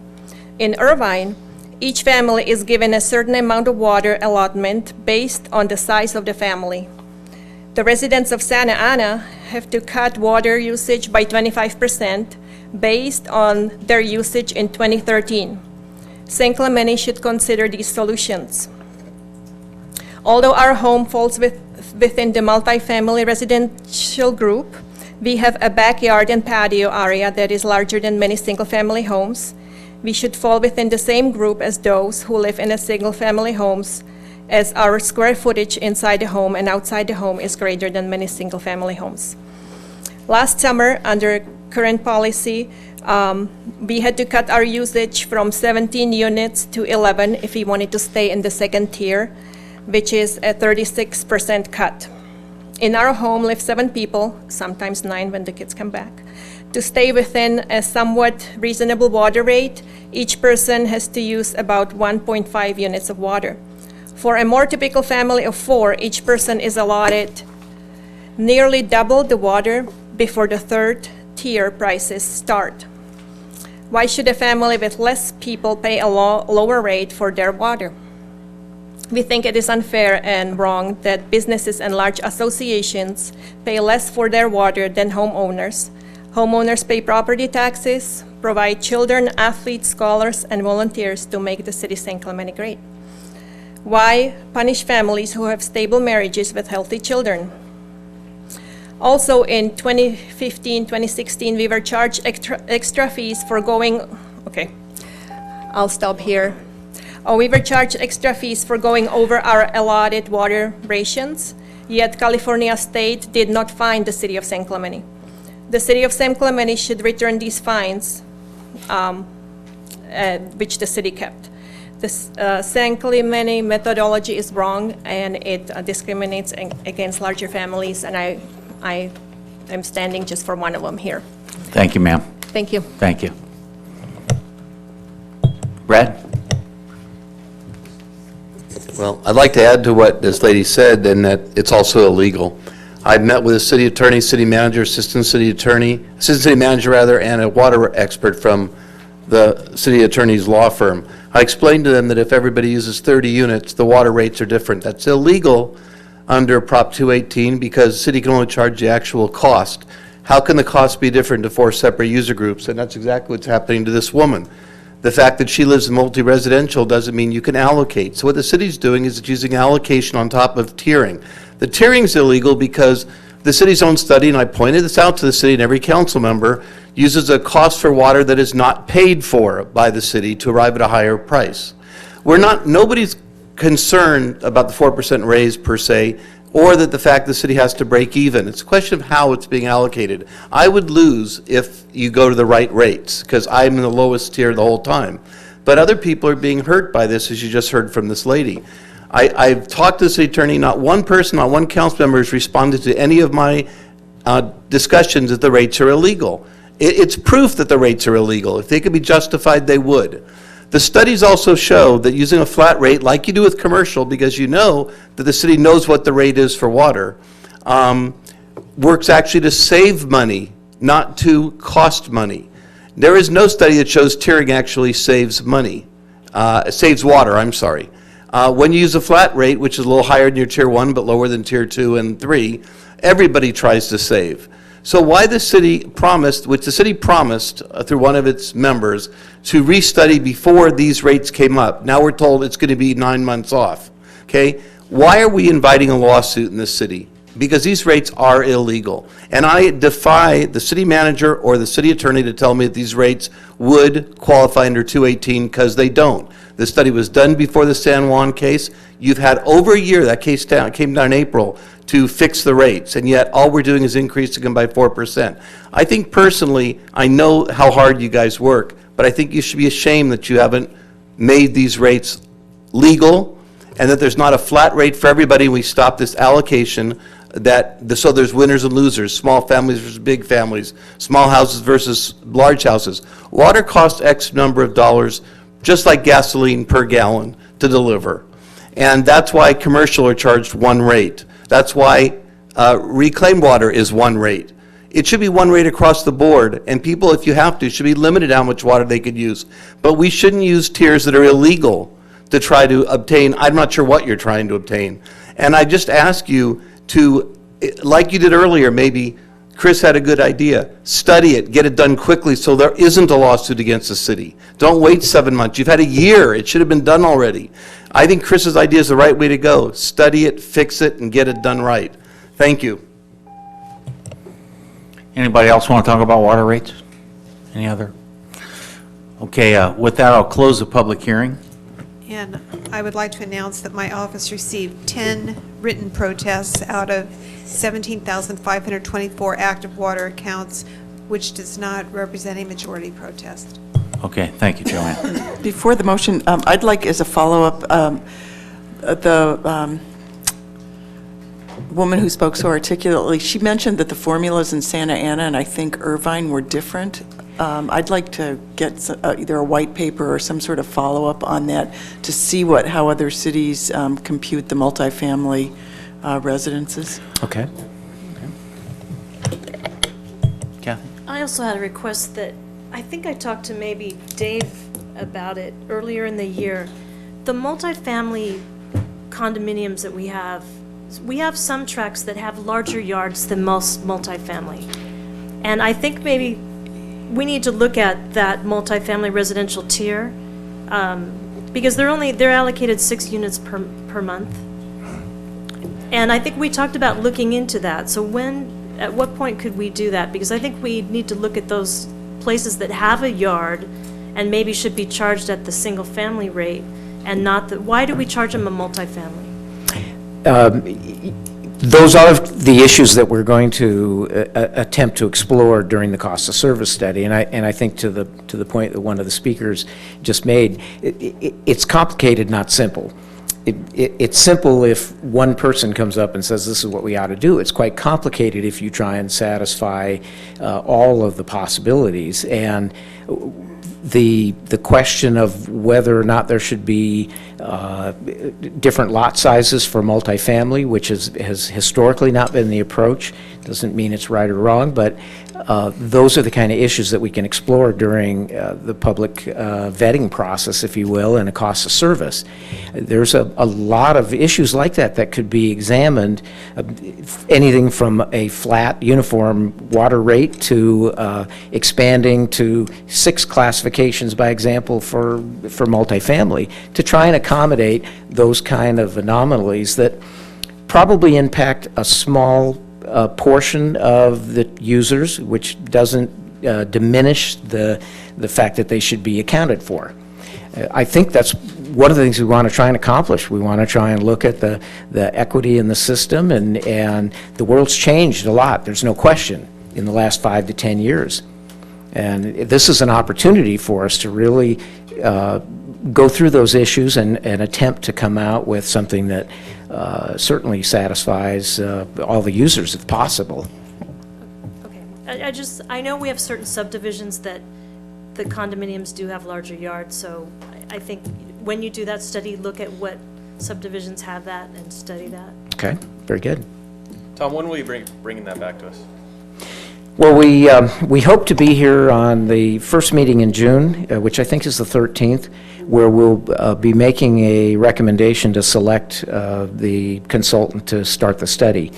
In Irvine, each family is given a certain amount of water allotment based on the size of the family. The residents of Santa Ana have to cut water usage by 25% based on their usage in 2013. San Clemente should consider these solutions. Although our home falls within the multifamily residential group, we have a backyard and patio area that is larger than many single-family homes. We should fall within the same group as those who live in a single-family homes, as our square footage inside the home and outside the home is greater than many single-family homes. Last summer, under current policy, we had to cut our usage from 17 units to 11 if we wanted to stay in the second tier, which is a 36% cut. In our home live 7 people, sometimes 9 when the kids come back. To stay within a somewhat reasonable water rate, each person has to use about 1.5 units of water. For a more typical family of 4, each person is allotted nearly double the water before the third tier prices start. Why should a family with less people pay a lower rate for their water? We think it is unfair and wrong that businesses and large associations pay less for their water than homeowners. Homeowners pay property taxes, provide children, athletes, scholars, and volunteers to make the city San Clemente great. Why punish families who have stable marriages with healthy children? Also, in 2015, 2016, we were charged extra fees for going, okay, I'll stop here. We were charged extra fees for going over our allotted water rations, yet California State did not fine the city of San Clemente. The city of San Clemente should return these fines, which the city kept. The San Clemente methodology is wrong, and it discriminates against larger families, and I am standing just for one of them here. Thank you, ma'am. Thank you. Thank you. Brad? Well, I'd like to add to what this lady said, and that it's also illegal. I've met with a city attorney, city manager, assistant city manager, and a water expert from the city attorney's law firm. I explained to them that if everybody uses 30 units, the water rates are different. That's illegal under Prop 218 because the city can only charge the actual cost. How can the cost be different to 4 separate user groups? And that's exactly what's happening to this woman. The fact that she lives in multi-residential doesn't mean you can allocate. So what the city's doing is it's using allocation on top of tiering. The tiering's illegal because the city's own study, and I pointed this out to the city and every council member, uses a cost for water that is not paid for by the city to arrive at a higher price. Nobody's concerned about the 4% raise per se, or that the fact the city has to break even. It's a question of how it's being allocated. I would lose if you go to the right rates, because I'm in the lowest tier the whole time. But other people are being hurt by this, as you just heard from this lady. I've talked to the city attorney. Not one person, not one council member has responded to any of my discussions that the rates are illegal. It's proof that the rates are illegal. If they could be justified, they would. The studies also show that using a flat rate, like you do with commercial, because you know that the city knows what the rate is for water, works actually to save money, not to cost money. There is no study that shows tiering actually saves money, saves water, I'm sorry. When you use a flat rate, which is a little higher than your Tier 1 but lower than Tier 2 and 3, everybody tries to save. So why the city promised, which the city promised through one of its members, to restudy before these rates came up. Now we're told it's going to be 9 months off. Okay? Why are we inviting a lawsuit in this city? Because these rates are illegal. And I defy the city manager or the city attorney to tell me that these rates would qualify under 218, because they don't. The study was done before the San Juan case. You've had over a year, that case came down in April, to fix the rates, and yet all we're doing is increasing them by 4%. I think personally, I know how hard you guys work, but I think you should be ashamed that you haven't made these rates legal, and that there's not a flat rate for everybody, and we stop this allocation so there's winners and losers, small families versus big families, small houses versus large houses. Water costs X number of dollars, just like gasoline per gallon to deliver. And that's why commercial are charged one rate. That's why reclaimed water is one rate. It should be one rate across the board, and people, if you have to, should be limited how much water they could use. But we shouldn't use tiers that are illegal to try to obtain, I'm not sure what you're trying to obtain. And I just ask you to, like you did earlier, maybe Chris had a good idea. Study it, get it done quickly so there isn't a lawsuit against the city. Don't wait 7 months. You've had a year. It should have been done already. I think Chris's idea is the right way to go. Study it, fix it, and get it done right. Thank you. Anybody else want to talk about water rates? Any other? Okay, with that, I'll close the public hearing. And I would like to announce that my office received 10 written protests out of 17,524 active water accounts, which does not represent a majority protest. Okay, thank you, Joanne. Before the motion, I'd like, as a follow-up, the woman who spoke so articulately, she mentioned that the formulas in Santa Ana and I think Irvine were different. I'd like to get either a white paper or some sort of follow-up on that to see how other cities compute the multifamily residences. Okay. Kathy? I also had a request that, I think I talked to maybe Dave about it earlier in the year. The multifamily condominiums that we have some tracts that have larger yards than most multifamily. And I think maybe we need to look at that multifamily residential tier, because they're allocated 6 units per month. And I think we talked about looking into that. So at what point could we do that? Because I think we need to look at those places that have a yard and maybe should be charged at the single-family rate and not why do we charge them a multifamily? Those are the issues that we're going to attempt to explore during the cost of service study. And I think to the point that one of the speakers just made, it's complicated, not simple. It's simple if one person comes up and says this is what we ought to do. It's quite complicated if you try and satisfy all of the possibilities. And the question of whether or not there should be different lot sizes for multifamily, which has historically not been the approach, Doesn't mean it's right or wrong, but those are the kind of issues that we can explore during the public vetting process, if you will, and a cost of service. There's a lot of issues like that that could be examined, anything from a flat, uniform water rate to expanding to 6 classifications, by example, for multifamily, to try and accommodate those kind of anomalies that probably impact a small portion of the users, which doesn't diminish the fact that they should be accounted for. I think that's one of the things we want to try and accomplish. We want to try and look at the equity in the system, and the world's changed a lot, there's no question, in the last 5 to 10 years. And this is an opportunity for us to really go through those issues and attempt to come out with something that certainly satisfies all the users if possible. Okay, I know we have certain subdivisions that the condominiums do have larger yards, so I think when you do that study, look at what subdivisions have that and study that. Okay, very good. Tom, when will you bringing that back to us? Well, we hope to be here on the first meeting in June, which I think is the 13th, where we'll be making a recommendation to select the consultant to start the study.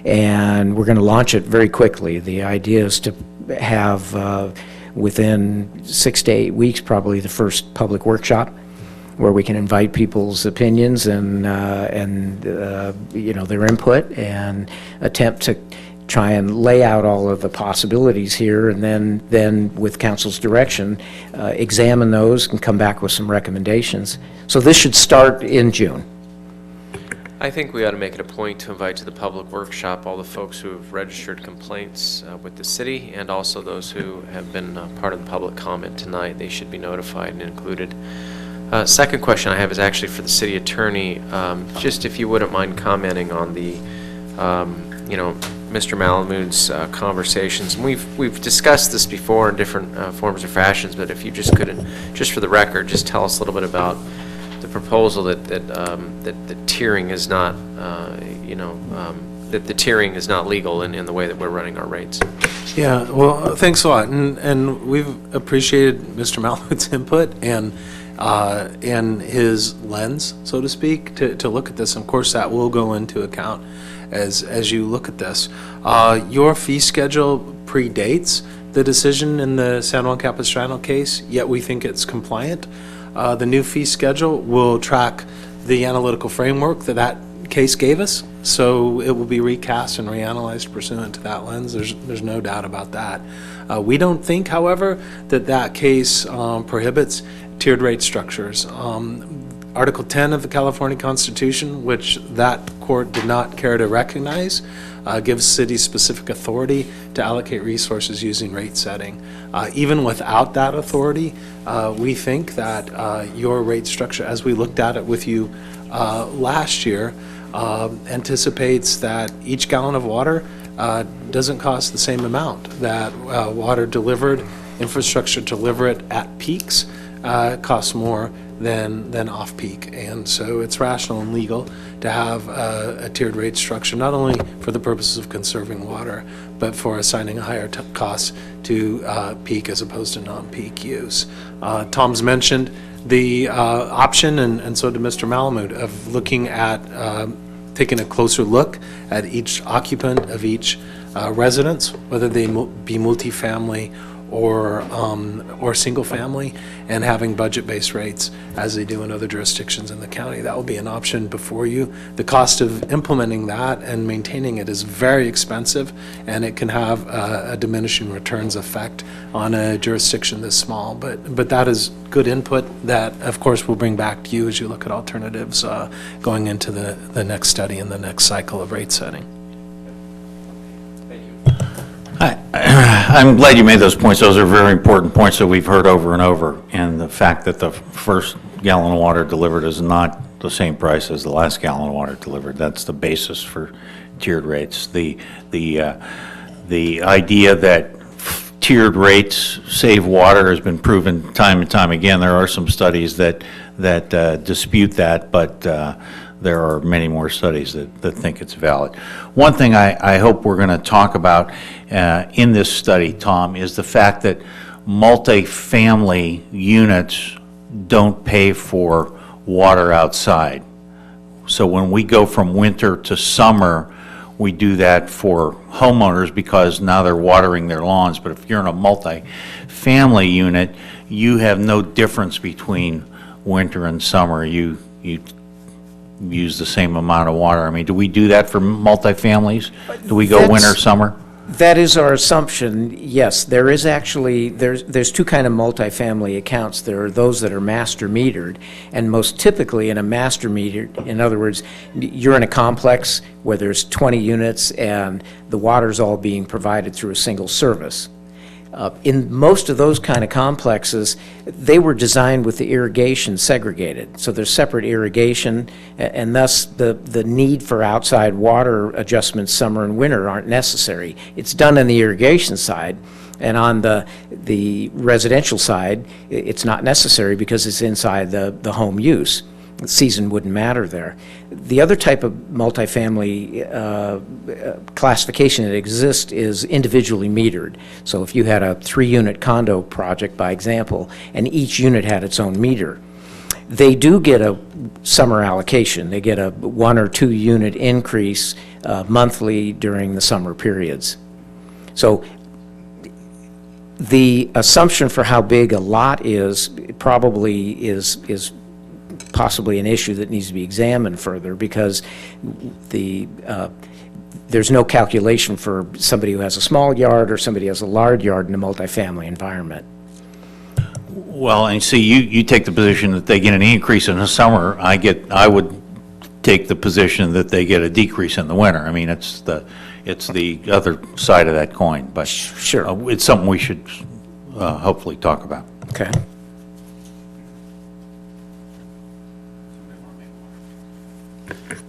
And we're going to launch it very quickly. The idea is to have, within 6 to 8 weeks, probably the first public workshop, where we can invite people's opinions and you know, their input, and attempt to try and lay out all of the possibilities here, and then with council's direction, examine those and come back with some recommendations. So this should start in June. I think we ought to make it a point to invite to the public workshop all the folks who have registered complaints with the city, and also those who have been part of the public comment tonight. They should be notified and included. Second question I have is actually for the city attorney. Just if you wouldn't mind commenting on the, you know, Mr. Malamud's conversations. And we've discussed this before in different forms or fashions, but if you just couldn't, just for the record, just tell us a little bit about the proposal that tiering is not, you know, that the tiering is not legal in the way that we're running our rates. Yeah, well, thanks a lot, and we've appreciated Mr. Malamud's input and his lens, so to speak, to look at this. Of course, that will go into account as you look at this. Your fee schedule predates the decision in the San Juan Capistrano case, yet we think it's compliant. The new fee schedule will track the analytical framework that case gave us, so it will be recast and reanalyzed pursuant to that lens. There's no doubt about that. We don't think, however, that case prohibits tiered rate structures. Article 10 of the California Constitution, which that court did not care to recognize, gives cities specific authority to allocate resources using rate setting. Even without that authority, we think that your rate structure, as we looked at it with you last year, anticipates that each gallon of water doesn't cost the same amount, that water delivered, infrastructure delivered at peaks costs more than off-peak. And so it's rational and legal to have a tiered rate structure, not only for the purposes of conserving water, but for assigning a higher cost to peak as opposed to non-peak use. Tom's mentioned the option, and so did Mr. Malamud, of looking at taking a closer look at each occupant of each residence, whether they be multifamily or single family, and having budget-based rates as they do in other jurisdictions in the county. That will be an option before you. The cost of implementing that and maintaining it is very expensive, and it can have a diminishing returns effect on a jurisdiction this small. But that is good input that, of course, we'll bring back to you as you look at alternatives going into the next study and the next cycle of rate setting. I'm glad you made those points. Those are very important points that we've heard over and over. And the fact that the first gallon of water delivered is not the same price as the last gallon of water delivered. That's the basis for tiered rates. The idea that tiered rates save water has been proven time and time again. There are some studies that dispute that, but there are many more studies that think it's valid. One thing I hope we're going to talk about in this study, Tom, is the fact that multifamily units don't pay for water outside. So when we go from winter to summer, we do that for homeowners because now they're watering their lawns. But if you're in a multi-family unit, you have no difference between winter and summer. You use the same amount of water. I mean, do we do that for multifamilies? Do we go winter, summer? That is our assumption, yes. There is actually, there's two kind of multifamily accounts. There are those that are master metered, and most typically in a master metered, in other words, you're in a complex where there's 20 units and the water's all being provided through a single service. In most of those kind of complexes, they were designed with the irrigation segregated. So there's separate irrigation, and thus the need for outside water adjustments summer and winter aren't necessary. It's done on the irrigation side, and on the residential side, it's not necessary because it's inside the home use. The season wouldn't matter there. The other type of multifamily classification that exists is individually metered. So if you had a 3-unit condo project, by example, and each unit had its own meter, they do get a summer allocation. They get a 1 or 2 unit increase monthly during the summer periods. So the assumption for how big a lot is probably is possibly an issue that needs to be examined further, because there's no calculation for somebody who has a small yard or somebody who has a large yard in a multifamily environment. Well, and see, you take the position that they get an increase in the summer. I would take the position that they get a decrease in the winter. I mean, it's the other side of that coin, but sure, it's something we should hopefully talk about. Okay.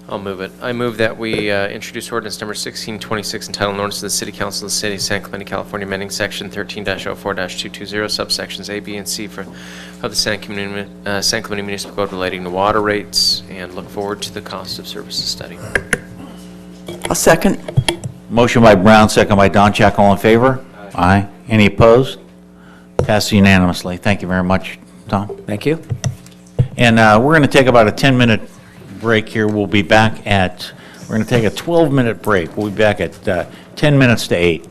I'll move it. I move that we introduce ordinance number 1626, entitled an ordinance of the City Council of the City of San Clemente, California, amending section 13-04-220, subsections A, B, and C of the San Clemente Municipal Code relating to water rates, and look forward to the cost of services study. A second. Motion by Brown, second by Donchak. All in favor? Aye. Any opposed? Passed unanimously. Thank you very much, Tom. Thank you. And we're going to take about a 10-minute break here. We'll be back at, we're going to take a 12-minute break. We'll be back at 10 minutes to 8.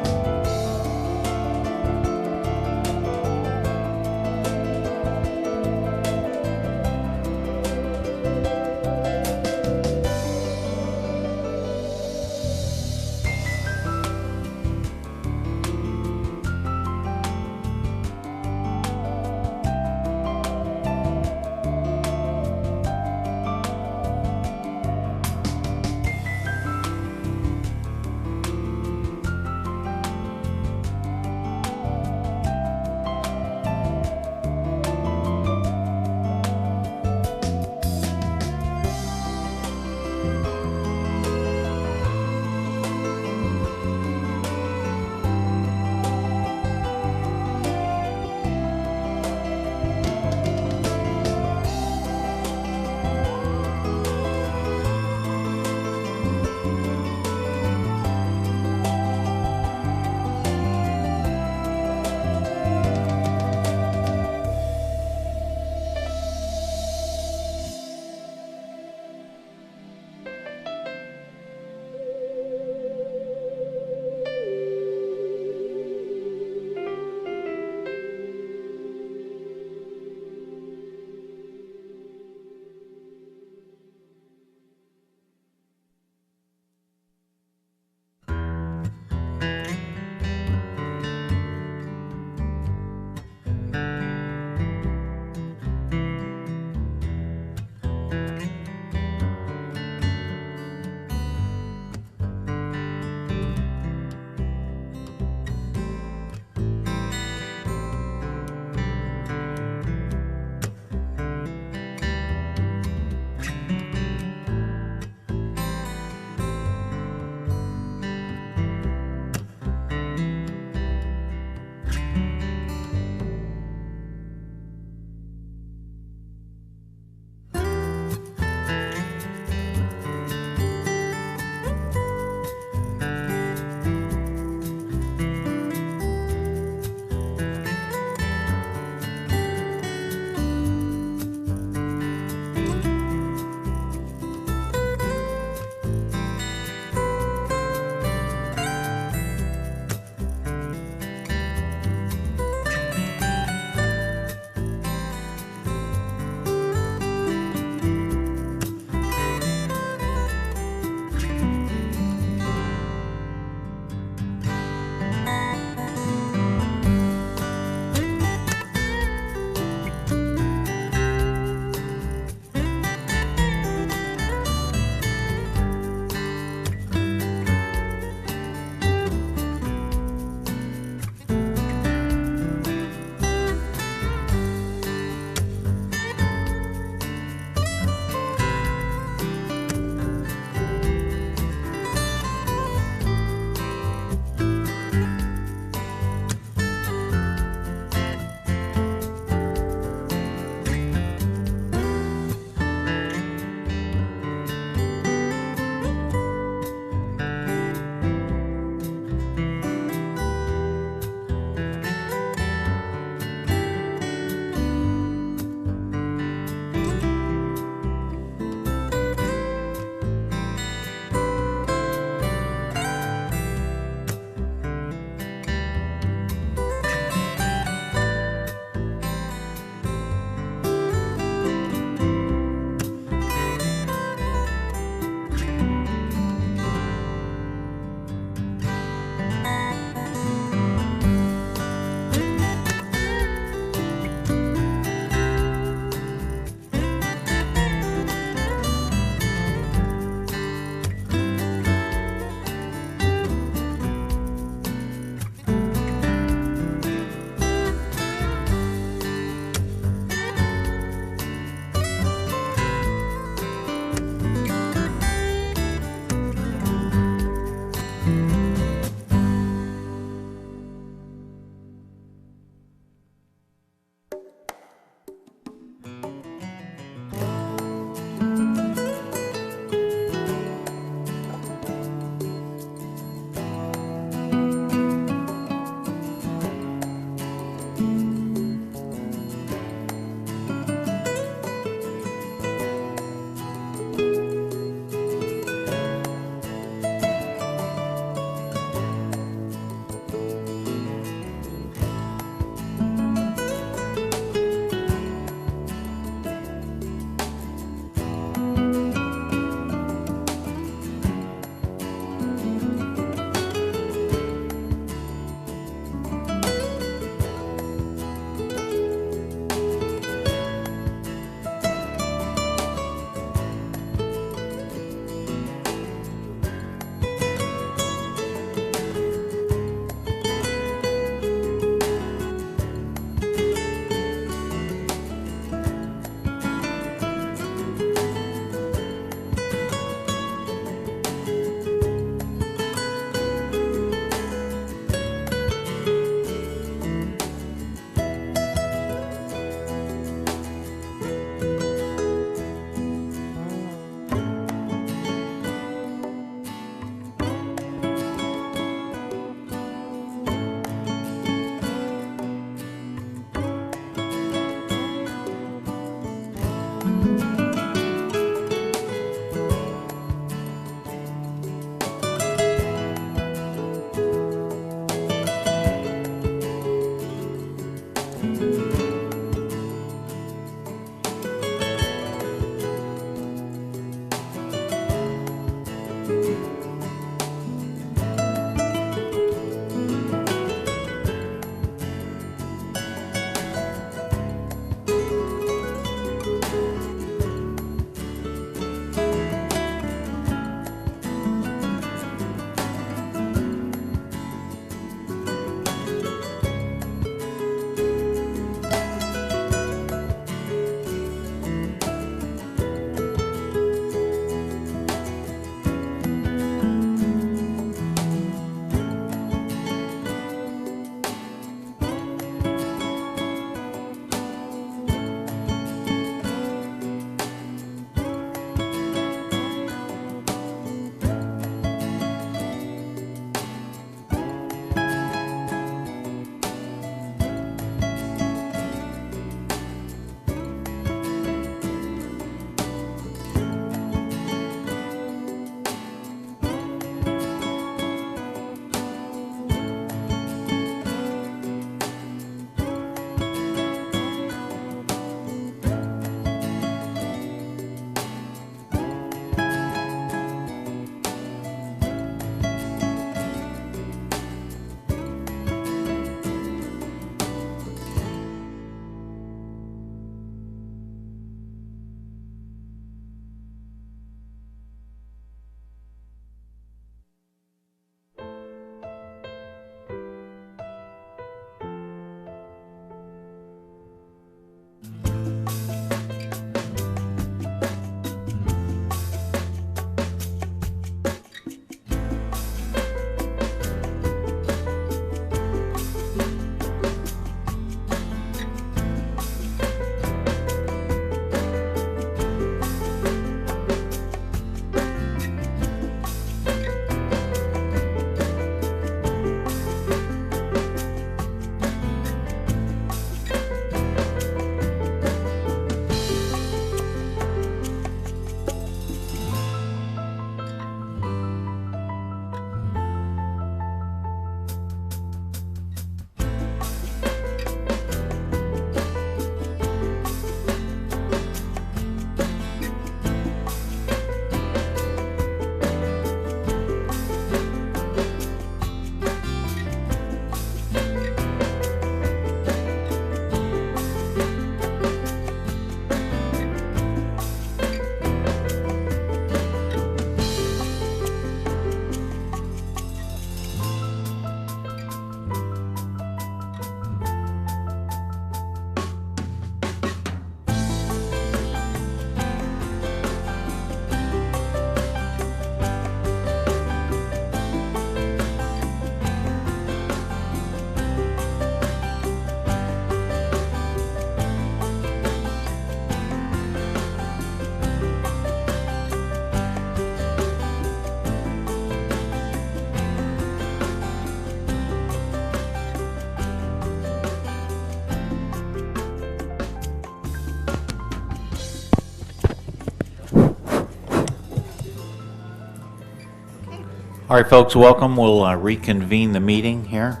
All right, folks, welcome. We'll reconvene the meeting here.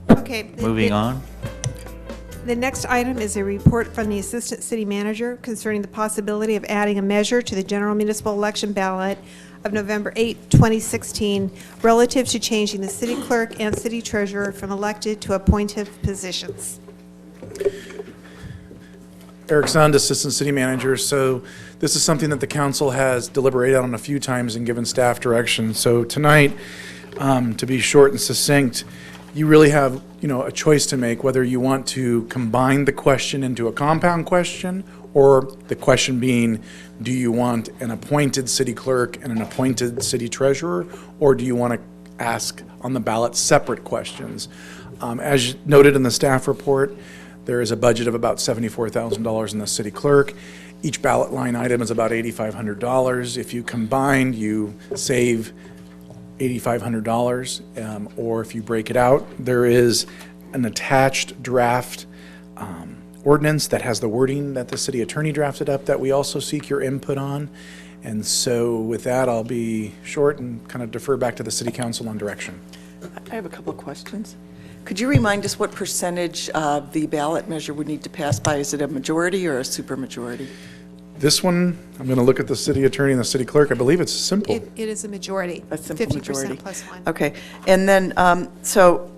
Okay. Moving on. The next item is a report from the Assistant City Manager concerning the possibility of adding a measure to the general municipal election ballot of November 8, 2016, relative to changing the city clerk and city treasurer from elected to appointive positions. Eric Sund, Assistant City Manager. So this is something that the council has deliberated on a few times and given staff direction. So tonight, to be short and succinct, you really have, a choice to make whether you want to combine the question into a compound question, or the question being, do you want an appointed city clerk and an appointed city treasurer, or do you want to ask on the ballot separate questions? As noted in the staff report, there is a budget of about $74,000 in the city clerk. Each ballot line item is about $8,500. If you combine, you save $8,500, or if you break it out, there is an attached draft ordinance that has the wording that the city attorney drafted up that we also seek your input on. And so with that, I'll be short and kind of defer back to the city council on direction. I have a couple of questions. Could you remind us what percentage of the ballot measure would need to pass by? Is it a majority or a supermajority? This one, I'm going to look at the city attorney and the city clerk. I believe it's simple. It is a majority. A simple majority. 50% plus one. Okay. And then, so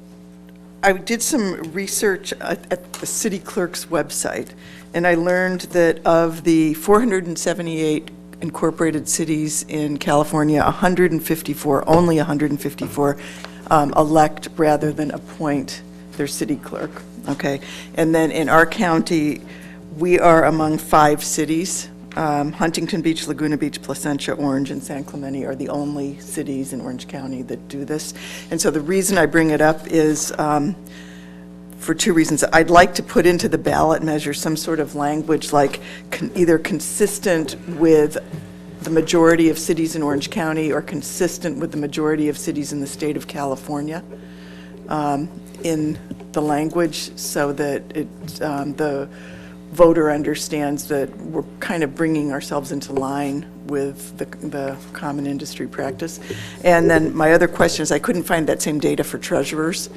I did some research at the city clerk's website, and I learned that of the 478 incorporated cities in California, 154, only 154, elect rather than appoint their city clerk. Okay. And then in our county, we are among 5 cities. Huntington Beach, Laguna Beach, Placentia, Orange, and San Clemente are the only cities in Orange County that do this. And so the reason I bring it up is for 2 reasons. I'd like to put into the ballot measure some sort of language like either consistent with the majority of cities in Orange County or consistent with the majority of cities in the state of California in the language, so that the voter understands that we're kind of bringing ourselves into line with the common industry practice. And then my other question is, I couldn't find that same data for treasurers.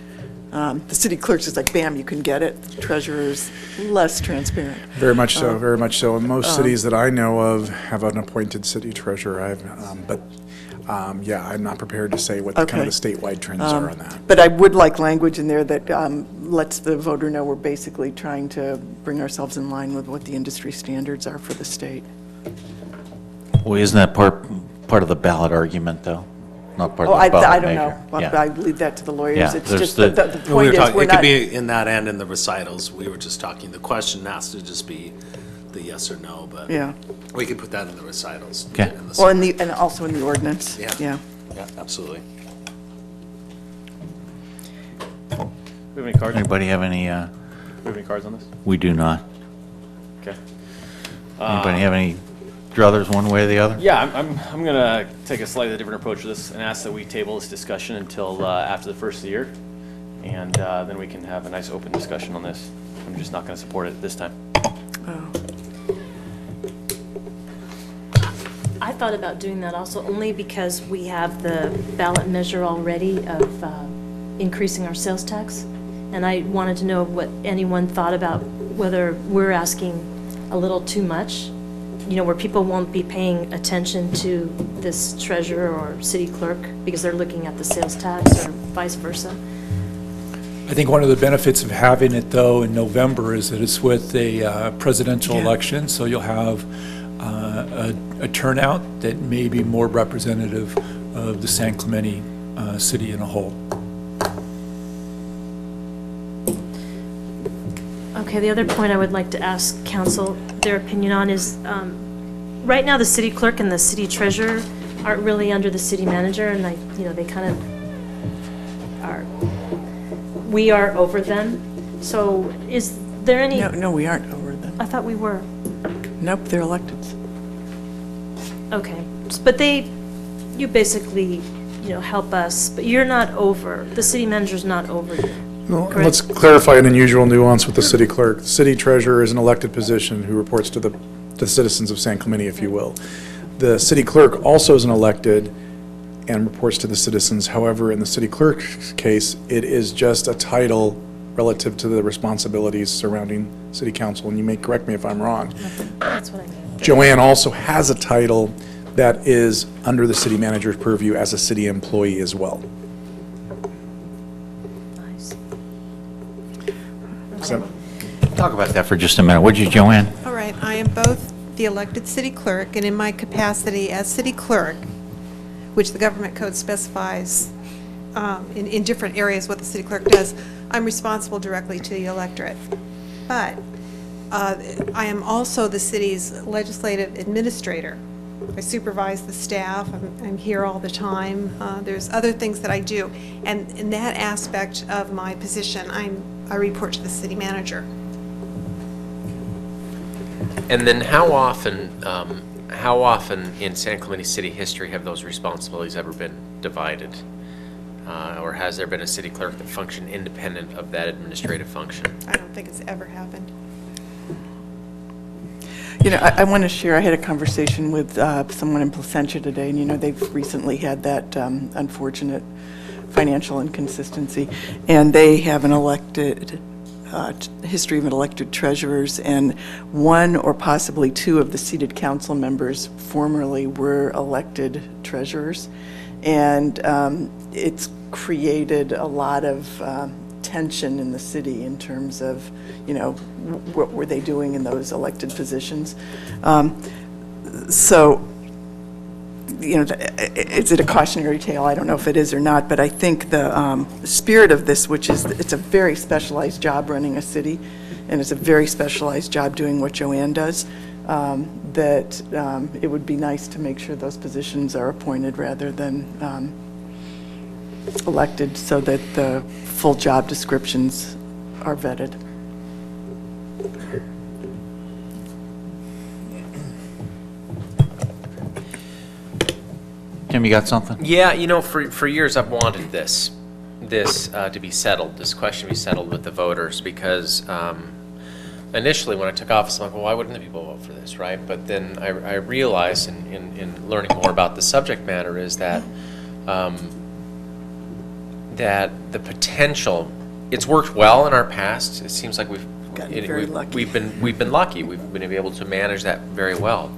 The city clerk's is like, bam, you can get it. Treasurer's less transparent. Very much so, very much so. And most cities that I know of have an appointed city treasurer. Yeah, I'm not prepared to say what kind of the statewide trends are on that. But I would like language in there that lets the voter know we're basically trying to bring ourselves in line with what the industry standards are for the state. Well, isn't that part of the ballot argument, though? Not part of the I ballot don't measure? know. Yeah. I leave that to the lawyers. Yeah, It's there's just the- the We were point is, talking, we're it could not. be in that and in the recitals. We were just talking, the question has to just be the yes or no, but Yeah. we could put that in the recitals. Okay. in the Well, and also in the ordinance. Yeah. Yeah. Yeah, absolutely. We have any cards? Anybody have any, We have any cards on this? we do not. Okay. Anybody have any druthers one way or the other? Yeah, I'm going to take a slightly different approach to this and ask that we table this discussion until after the first of the year, and then we can have a nice open discussion on this. I'm just not going to support it this time. I thought about doing that also only because we have the ballot measure already of increasing our sales tax. And I wanted to know what anyone thought about whether we're asking a little too much, where people won't be paying attention to this treasurer or city clerk because they're looking at the sales tax or vice versa. I think one of the benefits of having it, though, in November is that it's with a presidential election, so you'll have a turnout that may be more representative of the San Clemente city in a whole. Okay, the other point I would like to ask council their opinion on is, right now, the city clerk and the city treasurer aren't really under the city manager, and they kind of are, we are over them. So is there any? No, we aren't over them. I thought we were. Nope, they're elected. Okay, but you basically, help us, but you're not over, the city manager's not over you. Well, correct? let's clarify an unusual nuance with the city clerk. The city treasurer is an elected position who reports to the citizens of San Clemente, if you will. The city clerk also is an elected and reports to the citizens. However, in the city clerk's case, it is just a title relative to the responsibilities surrounding city council, and you may correct me if I'm wrong. That's what I mean. Joanne also has a title that is under the city manager's purview as a city employee as well. Nice. Talk about that for just a minute. Would you, Joanne? All right, I am both the elected city clerk, and in my capacity as city clerk, which the government code specifies in different areas what the city clerk does, I'm responsible directly to the electorate. But I am also the city's legislative administrator. I supervise the staff. I'm here all the time. There's other things that I do. And in that aspect of my position, I report to the city manager. And then how often in San Clemente city history have those responsibilities ever been divided? Or has there been a city clerk that functioned independent of that administrative function? I don't think it's ever happened. You know, I want to share, I had a conversation with someone in Placentia today, and, you know, they've recently had that unfortunate financial inconsistency, and they have an elected, history of elected treasurers, and one or possibly two of the seated council members formerly were elected treasurers, and it's created a lot of tension in the city in terms of, you know, what were they doing in those elected positions. So, you know, is it a cautionary tale? I don't know if it is or not, but I think the spirit of this, which is, it's a very specialized job running a city, and it's a very specialized job doing what Joanne does, that it would be nice to make sure those positions are appointed rather than elected, so that the full job descriptions are vetted. Tim, you got something? Yeah, you know, for years I've wanted this to be settled, this question to be settled with the voters, because initially when I took office, I'm like, well, why wouldn't the people vote for this, right? But then I realized in learning more about the subject matter is that that the potential, it's worked well in our past. It seems like we've very lucky. We've been lucky. We've been able to manage that very well.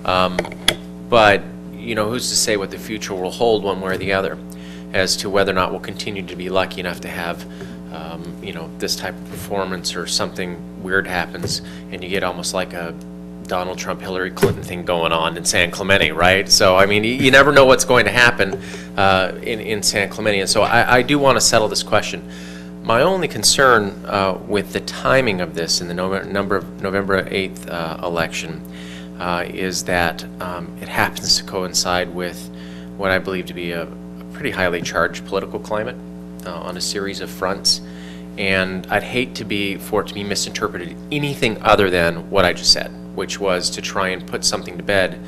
But you know, who's to say what the future will hold one way or the other, as to whether or not we'll continue to be lucky enough to have, you know, this type of performance, or something weird happens and you get almost like a Donald Trump, Hillary Clinton thing going on in San Clemente, right? So, I mean, you never know what's going to happen in San Clemente. And so I do want to settle this question. My only concern with the timing of this in the November 8th election is that it happens to coincide with what I believe to be a pretty highly charged political climate on a series of fronts. And I'd hate for it to be misinterpreted anything other than what I just said, which was to try and put something to bed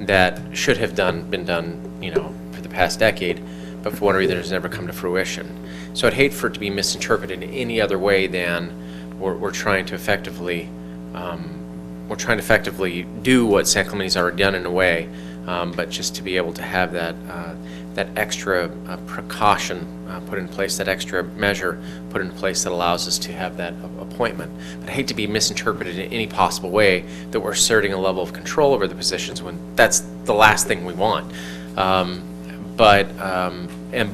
that should have been done, you know, for the past decade, but for whatever reason has never come to fruition. So I'd hate for it to be misinterpreted in any other way than we're trying to effectively do what San Clemente's already done in a way, but just to be able to have that extra precaution put in place, that extra measure put in place that allows us to have that appointment. But I hate to be misinterpreted in any possible way that we're asserting a level of control over the positions when that's the last thing we want. But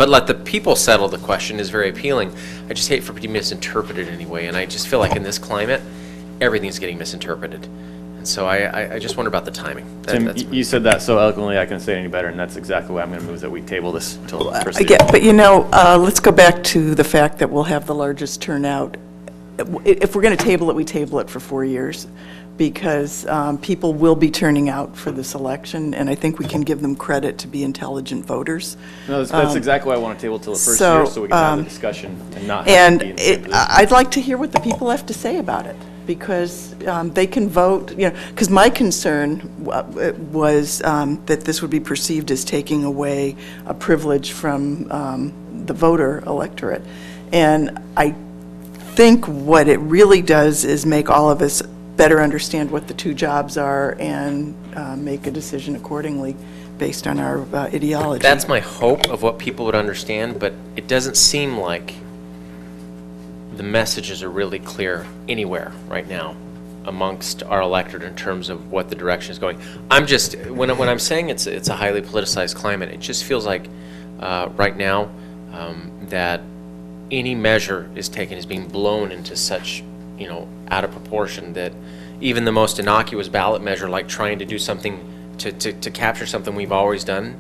let the people settle the question is very appealing. I just hate for it to be misinterpreted anyway, and I just feel like in this climate, everything's getting misinterpreted. And so I just wonder about the timing. Tim, you said that so eloquently, I couldn't say it any better, and that's exactly why I'm going to move that we table this until the first of the year. But you know, let's go back to the fact that we'll have the largest turnout. If we're going to table it, we table it for 4 years, because people will be turning out for this election, and I think we can give them credit to be intelligent voters. No, that's exactly why I want to table it till the first year, so we can have the discussion and not have to be in the same position. I'd like to hear what the people have to say about it, because they can vote, you know, because my concern was that this would be perceived as taking away a privilege from the voter electorate. And I think what it really does is make all of us better understand what the two jobs are and make a decision accordingly based on our ideology. That's my hope of what people would understand, but it doesn't seem like the messages are really clear anywhere right now amongst our electorate in terms of what the direction is going. I'm just, when I'm saying it's a highly politicized climate, it just feels like right now that any measure is being blown into such, out of proportion that even the most innocuous ballot measure, like trying to do something to capture something we've always done,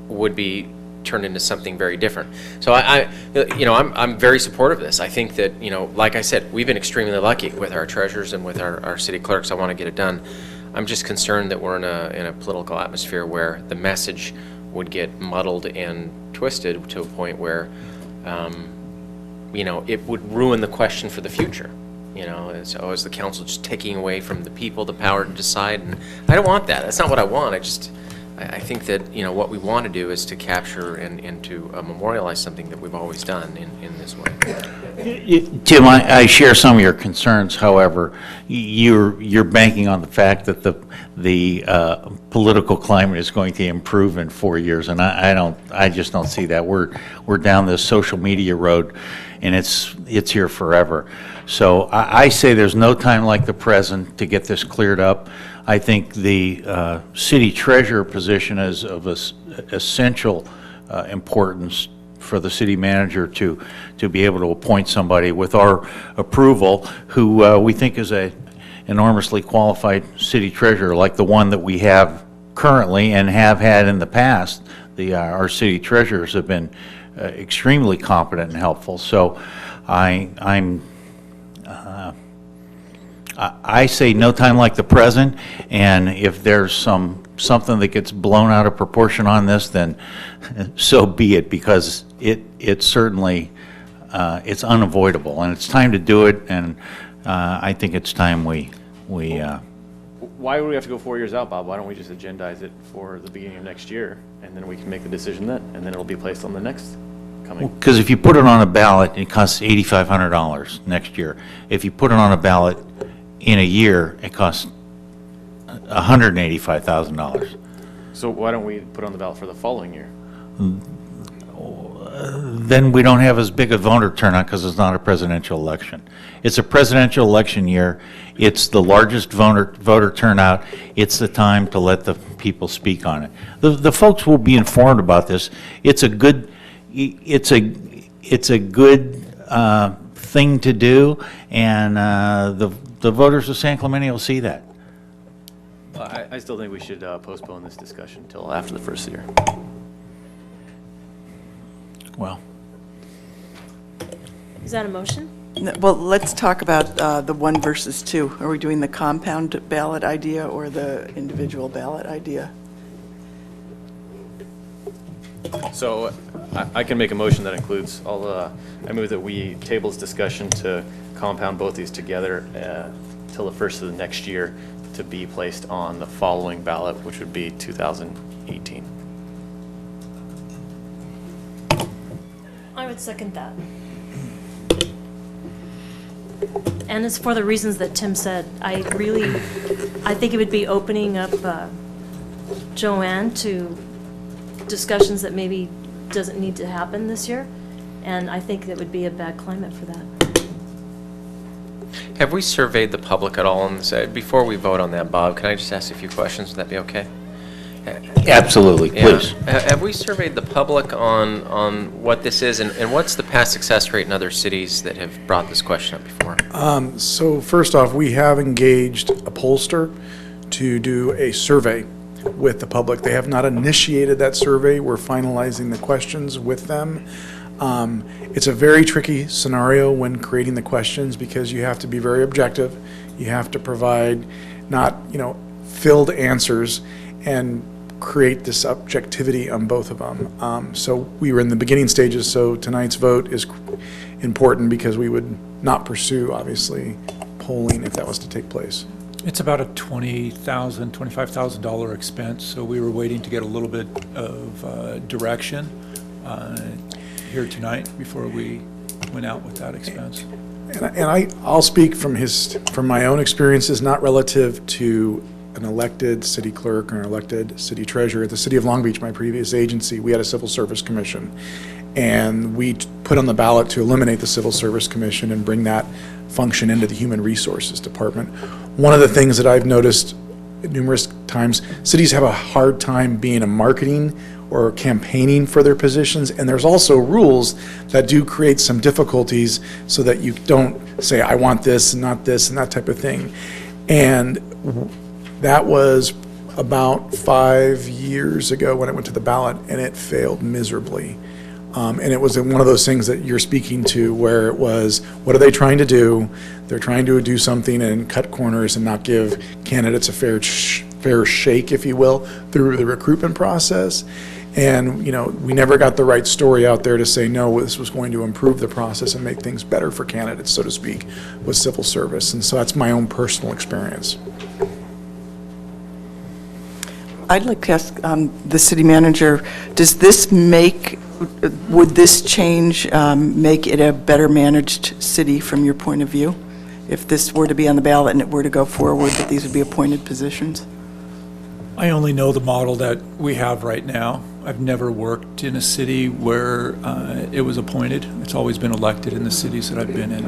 would be turned into something very different. So I'm very supportive of this. I think that, like I said, we've been extremely lucky with our treasurers and with our city clerks. I want to get it done. I'm just concerned that we're in a political atmosphere where the message would get muddled and twisted to a point where, it would ruin the question for the future. Is the council just taking away from the people the power to decide? And I don't want that. That's not what I want. I think that, what we want to do is to capture and to memorialize something that we've always done in this way. Tim, I share some of your concerns. However, you're banking on the fact that the political climate is going to improve in 4 years, and I just don't see that. We're down this social media road, and it's here forever. So I say there's no time like the present to get this cleared up. I think the city treasurer position is of essential importance for the city manager to be able to appoint somebody with our approval who we think is a enormously qualified city treasurer, like the one that we have currently and have had in the past. Our city treasurers have been extremely competent and helpful. So I say no time like the present, and if there's something that gets blown out of proportion on this, then so be it, because it certainly it's unavoidable, and it's time to do it, and I think it's time we Why would we have to go 4 years out, Bob? Why don't we just agendize it for the beginning of next year, and then we can make the decision then, and then it'll be placed on the next coming? Because if you put it on a ballot, it costs $8,500 next year. If you put it on a ballot in a year, it costs $185,000. So why don't we put on the ballot for the following year? Then we don't have as big a voter turnout because it's not a presidential election. It's a presidential election year. It's the largest voter turnout. It's the time to let the people speak on it. The folks will be informed about this. It's a good thing to do, and the voters of San Clemente will see that. I still think we should postpone this discussion until after the first year. Well, Is that a motion? Well, let's talk about the 1 versus 2. Are we doing the compound ballot idea or the individual ballot idea? So I can make a motion that includes I move that we table this discussion to compound both these together till the first of the next year to be placed on the following ballot, which would be 2018. I would second that. And it's for the reasons that Tim said. I think it would be opening up Joanne to discussions that maybe doesn't need to happen this year, and I think that would be a bad climate for that. Have we surveyed the public at all on this? Before we vote on that, Bob, can I just ask a few questions? Would that be okay? absolutely, please. Have we surveyed the public on what this is, and what's the past success rate in other cities that have brought this question up before? So first off, we have engaged a pollster to do a survey with the public. They have not initiated that survey. We're finalizing the questions with them. It's a very tricky scenario when creating the questions because you have to be very objective. You have to provide not, filled answers and create this objectivity on both of them. So we were in the beginning stages, so tonight's vote is important because we would not pursue, obviously, polling if that was to take place. It's about a $20,000, $25,000 expense, so we were waiting to get a little bit of direction here tonight before we went out with that expense. And I'll speak from my own experiences, not relative to an elected city clerk or an elected city treasurer. At the City of Long Beach, my previous agency, we had a Civil Service Commission. And we put on the ballot to eliminate the Civil Service Commission and bring that function into the Human Resources Department. One of the things that I've noticed numerous times, cities have a hard time being a marketing or campaigning for their positions, and there's also rules that do create some difficulties so that you don't say, I want this and not this and that type of thing. And that was about 5 years ago when it went to the ballot, and it failed miserably. And it was one of those things that you're speaking to where it was, what are they trying to do? They're trying to do something and cut corners and not give candidates a fair shake, if you will, through the recruitment process. And, you know, we never got the right story out there to say, no, this was going to improve the process and make things better for candidates, so to speak, with civil service. And so that's my own personal experience. I'd like to ask the city manager, would this change make it a better managed city from your point of view? If this were to be on the ballot and it were to go forward, that these would be appointed positions? I only know the model that we have right now. I've never worked in a city where it was appointed. It's always been elected in the cities that I've been in.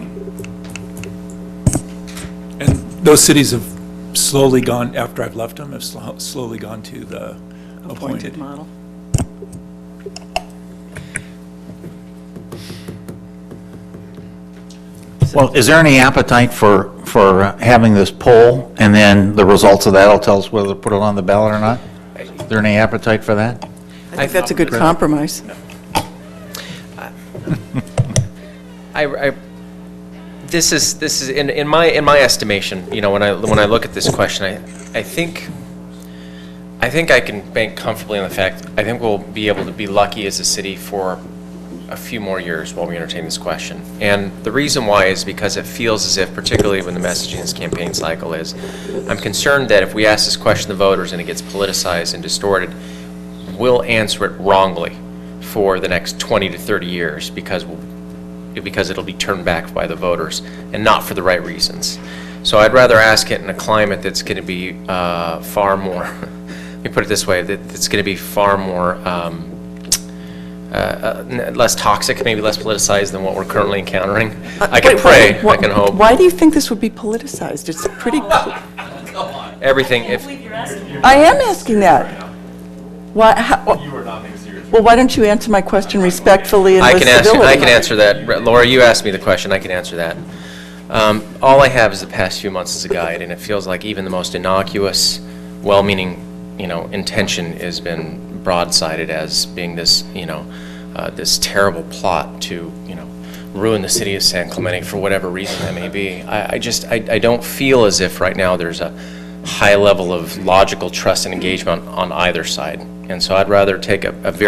And those cities have slowly gone, after I've left them, have slowly gone to the appointed model. Well, is there any appetite for having this poll, and then the results of that will tell us whether to put it on the ballot or not? Is there any appetite for that? I think that's a good compromise. This is in my estimation, you know, when I look at this question, I think I can bank comfortably on the fact, I think we'll be able to be lucky as a city for a few more years while we entertain this question. And the reason why is because it feels as if, particularly when the messaging in this campaign cycle is, I'm concerned that if we ask this question to voters and it gets politicized and distorted, we'll answer it wrongly for the next 20 to 30 years because it'll be turned back by the voters and not for the right reasons. So I'd rather ask it in a climate that's going to be far more, let me put it this way, that's going to be far more less toxic, maybe less politicized than what we're currently encountering. I can pray, I can hope. Why do you think this would be politicized? It's pretty everything. I am asking that. Why? You are not being serious. Well, why don't you answer my question respectfully and with civility? I can answer that. Laura, you asked me the question. I can answer that. All I have is the past few months as a guide, and it feels like even the most innocuous, well-meaning, you know, intention has been broadsided as being this, you know, this terrible plot to, you know, ruin the city of San Clemente for whatever reason that may be. I don't feel as if right now there's a high level of logical trust and engagement on either side. And so I'd rather take I'd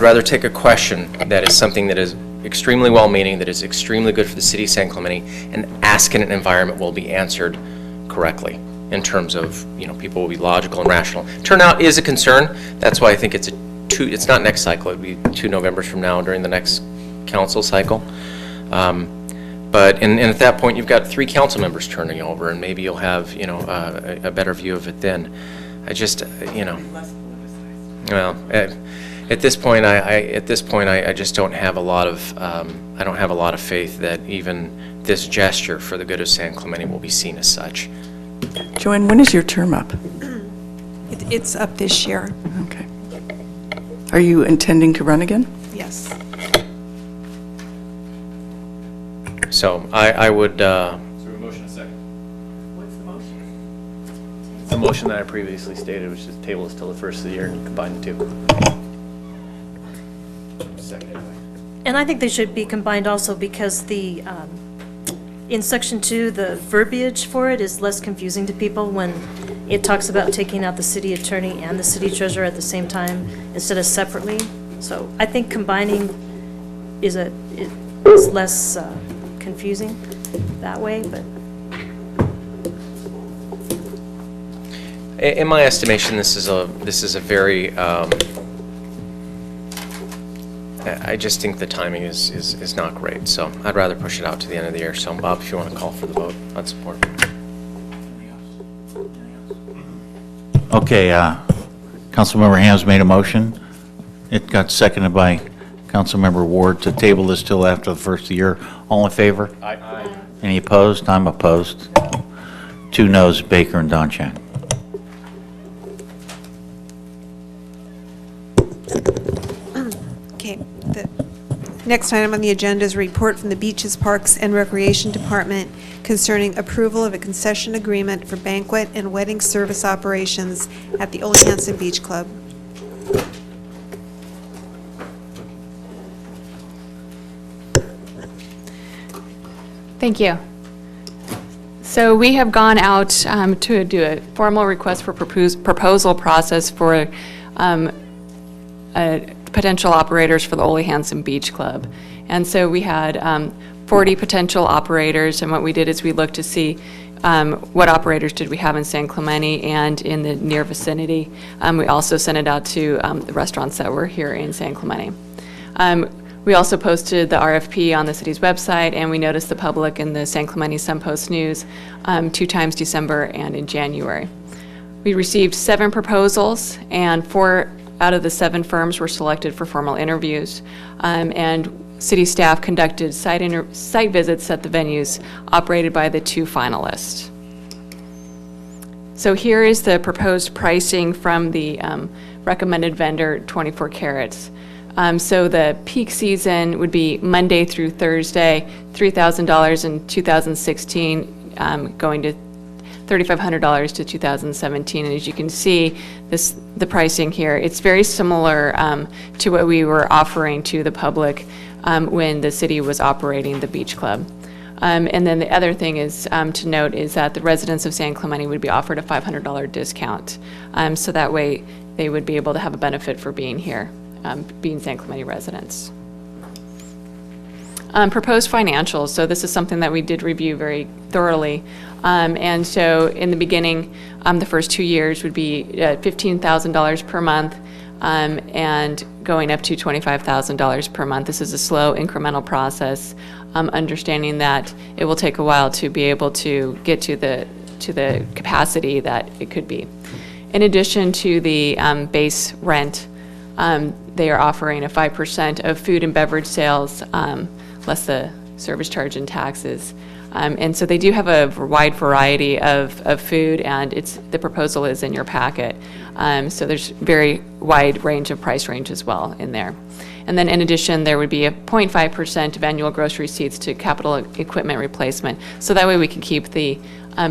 rather take a question that is something that is extremely well-meaning, that is extremely good for the city of San Clemente, and ask in an environment will be answered correctly in terms of, you know, people will be logical and rational. Turnout is a concern. That's why I think it's not next cycle. It'd be 2 Novembers from now during the next council cycle. But at that point, you've got 3 council members turning over, and maybe you'll have, you know, a better view of it then. I just, you know, well, at this point, I just don't have a lot of, I don't have a lot of faith that even this gesture for the good of San Clemente will be seen as such. Joanne, when is your term up? It's up this year. Okay. Are you intending to run again? Yes. So I would. Is there a motion and a second? What's the motion? The motion that I previously stated, which is table is till the first of the year and combine the two. Second. And I think they should be combined also because the, in section 2, the verbiage for it is less confusing to people when it talks about taking out the city attorney and the city treasurer at the same time instead of separately. So I think combining is less confusing that way, but. In my estimation, this is a very. I just think the timing is not great, so I'd rather push it out to the end of the year. So, Bob, if you want to call for the vote, I'd support. Okay, Councilmember Ham's made a motion. It got seconded by Councilmember Ward to table this till after the first of the year. All in favor? Aye. Any opposed? I'm opposed. 2 noes, Baker and Donchak. Okay, the next item on the agenda is a report from the Beaches, Parks, and Recreation Department concerning approval of a concession agreement for banquet and wedding service operations at the Old Hanson Beach Club. Thank you. So we have gone out to do a formal request for proposal process for potential operators for the Ole Hanson Beach Club. And so we had 40 potential operators, and what we did is we looked to see what operators did we have in San Clemente and in the near vicinity. We also sent it out to the restaurants that were here in San Clemente. We also posted the RFP on the city's website, and we noticed the public in the San Clemente Sun-Post News 2 times December and in January. We received 7 proposals, and 4 out of the 7 firms were selected for formal interviews, and city staff conducted site visits at the venues operated by the 2 finalists. So here is the proposed pricing from the recommended vendor, 24 Carats. So the peak season would be Monday through Thursday, $3,000 in 2016, going to $3,500 to 2017. And as you can see, the pricing here, it's very similar to what we were offering to the public when the city was operating the beach club. And then the other thing is to note is that the residents of San Clemente would be offered a $500 discount. So that way they would be able to have a benefit for being here, being San Clemente residents. Proposed financials. So this is something that we did review very thoroughly. And so in the beginning, the first 2 years would be $15,000 per month and going up to $25,000 per month. This is a slow incremental process, understanding that it will take a while to be able to get to the capacity that it could be. In addition to the base rent, they are offering a 5% of food and beverage sales, less the service charge and taxes. And so they do have a wide variety of food, and the proposal is in your packet. So there's very wide range of price range as well in there. And then in addition, there would be a 0.5% of annual gross receipts to capital equipment replacement. So that way we can keep the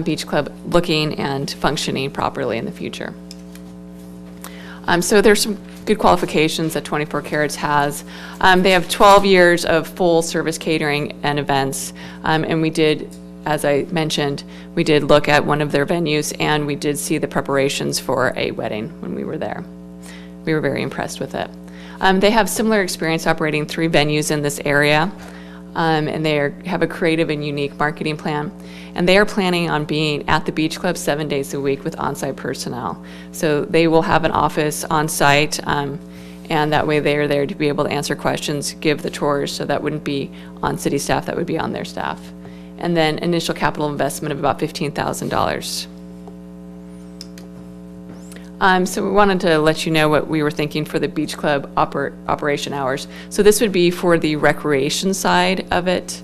beach club looking and functioning properly in the future. So there's some good qualifications that 24 Carats has. They have 12 years of full service catering and events. And we did, as I mentioned, we did look at one of their venues, and we did see the preparations for a wedding when we were there. We were very impressed with it. They have similar experience operating 3 venues in this area. And they have a creative and unique marketing plan. And they are planning on being at the beach club 7 days a week with on-site personnel. So they will have an office on-site, and that way they are there to be able to answer questions, give the tours, so that wouldn't be on city staff, that would be on their staff. And then initial capital investment of about $15,000. So we wanted to let you know what we were thinking for the beach club operation hours. So this would be for the recreation side of it,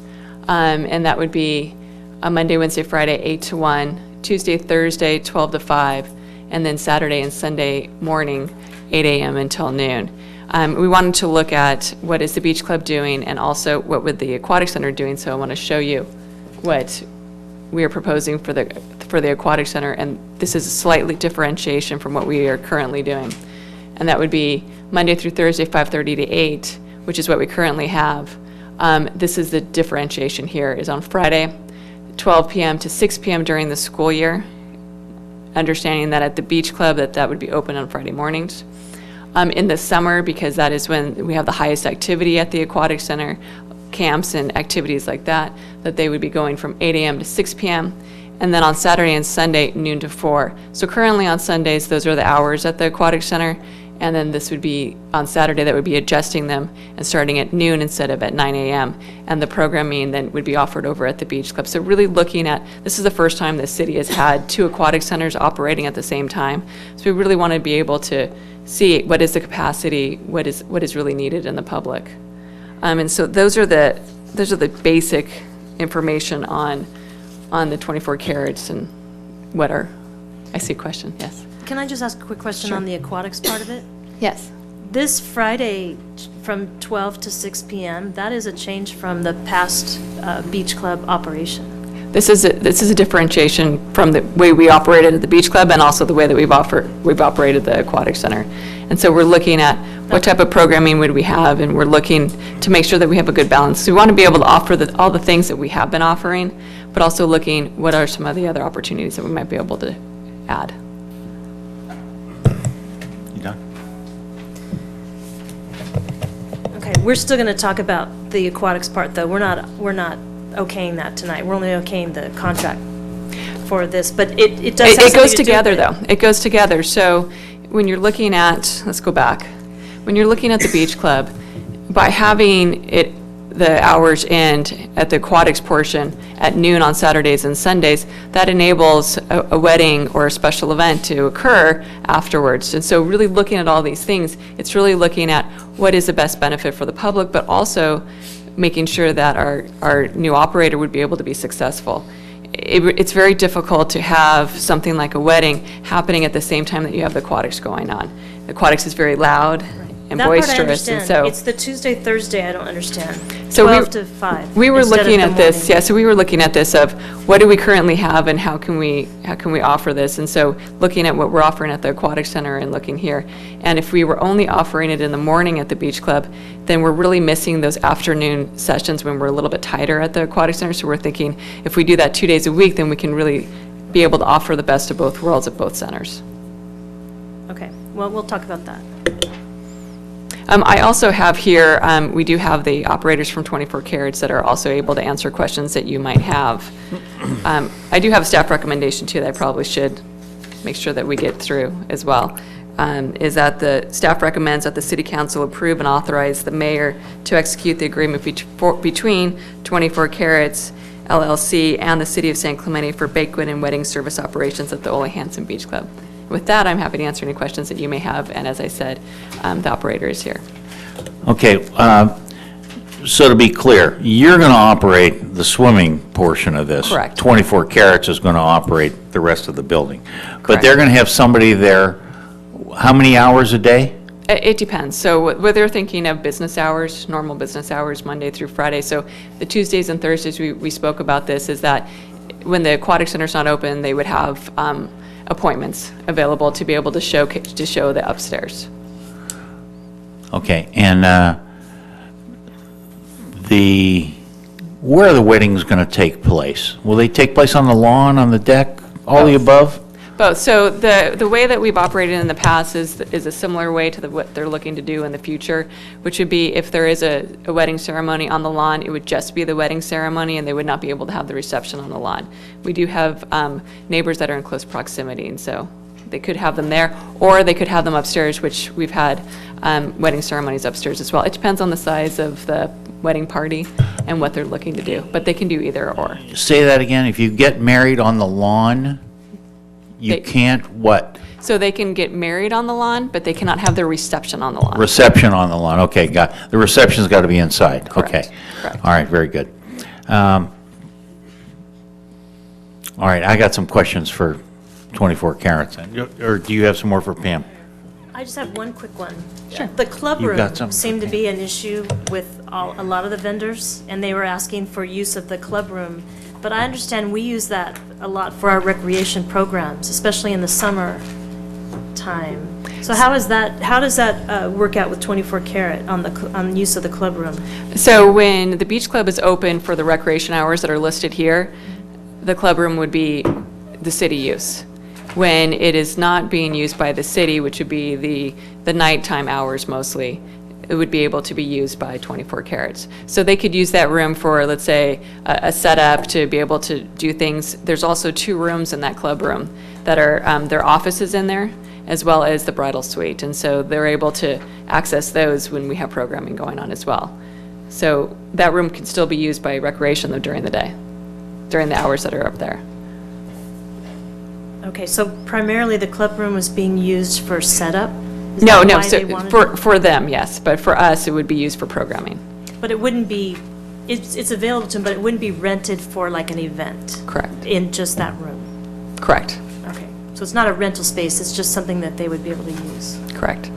and that would be a Monday, Wednesday, Friday, 8 to 1, Tuesday, Thursday, 12 to 5, and then Saturday and Sunday morning, 8 a.m. until noon. We wanted to look at what is the beach club doing, and also what would the aquatic center doing. So I want to show you what we are proposing for the aquatic center, and this is a slightly differentiation from what we are currently doing. And that would be Monday through Thursday, 5:30 to 8, which is what we currently have. This is the differentiation here, is on Friday, 12 p.m. to 6 p.m. during the school year, understanding that at the beach club that would be open on Friday mornings. In the summer, because that is when we have the highest activity at the aquatic center, camps and activities like that they would be going from 8 a.m. to 6 p.m. And then on Saturday and Sunday, noon to 4. So currently on Sundays, those are the hours at the aquatic center. And then this would be, on Saturday, that would be adjusting them and starting at noon instead of at 9 a.m. And the programming then would be offered over at the Beach Club. So really looking at, this is the first time the city has had 2 aquatic centers operating at the same time. So we really want to be able to see what is the capacity, what is really needed in the public. And so those are the basic information on the 24 carats and what are, I see a question, yes. Can I just ask a quick question Sure. on the aquatics part of it? Yes. This Friday from 12 to 6 p.m., that is a change from the past beach club operation. This is a differentiation from the way we operated at the Beach Club and also the way that we've operated the Aquatic Center. And so we're looking at what type of programming would we have, and we're looking to make sure that we have a good balance. So we want to be able to offer all the things that we have been offering, but also looking what are some of the other opportunities that we might be able to add. You done? Okay, we're still going to talk about the aquatics part, though. We're not okaying that tonight. We're only okaying the contract for this, but it does have It goes something to do together, with it. though. It goes together. So when you're looking at, let's go back. When you're looking at the Beach Club, by having the hours end at the aquatics portion at noon on Saturdays and Sundays, that enables a wedding or a special event to occur afterwards. And so really looking at all these things, it's really looking at what is the best benefit for the public, but also making sure that our new operator would be able to be successful. It's very difficult to have something like a wedding happening at the same time that you have the aquatics going on. The aquatics is very loud and That part I boisterous, and understand. so. It's the Tuesday, Thursday I don't understand. So 12 to 5. We were instead of looking the at this, morning. yeah, so we were looking at this of what do we currently have and how can we offer this? And so looking at what we're offering at the Aquatic Center and looking here. And if we were only offering it in the morning at the Beach Club, then we're really missing those afternoon sessions when we're a little bit tighter at the Aquatic Center. So we're thinking if we do that 2 days a week, then we can really be able to offer the best of both worlds at both centers. Okay, well, we'll talk about that. I also have here, we do have the operators from 24 Carats that are also able to answer questions that you might have. I do have a staff recommendation too that I probably should make sure that we get through as well. Is that the staff recommends that the City Council approve and authorize the mayor to execute the agreement between 24 Carats LLC and the City of San Clemente for banquet and wedding service operations at the Ole Hanson Beach Club. With that, I'm happy to answer any questions that you may have, and as I said, the operator is here. Okay, so to be clear, you're going to operate the swimming portion of this. Correct. 24 Carats is going to operate the rest of the building. But Correct. they're going to have somebody there, how many hours a day? It depends. So whether they're thinking of business hours, normal business hours, Monday through Friday. So the Tuesdays and Thursdays, we spoke about this, is that when the Aquatic Center's not open, they would have appointments available to be able to show the upstairs. Okay, and where are the weddings going to take place? Will they take place on the lawn, on the deck, all the above? Both. So the way that we've operated in the past is a similar way to what they're looking to do in the future, which would be if there is a wedding ceremony on the lawn, it would just be the wedding ceremony, and they would not be able to have the reception on the lawn. We do have neighbors that are in close proximity, and so they could have them there, or they could have them upstairs, which we've had wedding ceremonies upstairs as well. It depends on the size of the wedding party and what they're looking to do, but they can do either or. Say that again, if you get married on the lawn, you can't what? So they can get married on the lawn, but they cannot have their reception on the lawn. Reception on the lawn, okay, the reception's got to be inside, okay. Correct. All right, very good. All right, I got some questions for 24 Carats, or do you have some more for Pam? I just have one quick one. Sure. The club You've got room something. seemed to be an issue with a lot of the vendors, and they were asking for use of the club room. But I understand we use that a lot for our recreation programs, especially in the summer time. So how does that work out with 24 Carat on use of the club room? So when the beach club is open for the recreation hours that are listed here, the club room would be the city use. When it is not being used by the city, which would be the nighttime hours mostly, it would be able to be used by 24 Carats. So they could use that room for, let's say, a setup to be able to do things. There's also 2 rooms in that club room that are, their offices in there, as well as the bridal suite. And so they're able to access those when we have programming going on as well. So that room can still be used by recreation though during the day, during the hours that are up there. Okay, so primarily the club room was being used for setup? Is No, that no, why they so wanted for them, yes, but for us, it would be used for programming. But it wouldn't be, it's available to them, but it wouldn't be rented for like an event? Correct. In just that room? Correct. Okay, so it's not a rental space, it's just something that they would be able to use? Correct.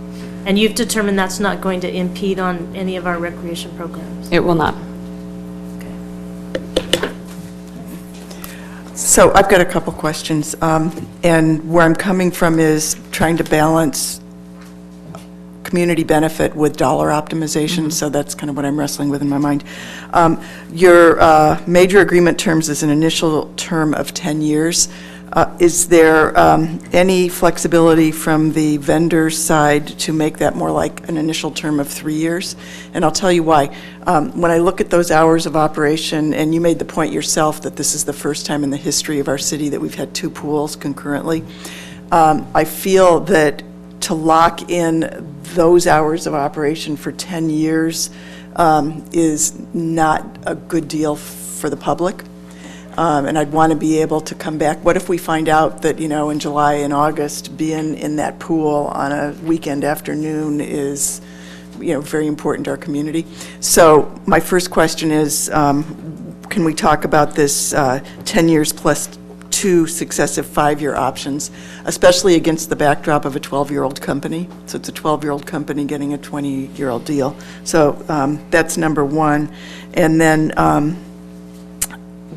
And you've determined that's not going to impede on any of our recreation programs? It will not. So I've got a couple questions, and where I'm coming from is trying to balance community benefit with dollar optimization, so that's kind of what I'm wrestling with in my mind. Your major agreement terms is an initial term of 10 years. Is there any flexibility from the vendor side to make that more like an initial term of 3 years? And I'll tell you why. When I look at those hours of operation, and you made the point yourself that this is the first time in the history of our city that we've had 2 pools concurrently, I feel that to lock in those hours of operation for 10 years is not a good deal for the public. And I'd want to be able to come back. What if we find out that, in July and August, being in that pool on a weekend afternoon is, very important to our community? So my first question is, can we talk about this 10 years plus 2 successive 5-year options, especially against the backdrop of a 12-year-old company? So it's a 12-year-old company getting a 20-year-old deal. So that's number one. And then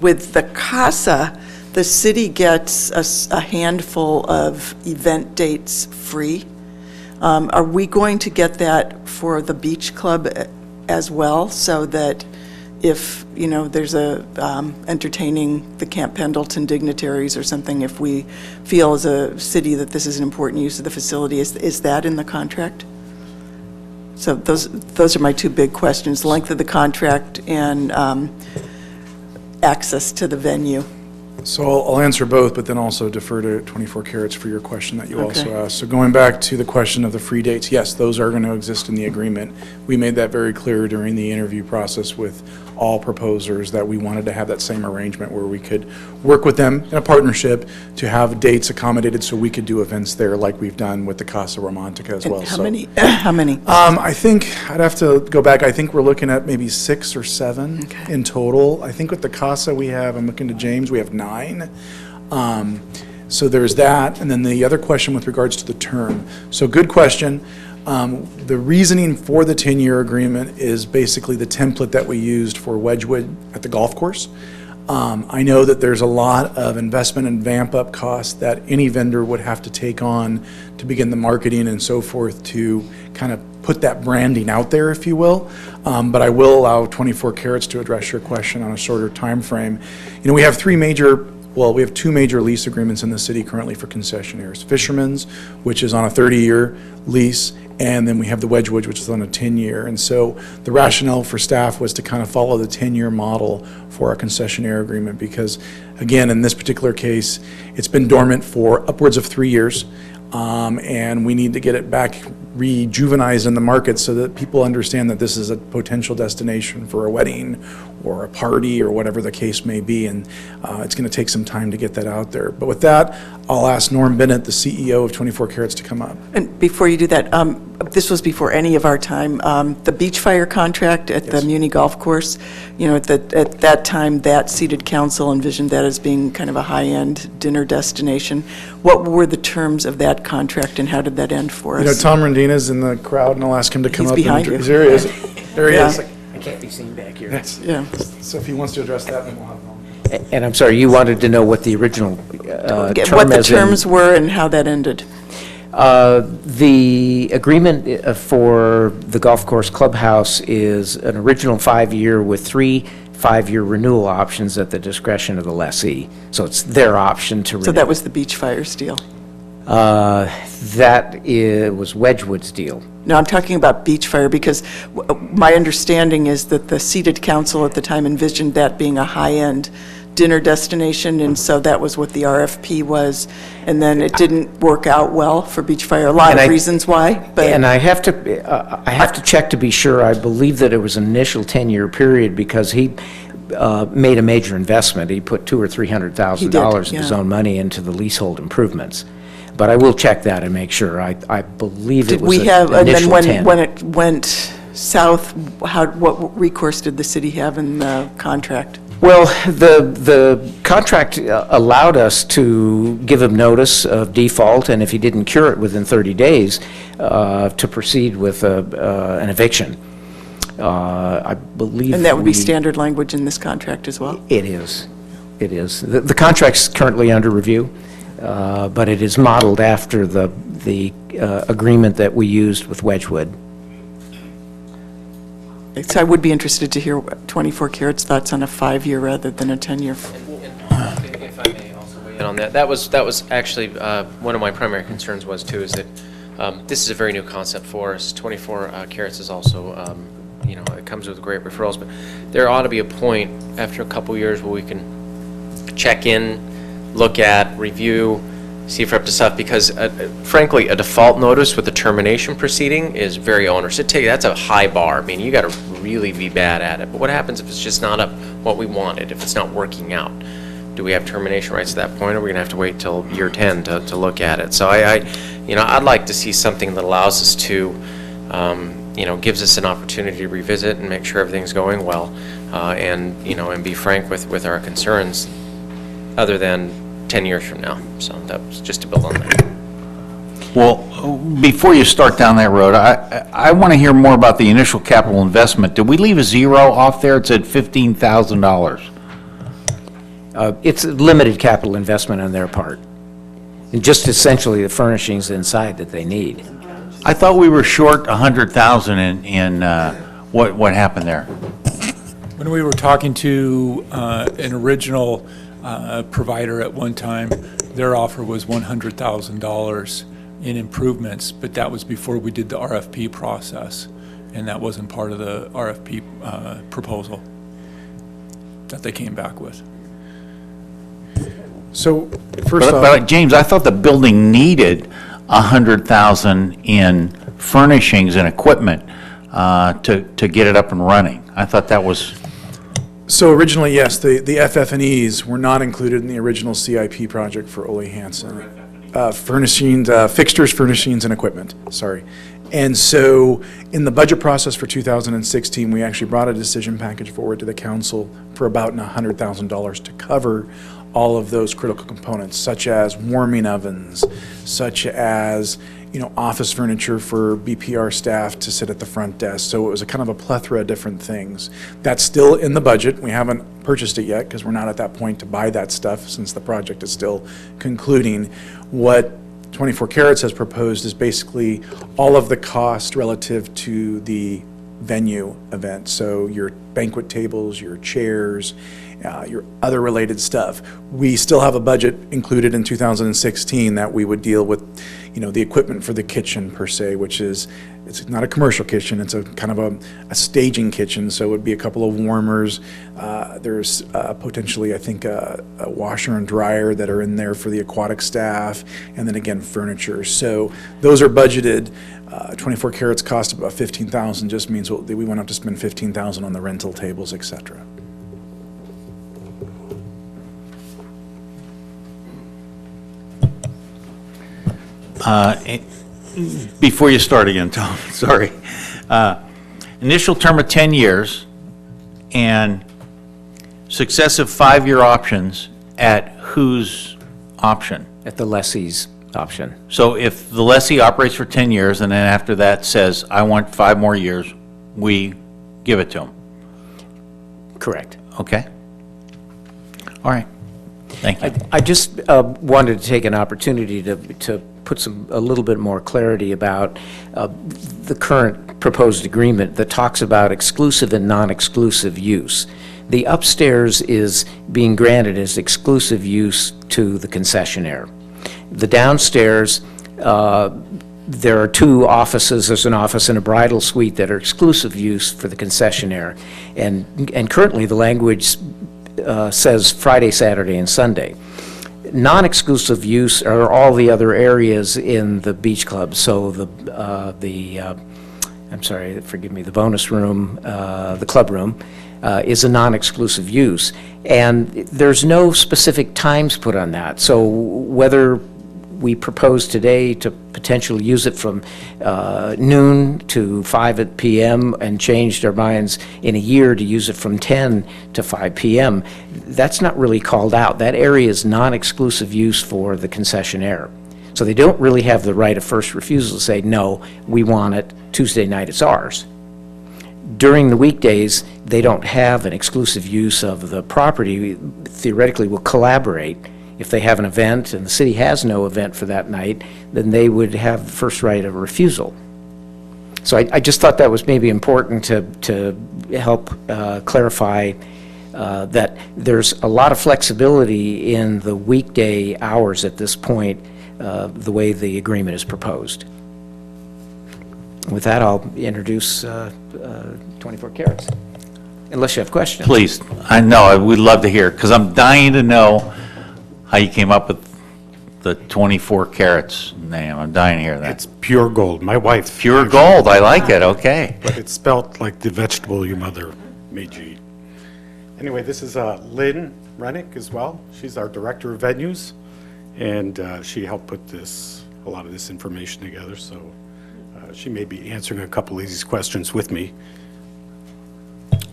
with the CASA, the city gets a handful of event dates free. Are we going to get that for the beach club as well, so that if, there's a entertaining the Camp Pendleton dignitaries or something, if we feel as a city that this is an important use of the facility, is that in the contract? So those are my 2 big questions, length of the contract and access to the venue. So I'll answer both, but then also defer to 24 Carats for your question that you Okay. also asked. So going back to the question of the free dates, yes, those are going to exist in the agreement. We made that very clear during the interview process with all proposers that we wanted to have that same arrangement where we could work with them in a partnership to have dates accommodated so we could do events there like we've done with the Casa Romantica as And well. how So, many? How many? I think, I'd have to go back, I think we're looking at maybe 6 or 7 in total. I think with the Casa we have, I'm looking to James, we have 9. So there's that, and then the other question with regards to the term. So good question. The reasoning for the 10-year agreement is basically the template that we used for Wedgwood at the golf course. I know that there's a lot of investment and vamp-up costs that any vendor would have to take on to begin the marketing and so forth to kind of put that branding out there, if you will. But I will allow 24 Carats to address your question on a shorter time frame. We have 2 major lease agreements in the city currently for concessionaires. Fisherman's, which is on a 30-year lease, and then we have the Wedgwood, which is on a 10-year. And so the rationale for staff was to kind of follow the 10-year model for our concessionaire agreement because, again, in this particular case, it's been dormant for upwards of 3 years, and we need to get it back rejuvenized in the market so that people understand that this is a potential destination for a wedding or a party or whatever the case may be, and it's going to take some time to get that out there. But with that, I'll ask Norm Bennett, the CEO of 24 Carats, to come up. And before you do that, this was before any of our time, the beach fire contract at the Muni Golf Course, at that time, that seated council envisioned that as being kind of a high-end dinner destination. What were the terms of that contract, and how did that end for us? Tom Rendina's in the crowd, and I'll ask him to come He's up. behind you. There he is. There he is. I can't be seen back here. Yeah. So if he wants to address that, then we'll have him. And I'm sorry, you wanted to know what the original term What the as in- terms were and how that ended. The agreement for the golf course clubhouse is an original 5-year with 3 5-year renewal options at the discretion of the lessee. So it's their option to renew. So that was the beach fires deal. That was Wedgwood's deal. No, I'm talking about beach fire because my understanding is that the seated council at the time envisioned that being a high-end dinner destination, and so that was what the RFP was. And then it didn't work out well for Beach Fire. A lot of reasons why, but. And I have to check to be sure. I believe that it was an initial 10-year period because he made a major investment. He put $200,000 or $300,000 of his own money into the leasehold improvements. But I will check that and make sure. I believe it was an initial 10. And then when it went south, what recourse did the city have in the contract? Well, the contract allowed us to give him notice of default, and if he didn't cure it within 30 days, to proceed with an eviction. I believe. And that would be standard language in this contract as well? It is. It is. The contract's currently under review, but it is modeled after the agreement that we used with Wedgwood. So I would be interested to hear 24 Karat's thoughts on a 5-year rather than a 10-year. If I may also weigh in on that, that was actually one of my primary concerns was too, is that this is a very new concept for us. 24 Karat's is also, you know, it comes with great referrals, but there ought to be a point after a couple years where we can check in, look at, review, see if we're up to stuff, because frankly, a default notice with a termination proceeding is very onerous. That's a high bar. I mean, you got to really be bad at it. But what happens if it's just not up what we wanted, if it's not working out? Do we have termination rights at that point, or are we going to have to wait till year 10 to look at it? So you know, I'd like to see something that allows us to, you know, gives us an opportunity to revisit and make sure everything's going well, and, you know, and be frank with our concerns, other than 10 years from now. So that was just to build on that. Well, before you start down that road, I want to hear more about the initial capital investment. Did we leave a zero off there? It said $15,000. It's a limited capital investment on their part, and just essentially the furnishings inside that they need. I thought we were short $100,000 in what happened there? When we were talking to an original provider at one time, their offer was $100,000 in improvements, but that was before we did the RFP process, and that wasn't part of the RFP proposal that they came back with. So, first off. But James, I thought the building needed $100,000 in furnishings and equipment to get it up and running. I thought that was. So originally, yes, the FF&Es were not included in the original CIP project for Ole Hanson. Furnishings, fixtures, furnishings, and equipment, sorry. And so in the budget process for 2016, we actually brought a decision package forward to the council for about $100,000 to cover all of those critical components, such as warming ovens, such as, you know, office furniture for BPR staff to sit at the front desk. So it was a kind of a plethora of different things. That's still in the budget. We haven't purchased it yet because we're not at that point to buy that stuff since the project is still concluding. What 24 Carats has proposed is basically all of the cost relative to the venue event. So your banquet tables, your chairs, your other related stuff. We still have a budget included in 2016 that we would deal with, you know, the equipment for the kitchen per se, which is, it's not a commercial kitchen, it's a kind of a staging kitchen, so it would be a couple of warmers. There's potentially, I think, a washer and dryer that are in there for the aquatic staff, and then again, furniture. So those are budgeted. 24 Carats cost about $15,000, just means we won't have to spend $15,000 on the rental tables, et cetera. Before you start again, Tom, sorry. Initial term of 10 years and successive 5-year options at whose option? At the lessee's option. So if the lessee operates for 10 years and then after that says, I want 5 more years, we give it to him? Correct. Okay. All right. Thank you. I just wanted to take an opportunity to put a little bit more clarity about the current proposed agreement that talks about exclusive and non-exclusive use. The upstairs is being granted as exclusive use to the concessionaire. The downstairs, there are 2 offices. There's an office and a bridal suite that are exclusive use for the concessionaire. And currently, the language says Friday, Saturday, and Sunday. Non-exclusive use are all the other areas in the beach club, so I'm sorry, forgive me, the bonus room, the club room, is a non-exclusive use. And there's no specific times put on that. So whether we propose today to potentially use it from noon to 5 p.m. and changed our minds in a year to use it from 10 to 5 p.m., that's not really called out. That area is non-exclusive use for the concessionaire. So they don't really have the right of first refusal to say, no, we want it, Tuesday night it's ours. During the weekdays, they don't have an exclusive use of the property. Theoretically, will collaborate. If they have an event and the city has no event for that night, then they would have the first right of refusal. So I just thought that was maybe important to help clarify that there's a lot of flexibility in the weekday hours at this point, the way the agreement is proposed. With that, I'll introduce 24 Carats, unless you have questions. Please, I know, we'd love to hear, because I'm dying to know how you came up with the 24 Carats name. I'm dying to hear that. It's pure gold. My wife. Pure gold, I like it, okay. But it's spelt like the vegetable your mother made you eat. Anyway, this is Lynn Rennick as well. She's our director of venues, and she helped put a lot of this information together, so she may be answering a couple of these questions with me.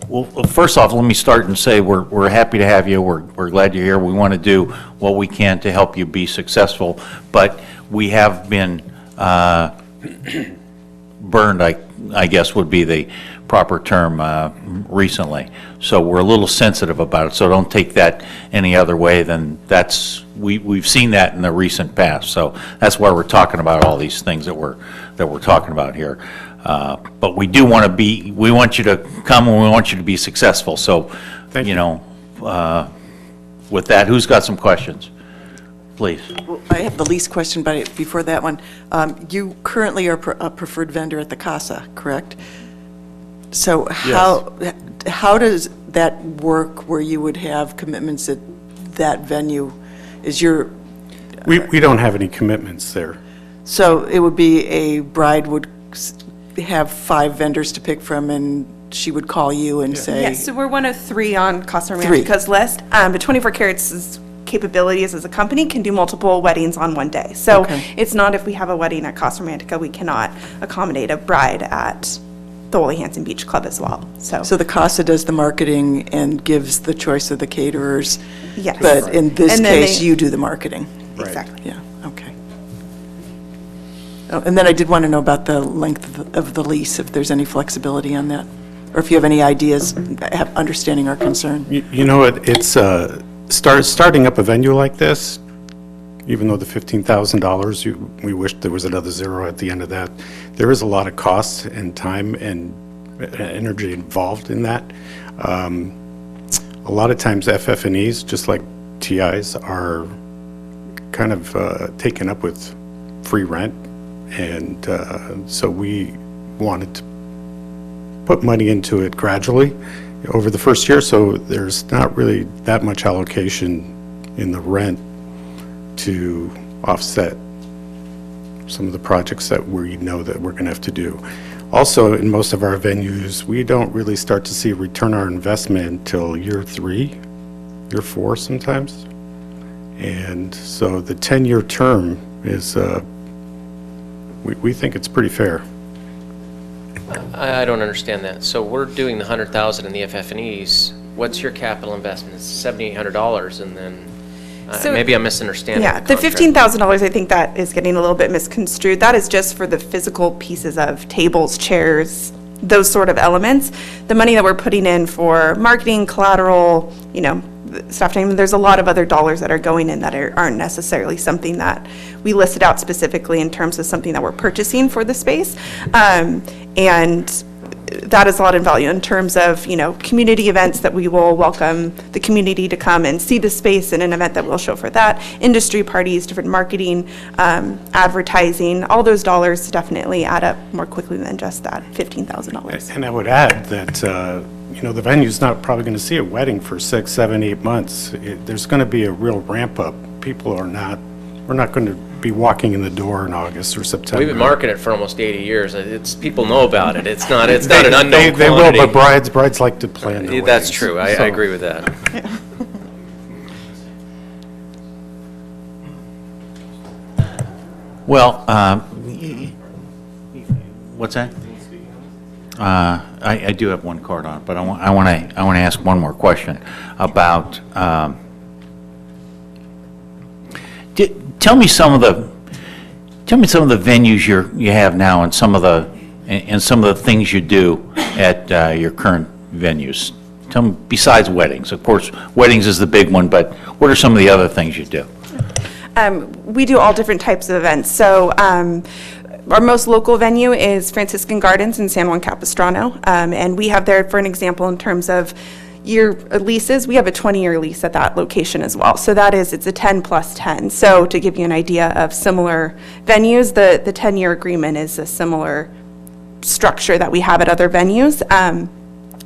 Well, first off, let me start and say we're happy to have you. We're glad you're here. We want to do what we can to help you be successful, but we have been burned, I guess would be the proper term, recently. So we're a little sensitive about it, so don't take that any other way than we've seen that in the recent past. So that's why we're talking about all these things that we're talking about here. But we do want to we want you to come and we want you to be successful. So, you know, with that, who's got some questions? Please. Well, I have the least question, but before that one, you currently are a preferred vendor at the CASA, correct? So how does that work where you would have commitments at that venue? We don't have any commitments there. So it would be a bride would have 5 vendors to pick from, and she would call you and say... Yes, so we're one of 3 on Casa Romantica's list, but 24 Carats' capabilities as a company can do multiple weddings on one day. So it's not if we have a wedding at Casa Romantica, we cannot accommodate a bride at the Ole Hanson Beach Club as well. So the CASA does the marketing and gives the choice of the caterers? Yes. But in this case, you do the marketing? Exactly. Yeah, okay. Oh, and then I did want to know about the length of the lease, if there's any flexibility on that, or if you have any ideas, understanding our concern. You know, it's starting up a venue like this, even though the $15,000, we wish there was another zero at the end of that, there is a lot of costs and time and energy involved in that. A lot of times FF&Es, just like TIs, are kind of taken up with free rent. And so we wanted to put money into it gradually over the first year, so there's not really that much allocation in the rent to offset some of the projects that we know that we're going to have to do. Also, in most of our venues, we don't really start to see return on our investment until year 3, year 4 sometimes. And so the 10-year term is, we think it's pretty fair. I don't understand that. So we're doing the 100,000 in the FF&Es. What's your capital investment? It's $7,800, and then maybe I'm misunderstanding. Yeah, the $15,000, I think that is getting a little bit misconstrued. That is just for the physical pieces of tables, chairs, those sort of elements. The money that we're putting in for marketing, collateral, staff training, there's a lot of other dollars that are going in that aren't necessarily something that we listed out specifically in terms of something that we're purchasing for the space. And that is a lot in value in terms of, community events that we will welcome the community to come and see the space in an event that we'll show for that, industry parties, different marketing, advertising, all those dollars definitely add up more quickly than just that $15,000. And I would add that you know, the venue's not probably going to see a wedding for 6, 7, 8 months. There's going to be a real ramp up. We're not going to be walking in the door in August or September. We've been marketing it for almost 80 years. People know about it. It's not an unknown They will, quantity. but brides like to plan their That's weddings. true. I agree with that. Well, what's that? I do have one card on it, but I want to ask one more question about, tell me some of the venues you have now and some of the things you do at your current venues. Tell me, besides weddings. Of course, weddings is the big one, but what are some of the other things you do? We do all different types of events. So our most local venue is Franciscan Gardens in San Juan Capistrano. And we have there, for an example, in terms of year leases, we have a 20-year lease at that location as well. So it's a 10 plus 10. So to give you an idea of similar venues, the 10-year agreement is a similar structure that we have at other venues.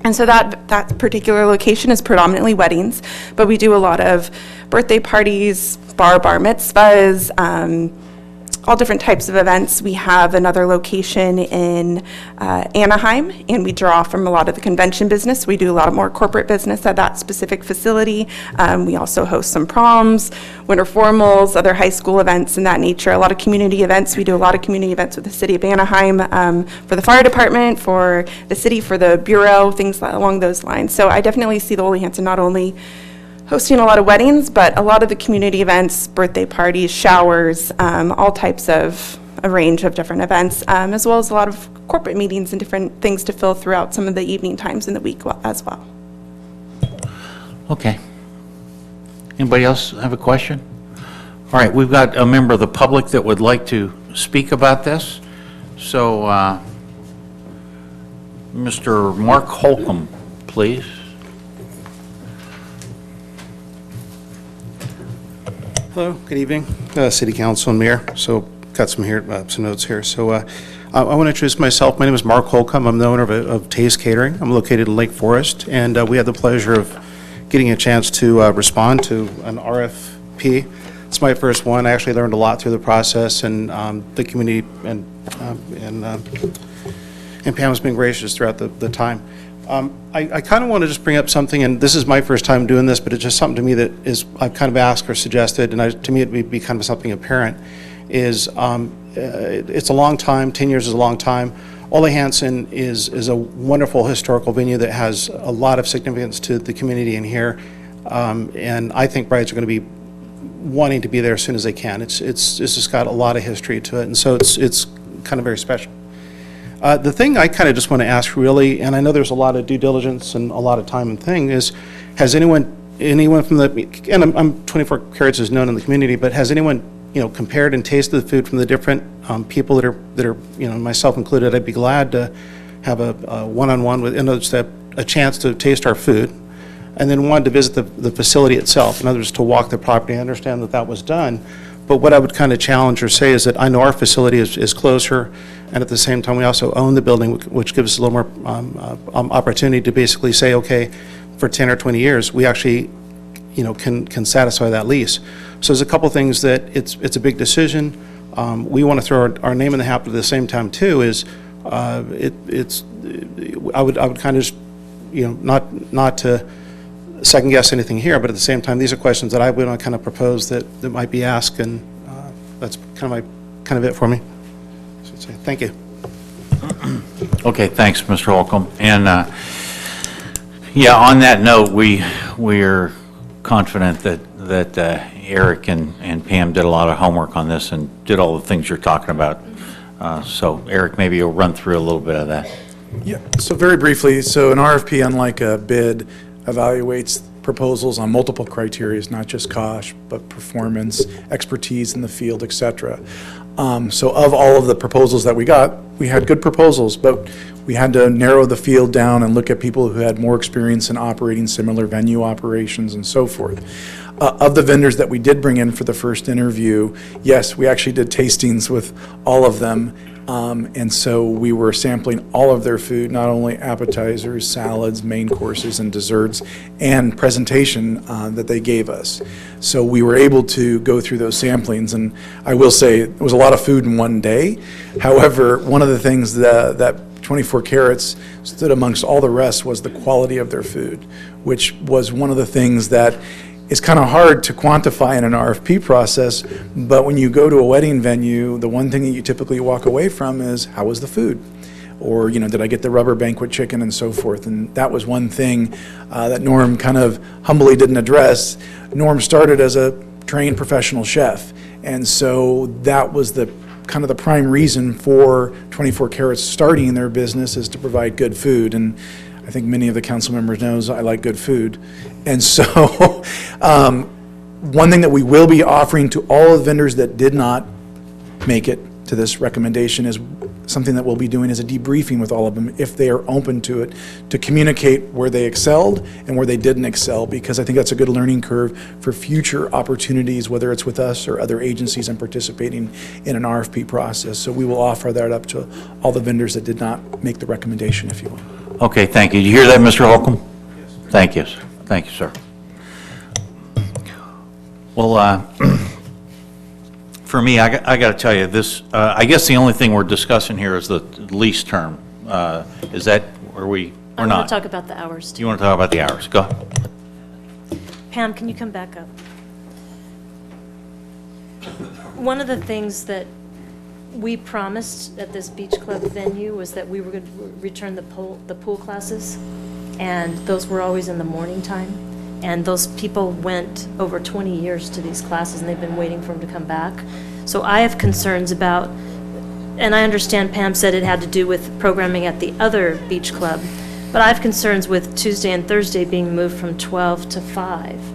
And so that particular location is predominantly weddings, but we do a lot of birthday parties, bar mitzvahs, all different types of events. We have another location in Anaheim, and we draw from a lot of the convention business. We do a lot of more corporate business at that specific facility. We also host some proms, winter formals, other high school events in that nature, a lot of community events. We do a lot of community events with the city of Anaheim, for the fire department, for the city, for the bureau, things along those lines. So I definitely see the Ole Hanson not only hosting a lot of weddings, but a lot of the community events, birthday parties, showers, all types of a range of different events, as well as a lot of corporate meetings and different things to fill throughout some of the evening times in the week as well. Okay. Anybody else have a question? All right, we've got a member of the public that would like to speak about this. So, Mr. Mark Holcomb, please. Hello, good evening, City Council and Mayor. So, got some notes here. So, I want to introduce myself. My name is Mark Holcomb. I'm the owner of Taste Catering. I'm located in Lake Forest, and we had the pleasure of getting a chance to respond to an RFP. It's my first one. I actually learned a lot through the process, and the community and Pam's been gracious throughout the time. I kind of want to just bring up something, and this is my first time doing this, but it's just something to me that is, I've kind of asked or suggested, and to me it would be kind of something apparent, is it's a long time, 10 years is a long time. Ole Hanson is a wonderful historical venue that has a lot of significance to the community in here, and I think brides are going to be wanting to be there as soon as they can. It's just got a lot of history to it, and so it's kind of very special. The thing I kind of just want to ask really, and I know there's a lot of due diligence and a lot of time and thing, is has anyone from the, and I'm 24 Carats is known in the community, but has anyone, compared and tasted the food from the different people that are, myself included? I'd be glad to have a one-on-one with, a chance to taste our food, and then wanted to visit the facility itself. In other words, to walk the property. I understand that was done. But what I would kind of challenge or say is that I know our facility is closer, and at the same time, we also own the building, which gives us a little more opportunity to basically say, okay, for 10 or 20 years, we actually, can satisfy that lease. So there's a couple things that it's a big decision. We want to throw our name in the hat, but at the same time, too, is I would kind of just, not to second guess anything here, but at the same time, these are questions that I would want to kind of propose that might be asked, and that's kind of it for me. So thank you. Okay, thanks, Mr. Holcomb. And yeah, on that note, we're confident that Eric and Pam did a lot of homework on this and did all the things you're talking about. So Eric, maybe you'll run through a little bit of that. Yeah, so very briefly, so an RFP, unlike a bid, evaluates proposals on multiple criteria, not just cost, but performance, expertise in the field, et cetera. So of all of the proposals that we got, we had good proposals, but we had to narrow the field down and look at people who had more experience in operating similar venue operations and so forth. Of the vendors that we did bring in for the first interview, yes, we actually did tastings with all of them, And so we were sampling all of their food, not only appetizers, salads, main courses, and desserts, and presentation that they gave us. So we were able to go through those samplings, and I will say it was a lot of food in one day. However, one of the things that 24 Carats stood amongst all the rest was the quality of their food, which was one of the things that is kind of hard to quantify in an RFP process, but when you go to a wedding venue, the one thing that you typically walk away from is, how was the food? Or, did I get the rubber banquet chicken and so forth? And that was one thing that Norm kind of humbly didn't address. Norm started as a trained professional chef, and so that was the kind of the prime reason for 24 Carats starting their business, is to provide good food. And I think many of the council members knows I like good food. And so one thing that we will be offering to all the vendors that did not make it to this recommendation is something that we'll be doing is a debriefing with all of them, if they are open to it, to communicate where they excelled and where they didn't excel, because I think that's a good learning curve for future opportunities, whether it's with us or other agencies and participating in an RFP process. So we will offer that up to all the vendors that did not make the recommendation, if you will. Okay, thank you. Did you hear that, Mr. Holcomb? Thank you. Thank you, sir. Well, for me, I got to tell you, this, I guess the only thing we're discussing here is the lease term. Is that where we're I want not? to talk about the hours, too. You want to talk about the hours? Go. Pam, can you come back up? One of the things that we promised at this beach club venue was that we were going to return the pool classes, and those were always in the morning time. And those people went over 20 years to these classes, and they've been waiting for them to come back. So I have concerns about, and I understand Pam said it had to do with programming at the other beach club, but I have concerns with Tuesday and Thursday being moved from 12 to 5.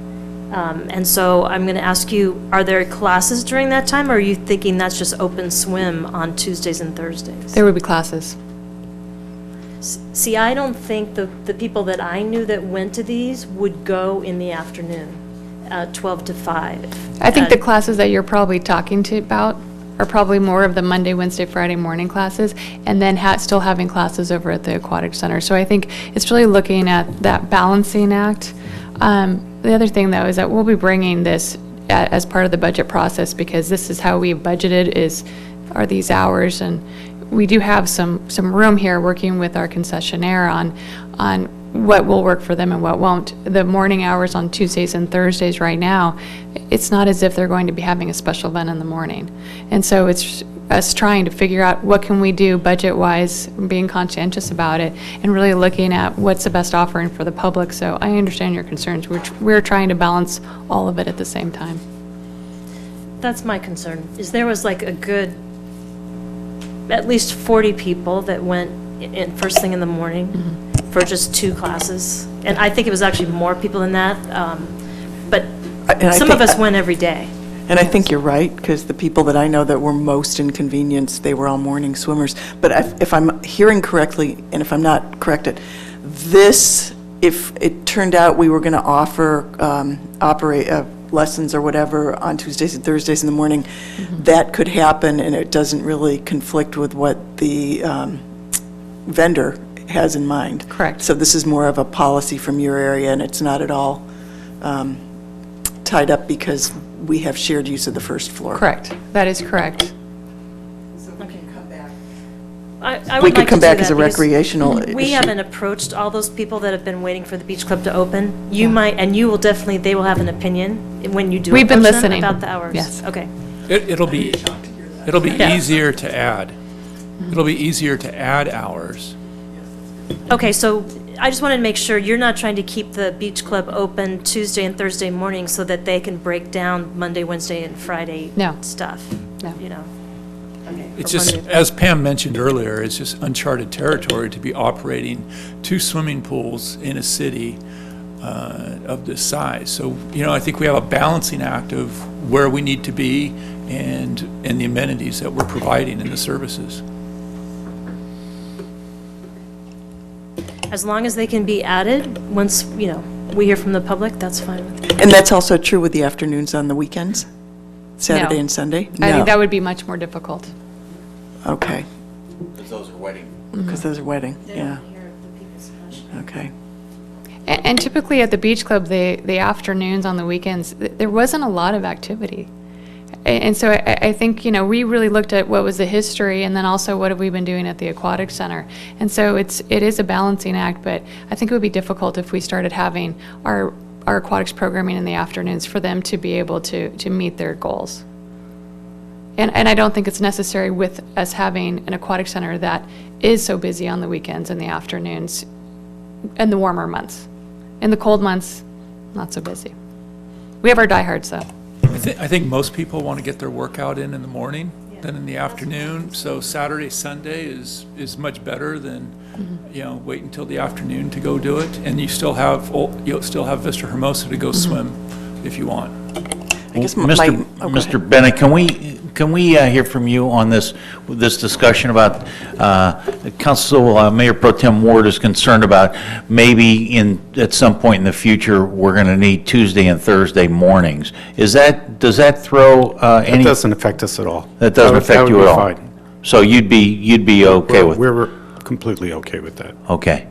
And so I'm going to ask you, are there classes during that time, or are you thinking that's just open swim on Tuesdays and Thursdays? There would be classes. See, I don't think the people that I knew that went to these would go in the afternoon, 12 to 5. I think the classes that you're probably talking about are probably more of the Monday, Wednesday, Friday morning classes, and then still having classes over at the Aquatic Center. So I think it's really looking at that balancing act. The other thing, though, is that we'll be bringing this as part of the budget process, because this is how we budgeted are these hours, and we do have some room here working with our concessionaire on what will work for them and what won't. The morning hours on Tuesdays and Thursdays right now, it's not as if they're going to be having a special event in the morning. And so it's us trying to figure out what can we do budget-wise, being conscientious about it, and really looking at what's the best offering for the public. So I understand your concerns. We're trying to balance all of it at the same time. That's my concern, is there was like a good, at least 40 people that went in first thing in the morning for just 2 classes. And I think it was actually more people than that, but some of us went every day. And I think you're right, because the people that I know that were most inconvenienced, they were all morning swimmers. But if I'm hearing correctly, and if I'm not corrected, this, if it turned out we were going to offer lessons or whatever on Tuesdays and Thursdays in the morning, that could happen, and it doesn't really conflict with what the vendor has in mind. Correct. So this is more of a policy from your area, and it's not at all tied up because we have shared use of the first floor. Correct. That is correct. I We would could like come to do back that as a because recreational we issue. haven't approached all those people that have been waiting for the beach club to open. You might, and you will definitely, they will have an opinion when you do We've been approach them listening. about the hours. Yes. Okay. It'll be Yeah. easier to add. It'll be easier to add hours. Okay, so I just wanted to make sure you're not trying to keep the beach club open Tuesday and Thursday morning so that they can break down Monday, Wednesday, and Friday stuff. No. You know. Okay. It's for just, Monday. as Pam mentioned earlier, it's just uncharted territory to be operating 2 swimming pools in a city of this size. So, I think we have a balancing act of where we need to be and the amenities that we're providing in the services. As long as they can be added, once, we hear from the public, that's fine with me. And that's also true with the afternoons on the weekends? Saturday No. and Sunday? I think that would be much more difficult. Okay. Because those are wedding. Because those are wedding, yeah. Okay. And typically at the beach club, the afternoons on the weekends, there wasn't a lot of activity. And so I think, you know, we really looked at what was the history and then also what have we been doing at the aquatic center. And so it is a balancing act, but I think it would be difficult if we started having our aquatics programming in the afternoons for them to be able to meet their goals. And I don't think it's necessary with us having an aquatic center that is so busy on the weekends and the afternoons in the warmer months. In the cold months, not so busy. We have our diehards though. I think most people want to get their workout in the morning than in the afternoon. So Saturday, Sunday is much better than, you know, wait until the afternoon to go do it. And you'll still have Vista Hermosa to go swim if you want. I guess Mr. Bennett, can we hear from you on this discussion about Council Mayor Pro Tem Ward is concerned about maybe at some point in the future we're going to need Tuesday and Thursday mornings. Does that throw any? It doesn't affect us at all. That doesn't affect you at all. Fine. So you'd be okay with? We're completely okay with that. Okay.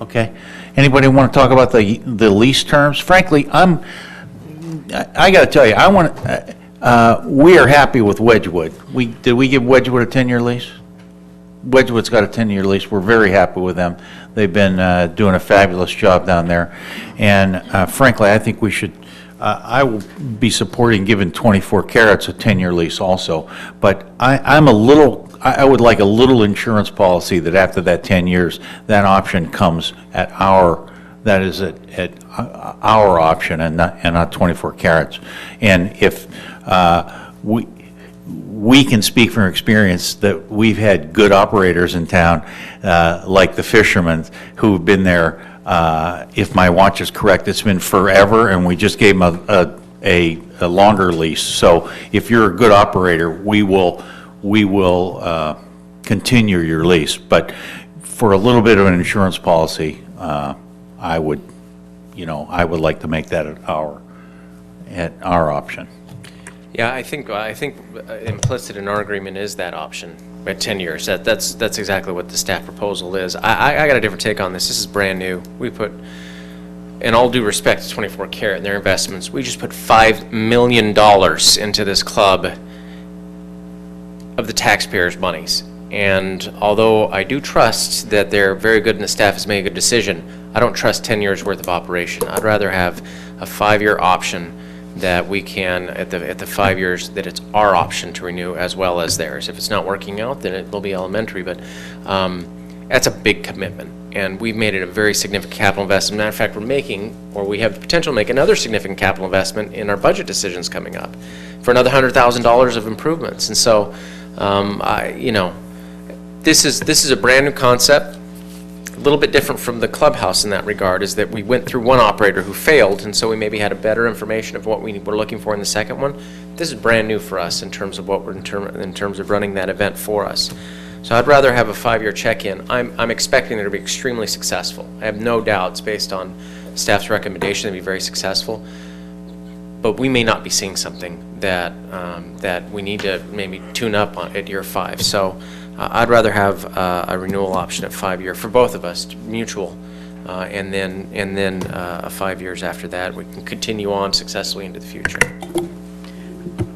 Okay. Anybody want to talk about the lease terms? Frankly, I got to tell you, we are happy with Wedgwood. Did we give Wedgwood a 10-year lease? Wedgwood's got a 10-year lease. We're very happy with them. They've been doing a fabulous job down there. And frankly, I think we should, I will be supporting giving 24 Carats a 10-year lease also. But I would like a little insurance policy that after that 10 years, that option comes at our option and not 24 Carats. And if we can speak from experience that we've had good operators in town, like the fishermen who've been there, if my watch is correct, it's been forever, and we just gave them a longer lease. So if you're a good operator, we will continue your lease. But for a little bit of an insurance policy, I would like to make that our option. Yeah, I think implicit in our agreement is that option at 10 years. That's exactly what the staff proposal is. I got a different take on this. This is brand new. We put, in all due respect to 24 Carat and their investments, we just put $5 million into this club of the taxpayers' monies. And although I do trust that they're very good and the staff has made a good decision, I don't trust 10 years worth of operation. I'd rather have a 5-year option that we can, at the 5 years, that it's our option to renew as well as theirs. If it's not working out, then it will be elementary, but that's a big commitment. And we've made it a very significant capital investment. Matter of fact, we have the potential to make another significant capital investment in our budget decisions coming up for another $100,000 of improvements. And so, this is a brand new concept. A little bit different from the clubhouse in that regard is that we went through one operator who failed, and so we maybe had a better information of what we were looking for in the second one. This is brand new for us in terms of what we're in terms of running that event for us. So I'd rather have a 5-year check-in. I'm expecting it to be extremely successful. I have no doubts based on staff's recommendation to be very successful. But we may not be seeing something that that we need to maybe tune up on at year 5. So I'd rather have a renewal option at 5-year for both of us, mutual, and then 5 years after that we can continue on successfully into the future.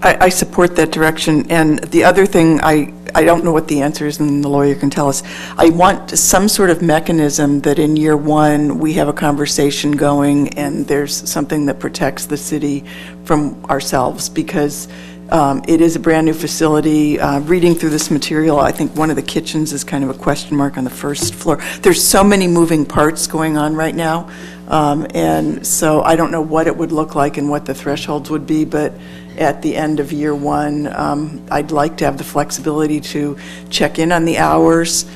I support that direction. And the other thing, I don't know what the answer is, and the lawyer can tell us. I want some sort of mechanism that in year 1 we have a conversation going and there's something that protects the city from ourselves, because it is a brand new facility. Reading through this material, I think one of the kitchens is kind of a question mark on the first floor. There's so many moving parts going on right now. And so I don't know what it would look like and what the thresholds would be, but at the end of year 1, I'd like to have the flexibility to check in on the hours,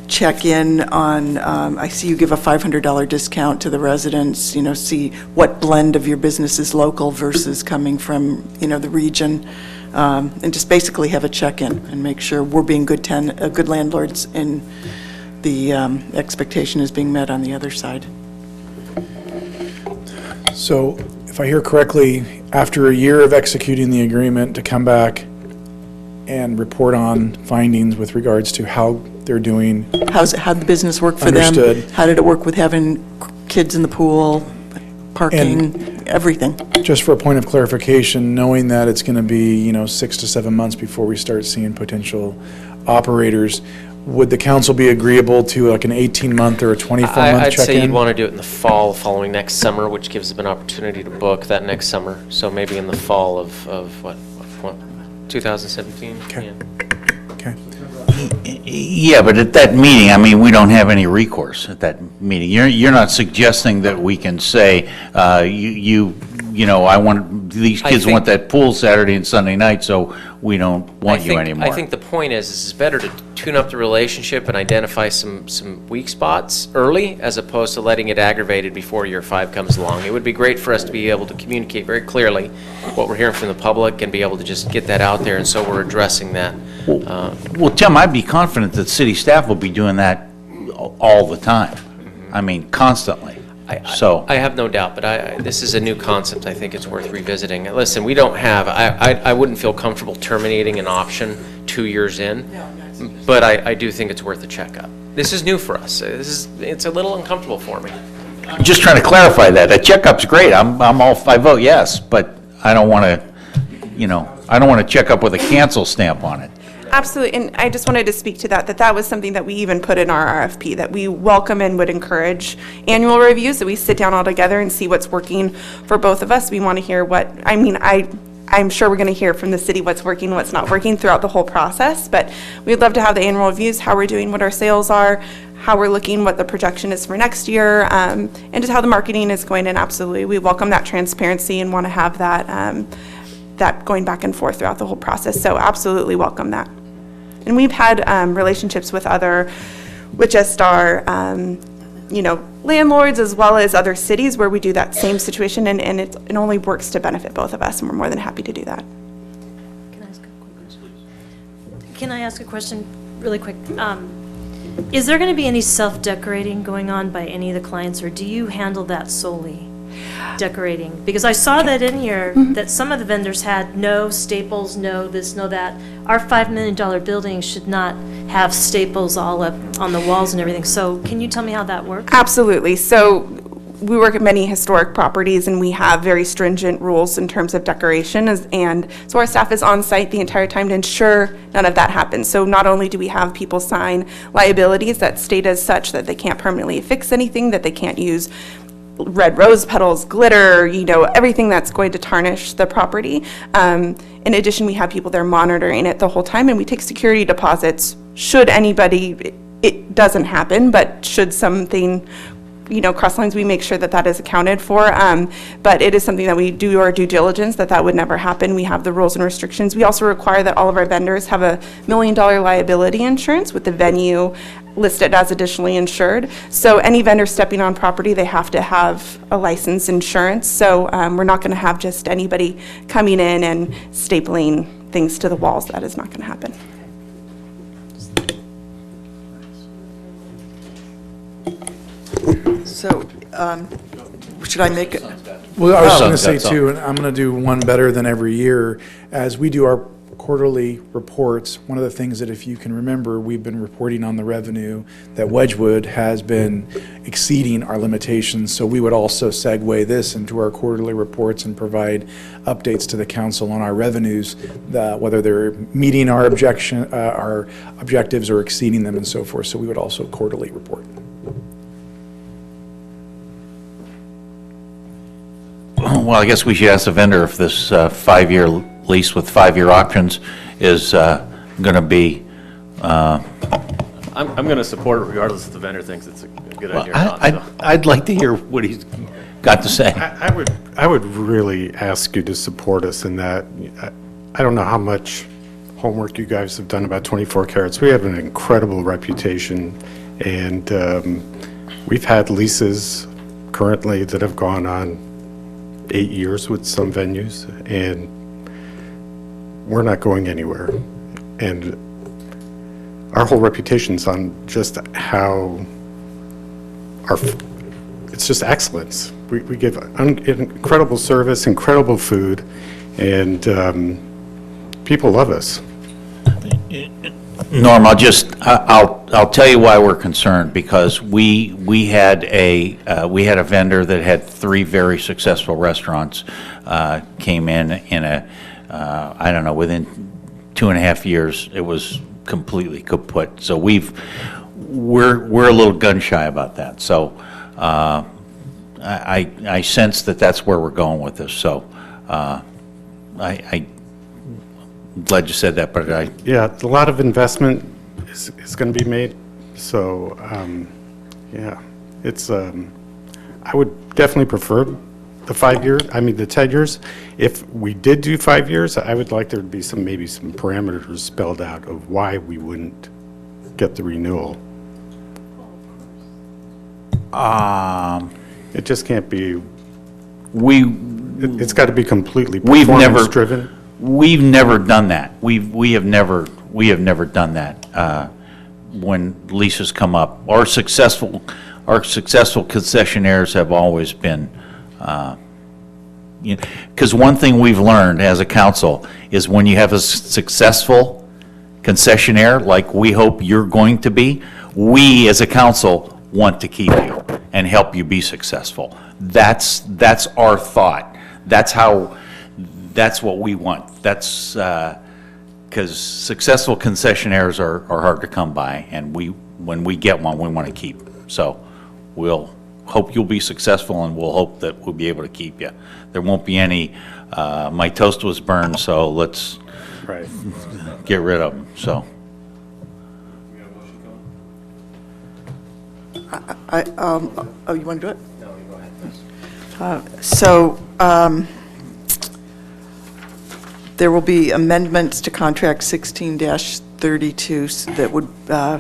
check in on, I see you give a $500 discount to the residents, see what blend of your business is local versus coming from, the region, and just basically have a check-in and make sure we're being good landlords and the expectation is being met on the other side. So if I hear correctly, after a year of executing the agreement to come back and report on findings with regards to how they're doing. How'd the business work for them? Understood. How did it work with having kids in the pool, parking, everything? Just for a point of clarification, knowing that it's going to be, 6 to 7 months before we start seeing potential operators, would the council be agreeable to like an 18-month or a 24-month check-in? I'd say you'd want to do it in the fall following next summer, which gives them an opportunity to book that next summer. So maybe in the fall of what 2017? Okay. Yeah. Okay. Yeah, but at that meeting, I mean, we don't have any recourse at that meeting. You're not suggesting that we can say, I want, these kids want that pool Saturday and Sunday night, so we don't want you anymore. I think the point is it's better to tune up the relationship and identify some weak spots early as opposed to letting it aggravated before year 5 comes along. It would be great for us to be able to communicate very clearly what we're hearing from the public and be able to just get that out there, and so we're addressing that. Well, Tim, I'd be confident that city staff will be doing that all the time. I mean, constantly. I have no doubt, but this is a new concept. I think it's worth revisiting. Listen, we don't have, I wouldn't feel comfortable terminating an option 2 years in, but I do think it's worth a checkup. This is new for us. It's a little uncomfortable for me. Just trying to clarify that. A checkup's great. I vote yes, but I don't want to check up with a cancel stamp on it. Absolutely, and I just wanted to speak to that was something that we even put in our RFP, that we welcome and would encourage annual reviews, that we sit down all together and see what's working for both of us. We want to hear I'm sure we're going to hear from the city what's working, what's not working throughout the whole process, but we'd love to have the annual reviews, how we're doing, what our sales are, how we're looking, what the projection is for next year, and just how the marketing is going, and absolutely, we welcome that transparency and want to have that going back and forth throughout the whole process, so absolutely welcome that. And we've had relationships with just our, landlords as well as other cities where we do that same situation, and it only works to benefit both of us, and we're more than happy to do that. Can I ask a question really quick? Is there going to be any self-decorating going on by any of the clients, or do you handle that solely? Decorating, because I saw that in here, that some of the vendors had no staples, no this, no that. Our $5 million building should not have staples all up on the walls and everything. So can you tell me how that works? Absolutely. So we work at many historic properties, and we have very stringent rules in terms of decoration, and so our staff is on site the entire time to ensure none of that happens. So not only do we have people sign liabilities that state as such that they can't permanently affix anything, that they can't use red rose petals, glitter, everything that's going to tarnish the property. In addition, we have people there monitoring it the whole time, and we take security deposits should it doesn't happen, but should something, cross lines, we make sure that is accounted for. But it is something that we do our due diligence, that would never happen. We have the rules and restrictions. We also require that all of our vendors have a $1 million liability insurance with the venue listed as additionally insured. So any vendor stepping on property, they have to have a licensed insurance. So we're not going to have just anybody coming in and stapling things to the walls. That is not going to happen. So, should I make it? Well, I was going to say too, and I'm going to do one better than every year. As we do our quarterly reports, one of the things that, if you can remember, we've been reporting on the revenue that Wedgwood has been exceeding our limitations. So we would also segue this into our quarterly reports and provide updates to the council on our revenues, whether they're meeting our objectives or exceeding them and so forth. So we would also quarterly report. Well, I guess we should ask the vendor if this 5-year lease with 5-year options is going to be... I'm going to support it regardless if the vendor thinks it's a good idea or not. I'd like to hear what he's got to say. I would really ask you to support us in that. I don't know how much homework you guys have done about 24 carats. We have an incredible reputation, and we've had leases currently that have gone on 8 years with some venues, and we're not going anywhere. And our whole reputation's on just how it's just excellence. We give incredible service, incredible food, and people love us. Norm, I'll tell you why we're concerned, because we had a vendor that had 3 very successful restaurants, came in I don't know, within 2.5 years, it was completely kaput. So we're a little gun shy about that. So I sense that that's where we're going with this. So I'm glad you said that, but Yeah, a lot of investment is going to be made, so, yeah, it's, I would definitely prefer the 5 years, the 10 years. If we did do 5 years, I would like there to be maybe some parameters spelled out of why we wouldn't get the renewal. It just can't be, it's got to be completely performance-driven. We've never done that. We have never done that when leases come up. Our successful concessionaires have always been, because one thing we've learned as a council is when you have a successful concessionaire, like we hope you're going to be, we as a council want to keep you and help you be successful. That's our thought. That's what we want. That's because successful concessionaires are hard to come by, and when we get one, we want to keep. So we'll hope you'll be successful, and we'll hope that we'll be able to keep you. There won't be any, my toast was burned, so let's get rid of them. So. Oh, you want to do it? No, you go ahead. There will be amendments to contract 16-32 that would,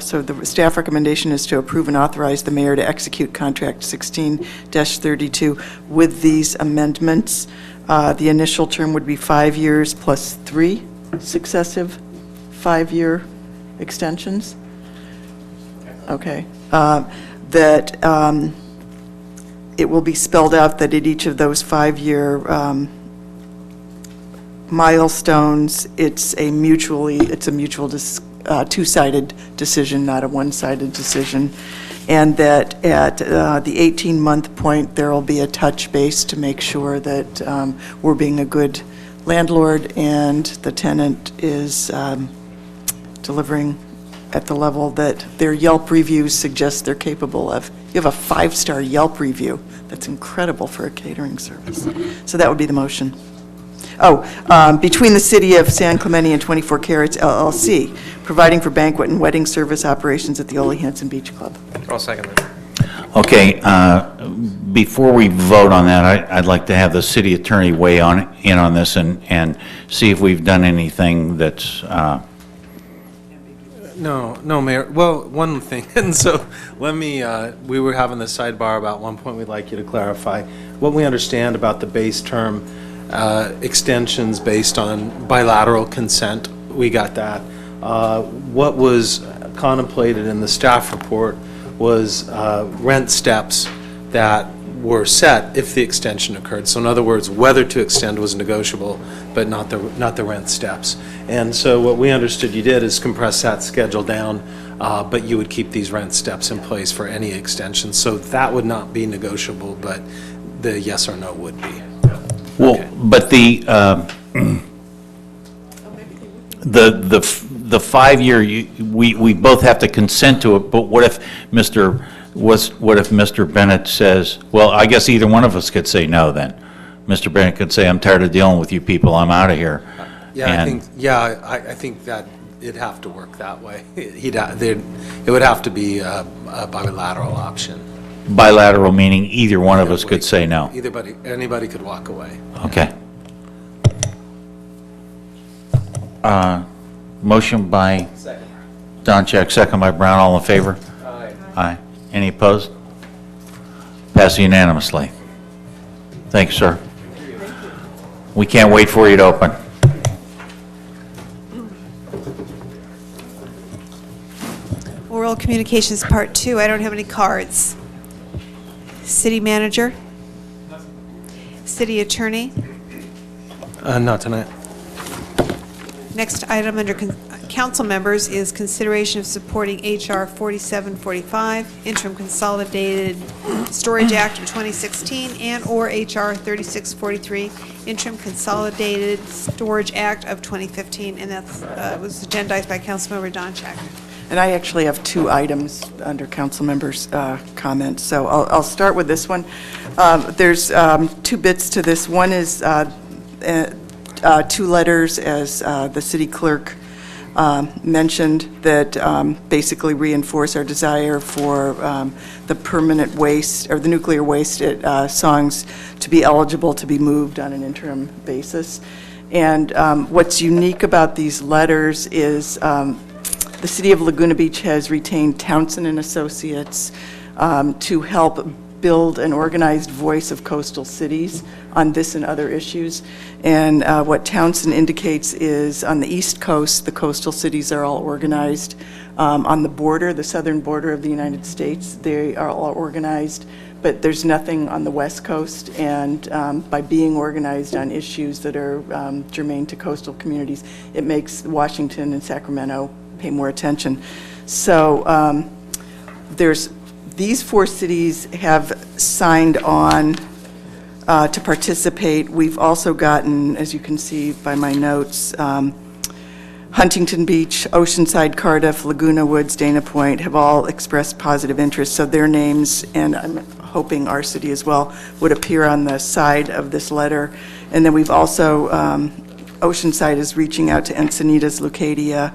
so the staff recommendation is to approve and authorize the mayor to execute contract 16-32 with these amendments. The initial term would be 5 years plus 3 successive 5-year extensions. Okay. That it will be spelled out that at each of those 5-year milestones, it's a mutual two-sided decision, not a one-sided decision, and that at the 18-month point, there will be a touch base to make sure that we're being a good landlord and the tenant is delivering at the level that their Yelp reviews suggest they're capable of. You have a 5-star Yelp review. That's incredible for a catering service. So that would be the motion. Between the City of San Clemente and 24 Carats LLC, providing for banquet and wedding service operations at the Ole Hanson Beach Club. I'll second that. Okay, before we vote on that, I'd like to have the city attorney weigh in on this and see if we've done anything that's... No, Mayor. Well, one thing, and so let me, we were having the sidebar about one point we'd like you to clarify. What we understand about the base term extensions based on bilateral consent, we got that. What was contemplated in the staff report was rent steps that were set if the extension occurred. So in other words, whether to extend was negotiable, but not the rent steps. And so what we understood you did is compress that schedule down, but you would keep these rent steps in place for any extension. So that would not be negotiable, but the yes or no would be. Well, okay. But the 5-year, we both have to consent to it, but what if Mr. Bennett says, well, I guess either one of us could say no then. Mr. Bennett could say, I'm tired of dealing with you people, I'm out of here. Yeah, I think that it'd have to work that way. It would have to be a bilateral option. Bilateral meaning either one of us could say no. Anybody could walk away. Okay. Motion by Doncheck, second by Brown, all in favor? Aye. Aye. Any opposed? Pass unanimously. Thank you, sir. We can't wait for you to open. Oral Communications Part 2, I don't have any cards. City Manager? City Attorney? Not tonight. Next item under council members is consideration of supporting H.R. 4745, Interim Consolidated Storage Act of 2016, and/or H.R. 3643, Interim Consolidated Storage Act of 2015, and that was agendized by Councilmember Don Check. And I actually have two items under council members' comments, so I'll start with this one. There's two bits to this. One is two letters, as the city clerk mentioned, that basically reinforce our desire for the permanent waste, or the nuclear waste at Songs, to be eligible to be moved on an interim basis. And what's unique about these letters is the city of Laguna Beach has retained Townsend and Associates to help build an organized voice of coastal cities on this and other issues. And what Townsend indicates is on the East Coast, the coastal cities are all organized. On the border, the southern border of the United States, they are all organized, but there's nothing on the West Coast. And by being organized on issues that are germane to coastal communities, it makes Washington and Sacramento pay more attention. So these four cities have signed on to participate. We've also gotten, as you can see by my notes, Huntington Beach, Oceanside, Cardiff, Laguna Woods, Dana Point have all expressed positive interest, so their names, and I'm hoping our city as well, would appear on the side of this letter. And then we've also, Oceanside is reaching out to Encinitas, Leucadia,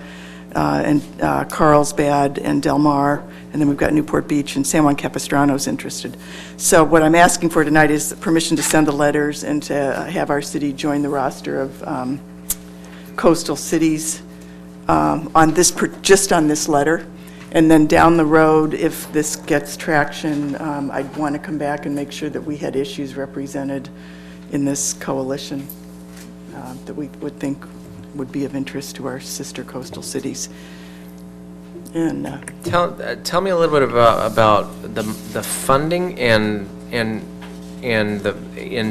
and Carlsbad and Del Mar, and then we've got Newport Beach, and San Juan Capistrano's interested. So what I'm asking for tonight is permission to send the letters and to have our city join the roster of coastal cities on this, just on this letter. And then down the road, if this gets traction, I'd want to come back and make sure that we had issues represented in this coalition that we would think would be of interest to our sister coastal cities. And tell me a little bit about the funding and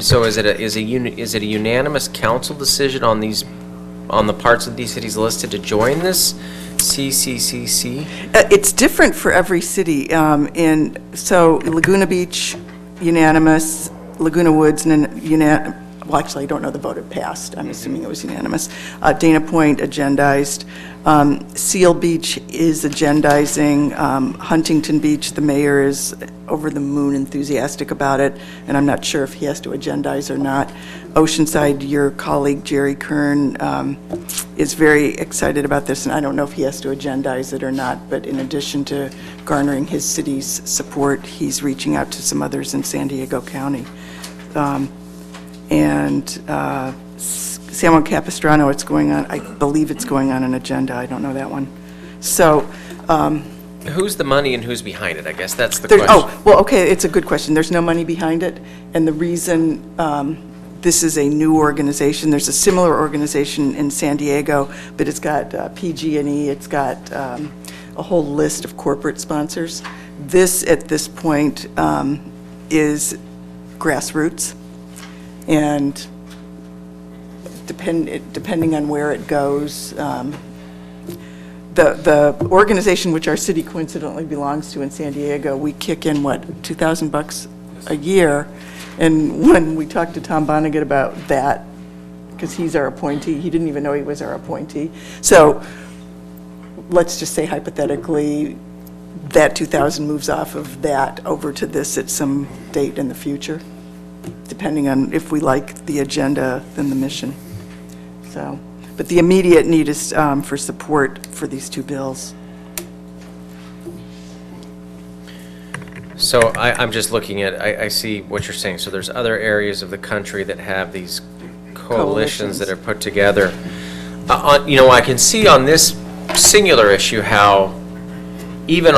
so is it a unanimous council decision on the parts of these cities listed to join this CCCC? It's different for every city. So Laguna Beach, unanimous. Laguna Woods, unanimous. Well, actually, I don't know the vote it passed. I'm assuming it was unanimous. Dana Point, agendized. Seal Beach is agendizing. Huntington Beach, the mayor is over the moon enthusiastic about it, and I'm not sure if he has to agendize or not. Oceanside, your colleague Jerry Kern is very excited about this, and I don't know if he has to agendize it or not, but in addition to garnering his city's support, he's reaching out to some others in San Diego County. And San Juan Capistrano, it's going on, I believe it's going on an agenda. I don't know that one. So. Who's the money and who's behind it? I guess that's the question. Oh, well, okay, it's a good question. There's no money behind it. And the reason this is a new organization, there's a similar organization in San Diego, but it's got PG&E, it's got a whole list of corporate sponsors. This, at this point, is grassroots. And depending on where it goes, the organization which our city coincidentally belongs to in San Diego, we kick in, what, $2,000 a year? And when we talked to Tom Vonnegut about that, because he's our appointee, he didn't even know he was our appointee. So let's just say hypothetically, that $2,000 moves off of that over to this at some date in the future, depending on if we like the agenda than the mission. So, but the immediate need is for support for these two bills. So I'm just looking at, I see what you're saying. So there's other areas of the country that have these coalitions that are put together. I can see on this singular issue how even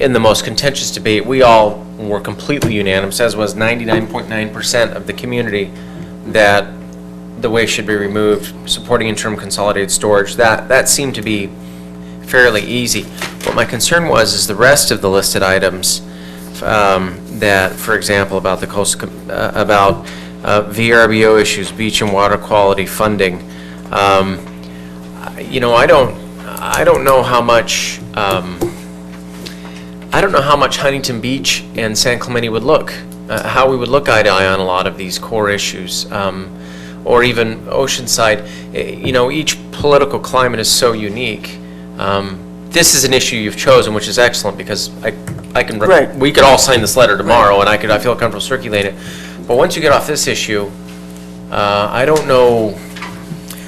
in the most contentious debate, we all were completely unanimous, as was 99.9% of the community, that the waste should be removed, supporting interim consolidated storage. That seemed to be fairly easy. What my concern was is the rest of the listed items that, for example, about the coastal, VRBO issues, beach and water quality funding. you know, I don't know how much, I don't know how much Huntington Beach and San Clemente would look, how we would look eye to eye on a lot of these core issues, or even Oceanside. You know, each political climate is so unique. This is an issue you've chosen, which is excellent, because I can, Right. we could all sign this letter tomorrow, and I feel comfortable circulating it. But once you get off this issue, I don't know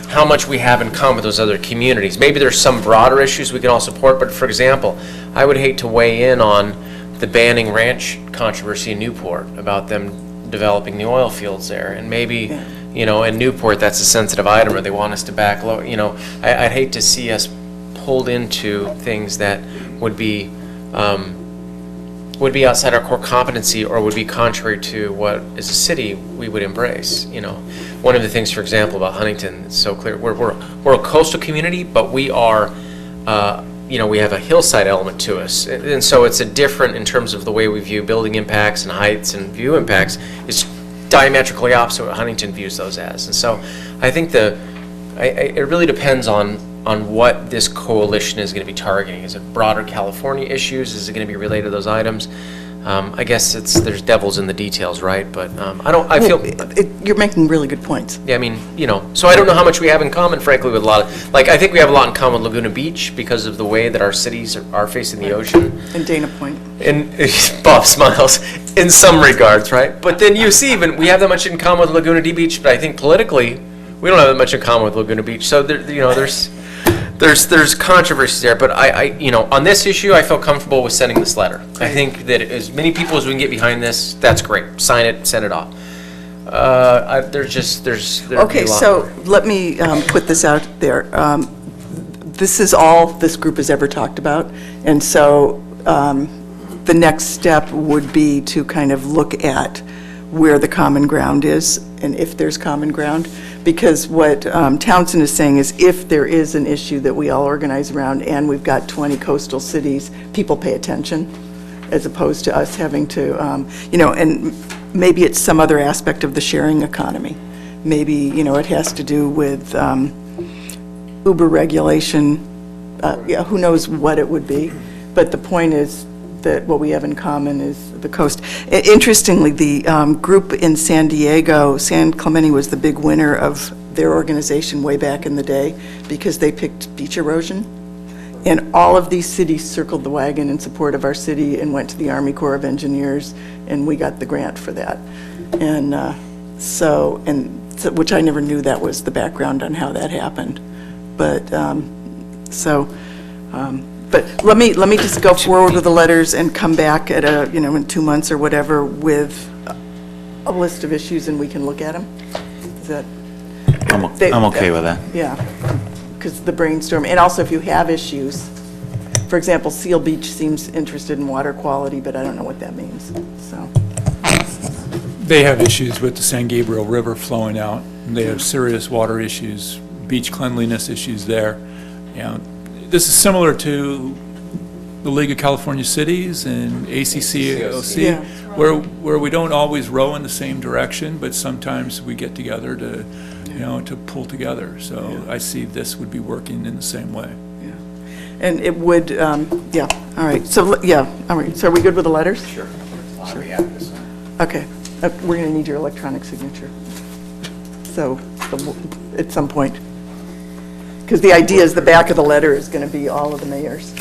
how much we have in common with those other communities. Maybe there's some broader issues we can all support, but for example, I would hate to weigh in on the Banning Ranch controversy in Newport about them developing the oil fields there. And maybe, you know, in Newport, that's a sensitive item, or they want us to back low. You know, I'd hate to see us pulled into things that would be outside our core competency, or would be contrary to what, as a city, we would embrace. You know, one of the things, for example, about Huntington, it's so clear, we're a coastal community, but we are, you know, we have a hillside element to us, and so it's a different in terms of the way we view building impacts and heights and view impacts. It's diametrically opposite what Huntington views those as, and so I think it really depends on what this coalition is going to be targeting. Is it broader California issues? Is it going to be related to those items? I guess there's devils in the details, right? But I feel you're making really good points. Yeah, I mean, you know, so I don't know how much we have in common, frankly, with a lot of, like, I think we have a lot in common with Laguna Beach because of the way that our cities are facing the ocean. And Dana Point. And Bob smiles, in some regards, right? But then you see, even we have that much in common with Laguna Beach, but I think politically, we don't have that much in common with Laguna Beach. So there, you know, there's controversies there, but you know, on this issue, I feel comfortable with sending this letter. I think that as many people as we can get behind this, that's great. Sign it, send it off. There's Okay, so let me put this out there. This is all this group has ever talked about, and so the next step would be to kind of look at where the common ground is, and if there's common ground. Because what Townsend is saying is, if there is an issue that we all organize around and we've got 20 coastal cities, people pay attention, as opposed to us having to, you know, and maybe it's some other aspect of the sharing economy. Maybe, you know, it has to do with Uber regulation. Yeah, who knows what it would be. But the point is that what we have in common is the coast. Interestingly, the group in San Diego, San Clemente, was the big winner of their organization way back in the day because they picked beach erosion. And all of these cities circled the wagon in support of our city and went to the Army Corps of Engineers, and we got the grant for that. And so, which I never knew that was the background on how that happened. But But let me just go forward with the letters and come back at you know, in 2 months or whatever with a list of issues, and we can look at them. Is that? I'm okay with that. Yeah, because the brainstorm, and also if you have issues, for example, Seal Beach seems interested in water quality, but I don't know what that means, so. They have issues with the San Gabriel River flowing out. They have serious water issues, beach cleanliness issues there. You know, this is similar to the League of California Cities and ACCOC, Yeah. where we don't always row in the same direction, but sometimes we get together to, you know, to pull together. So I see this would be working in the same way. And it would, yeah, all right, so, yeah, all right, so are we good with the letters? Sure. Okay, we're going to need your electronic signature. So, at some point. Because the idea is the back of the letter is going to be all of the mayors.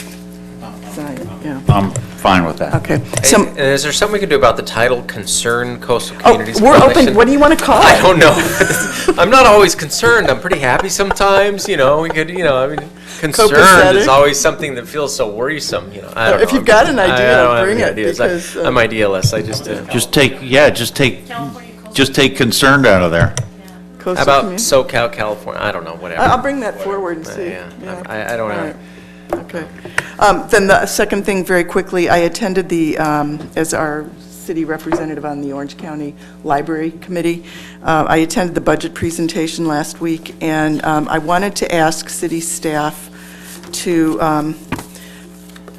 Sign it, yeah. I'm fine with that. Okay. And is there something we can do about the title Concerned Coastal Communities We're Coalition? open, what do you want to call it? I don't know. I'm not always concerned. I'm pretty happy sometimes, you know, we could, you know, I mean, concerned Copacetic. is always something that feels so worrisome, you know. I don't know. If you've got an idea, I don't have bring any it, ideas. because, I'm idealist, I just, Just take concerned out of there. Coastal how about community? SoCal, California? I don't know, whatever. I'll bring that forward and see. Yeah, I don't know. Okay. Then the second thing, very quickly, I attended as our city representative on the Orange County Library Committee, I attended the budget presentation last week, and I wanted to ask city staff to,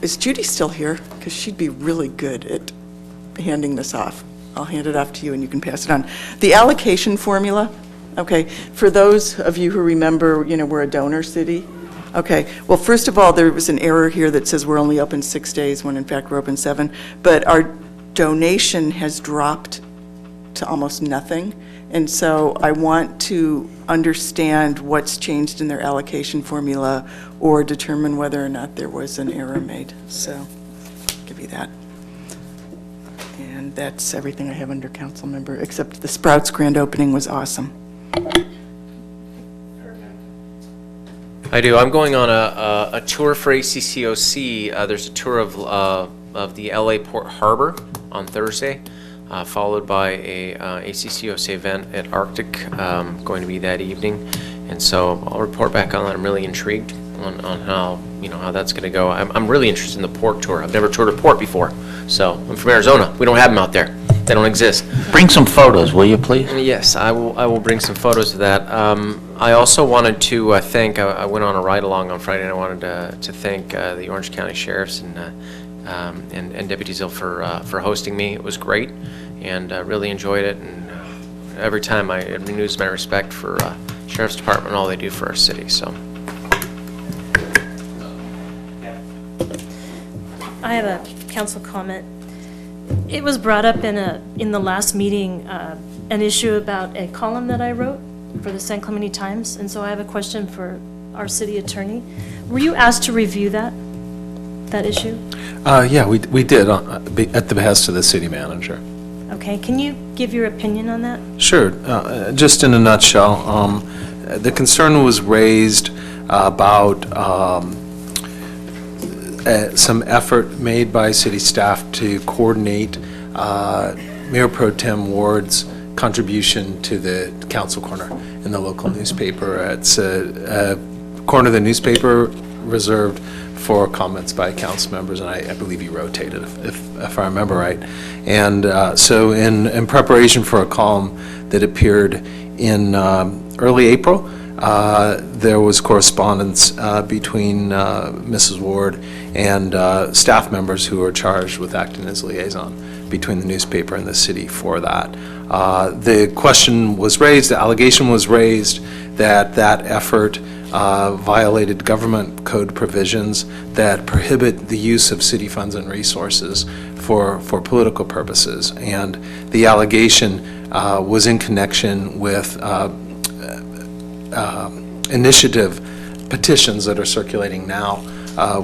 is Judy still here? Because she'd be really good at handing this off. I'll hand it off to you and you can pass it on. The allocation formula, Okay, for those of you who remember, we're a donor city. Okay, well, first of all, there was an error here that says we're only open 6 days when in fact we're open 7, but our donation has dropped to almost nothing. And so I want to understand what's changed in their allocation formula or determine whether or not there was an error made. So, I'll give you that. And that's everything I have under council member, except the Sprouts grand opening was awesome. I do. I'm going on a tour for ACCOC. There's a tour of the LA Port Harbor on Thursday, followed by a ACCOC event at Arctic, going to be that evening. And so I'll report back on that. I'm really intrigued on how how that's going to go. I'm really interested in the port tour. I've never toured a port before. So I'm from Arizona. We don't have them out there. They don't exist. Bring some photos, will you, please? Yes, I will bring some photos of that. I also wanted to thank, I went on a ride-along on Friday, and I wanted to thank the Orange County Sheriffs and Deputy Zill for hosting me. It was great, and really enjoyed it, and every time it renews my respect for Sheriff's Department and all they do for our city, so. I have a council comment. It was brought up in the last meeting, an issue about a column that I wrote for the San Clemente Times, and so I have a question for our city attorney. Were you asked to review that issue? Yeah, we did at the behest of the city manager. Okay, can you give your opinion on that? Sure. Just in a nutshell, the concern was raised about some effort made by city staff to coordinate Mayor Pro Tem Ward's contribution to the council corner in the local newspaper. It's a corner of the newspaper reserved for comments by council members, and I believe you rotated, if I remember right. And so in preparation for a column that appeared in early April, there was correspondence between Mrs. Ward and staff members who are charged with acting as liaison between the newspaper and the city for that. The question was raised, the allegation was raised that effort violated government code provisions that prohibit the use of city funds and resources for political purposes. And the allegation was in connection with initiative petitions that are circulating now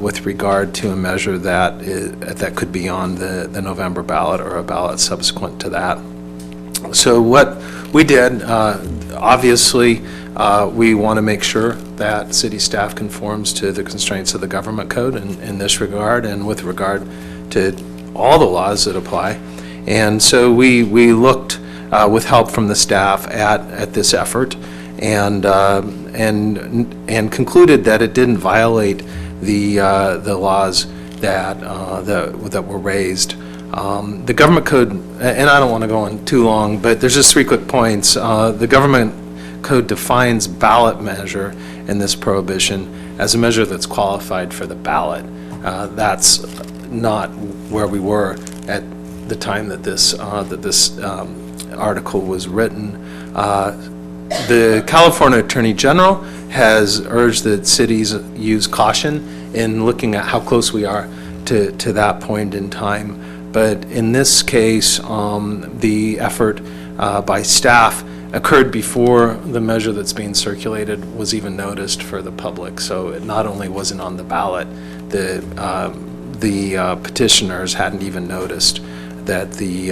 with regard to a measure that could be on the November ballot or a ballot subsequent to that. So what we did, obviously, we want to make sure that city staff conforms to the constraints of the government code in this regard and with regard to all the laws that apply. And so we looked with help from the staff at this effort and concluded that it didn't violate the laws that were raised. The government code, and I don't want to go on too long, but there's just 3 quick points. The government code defines ballot measure in this prohibition as a measure that's qualified for the ballot. That's not where we were at the time that this article was written. The California Attorney General has urged that cities use caution in looking at how close we are to that point in time. But in this case, the effort by staff occurred before the measure that's being circulated was even noticed for the public. So it not only wasn't on the ballot, the petitioners hadn't even noticed that the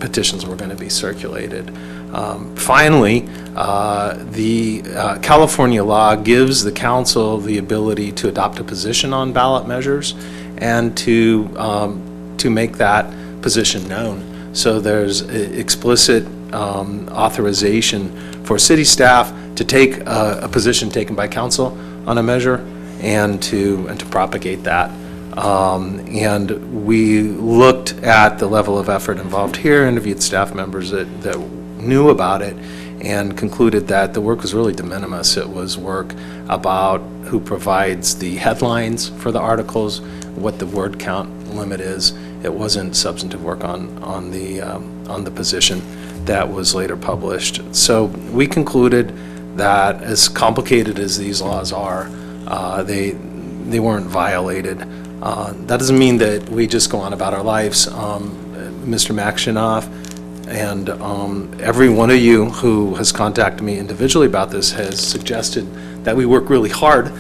petitions were going to be circulated. Finally, the California law gives the council the ability to adopt a position on ballot measures and to make that position known. So there's explicit authorization for city staff to take a position taken by council on a measure and to propagate that. And we looked at the level of effort involved here, interviewed staff members that knew about it, and concluded that the work was really de minimis. It was work about who provides the headlines for the articles, what the word count limit is. It wasn't substantive work on the position. that was later published. So we concluded that as complicated as these laws are, they weren't violated. That doesn't mean that we just go on about our lives. Mr. Makshinoff and every one of you who has contacted me individually about this has suggested that we work really hard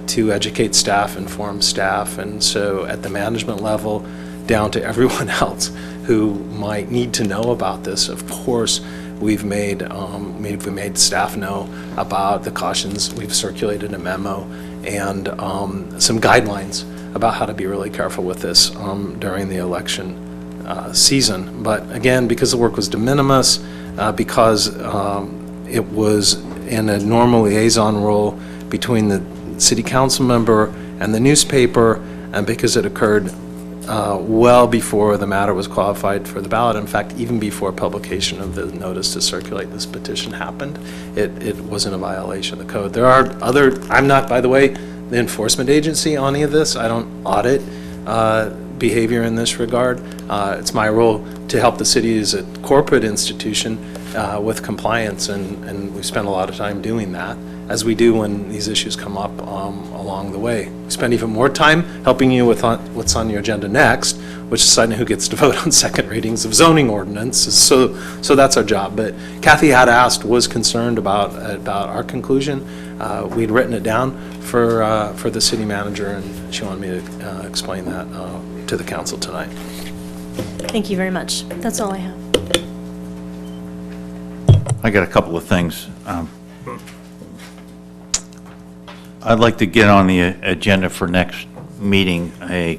to educate staff, inform staff, and so at the management level down to everyone else who might need to know about this. Of course, we've made staff know about the cautions. We've circulated a memo and some guidelines about how to be really careful with this during the election season. But again, because the work was de minimis, because it was in a normal liaison role between the city council member and the newspaper, and because it occurred well before the matter was qualified for the ballot, in fact, even before publication of the notice to circulate this petition happened, it wasn't a violation of the code. There are other, I'm not, by the way, the enforcement agency on any of this. I don't audit behavior in this regard. It's my role to help the city as a corporate institution with compliance, and we've spent a lot of time doing that, as we do when these issues come up along the way. We spend even more time helping you with what's on your agenda next, which is deciding who gets to vote on second readings of zoning ordinances. So that's our job. But Kathy had asked, was concerned about our conclusion. We'd written it down for the city manager, and she wanted me to explain that to the council tonight. Thank you very much. That's all I have. I got a couple of things. I'd like to get on the agenda for next meeting. The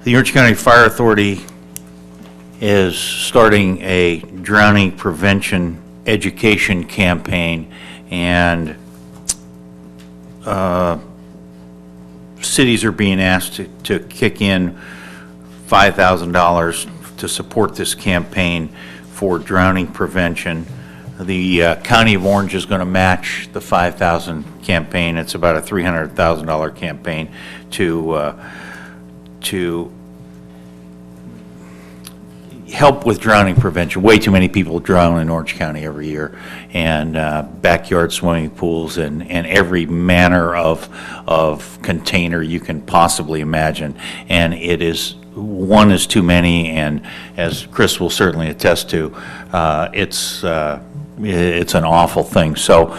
Orange County Fire Authority is starting a drowning prevention education campaign, and cities are being asked to kick in $5,000 to support this campaign for drowning prevention. The County of Orange is going to match the $5,000 campaign. It's about a $300,000 campaign to help with drowning prevention. Way too many people drown in Orange County every year, and backyard swimming pools and every manner of container you can possibly imagine. And it is, one is too many, and as Chris will certainly attest to, it's an awful thing. So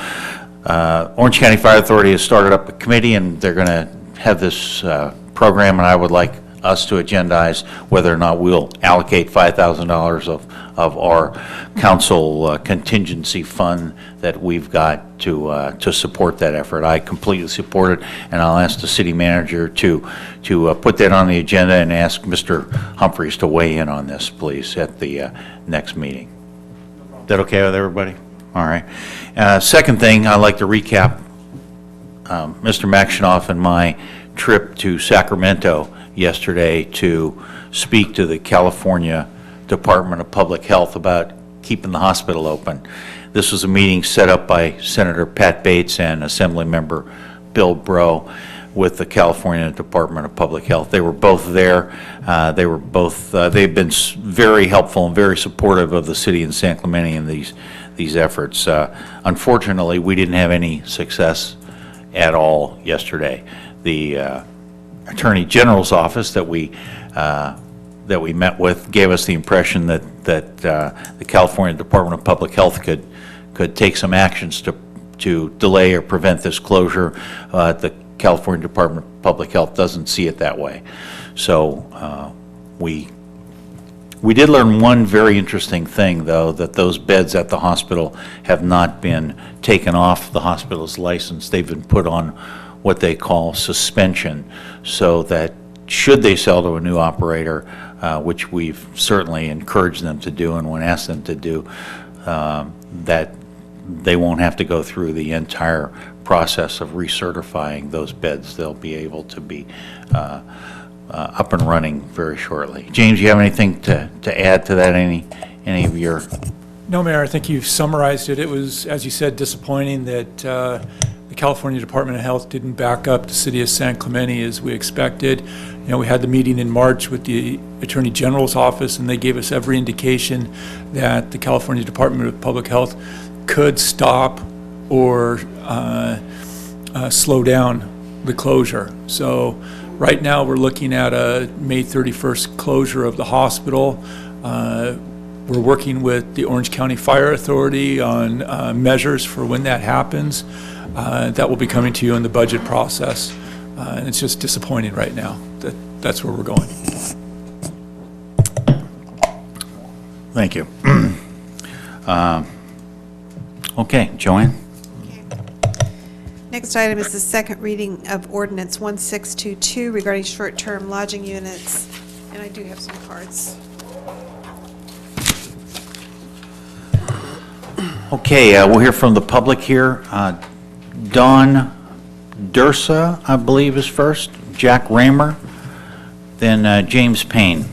Orange County Fire Authority has started up a committee, and they're going to have this program, and I would like us to agendize whether or not we'll allocate $5,000 of our council contingency fund that we've got to support that effort. I completely support it, and I'll ask the city manager to put that on the agenda and ask Mr. Humphreys to weigh in on this, please, at the next meeting. Is that okay with everybody? All right. Second thing, I'd like to recap Mr. Makshinoff and my trip to Sacramento yesterday to speak to the California Department of Public Health about keeping the hospital open. This was a meeting set up by Senator Pat Bates and Assemblymember Bill Breaux with the California Department of Public Health. They were both there. They've been very helpful and very supportive of the city in San Clemente in these efforts. Unfortunately, we didn't have any success at all yesterday. The Attorney General's office that we met with gave us the impression that the California Department of Public Health could take some actions to delay or prevent this closure. The California Department of Public Health doesn't see it that way. So we did learn one very interesting thing, though, that those beds at the hospital have not been taken off the hospital's license. They've been put on what they call suspension, so that should they sell to a new operator, which we've certainly encouraged them to do and when asked them to do, that they won't have to go through the entire process of recertifying those beds. They'll be able to be up and running very shortly. James, you have anything to add to that? Any of your? No, Mayor, I think you've summarized it. It was, as you said, disappointing that The California Department of Health didn't back up the city of San Clemente as we expected. We had the meeting in March with the Attorney General's office, and they gave us every indication that the California Department of Public Health could stop or slow down the closure. So right now, we're looking at a May 31st closure of the hospital. We're working with the Orange County Fire Authority on measures for when that happens. That will be coming to you in the budget process. And it's just disappointing right now that that's where we're going. Thank you. Okay, Joanne? Next item is the second reading of Ordinance 1622 regarding short-term lodging units. And I do have some cards. Okay, we'll hear from the public here. Don Dursa, I believe, is first. Jack Raymer, then James Payne.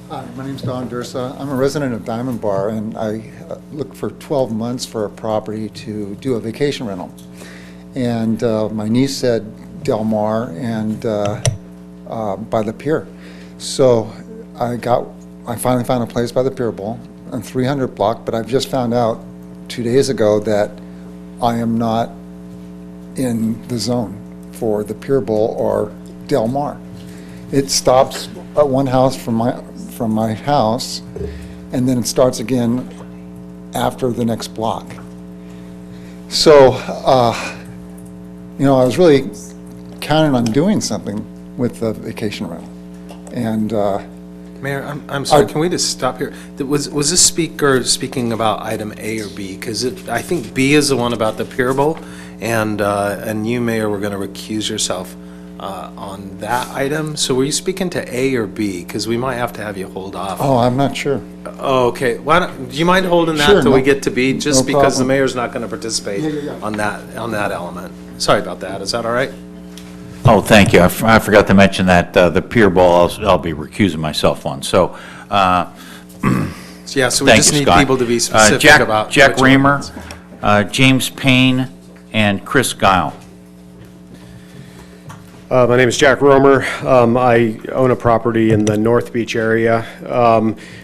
Hi, my name's Don Dursa. I'm a resident of Diamond Bar, and I looked for 12 months for a property to do a vacation rental. And my niece said Del Mar and by the pier. So I finally found a place by the Pier Bowl on 300 block, but I've just found out 2 days ago that I am not in the zone for the Pier Bowl or Del Mar. It stops at one house from my house, and then it starts again after the next block. So, I was really counting on doing something with the vacation rental. And Mayor, I'm sorry, can we just stop here? Was this speaker speaking about item A or B? Because I think B is the one about the Pier Bowl, and you, Mayor, were going to recuse yourself on that item. So were you speaking to A or B? Because we might have to have you hold off. oh, I'm not sure. Oh, okay. Do you mind holding that Sure, till we no- get to B? Just no because the problem. mayor's not going to participate on that element. Sorry about that. Is that all right? Oh, thank you. I forgot to mention that the Pier Bowl, I'll be recusing myself on. So, Yeah, so we thank just you, need Scott. people to be specific about. Jack which Raymer, ones. James Payne, and Chris Guile. My name is Jack Romer. I own a property in the North Beach area.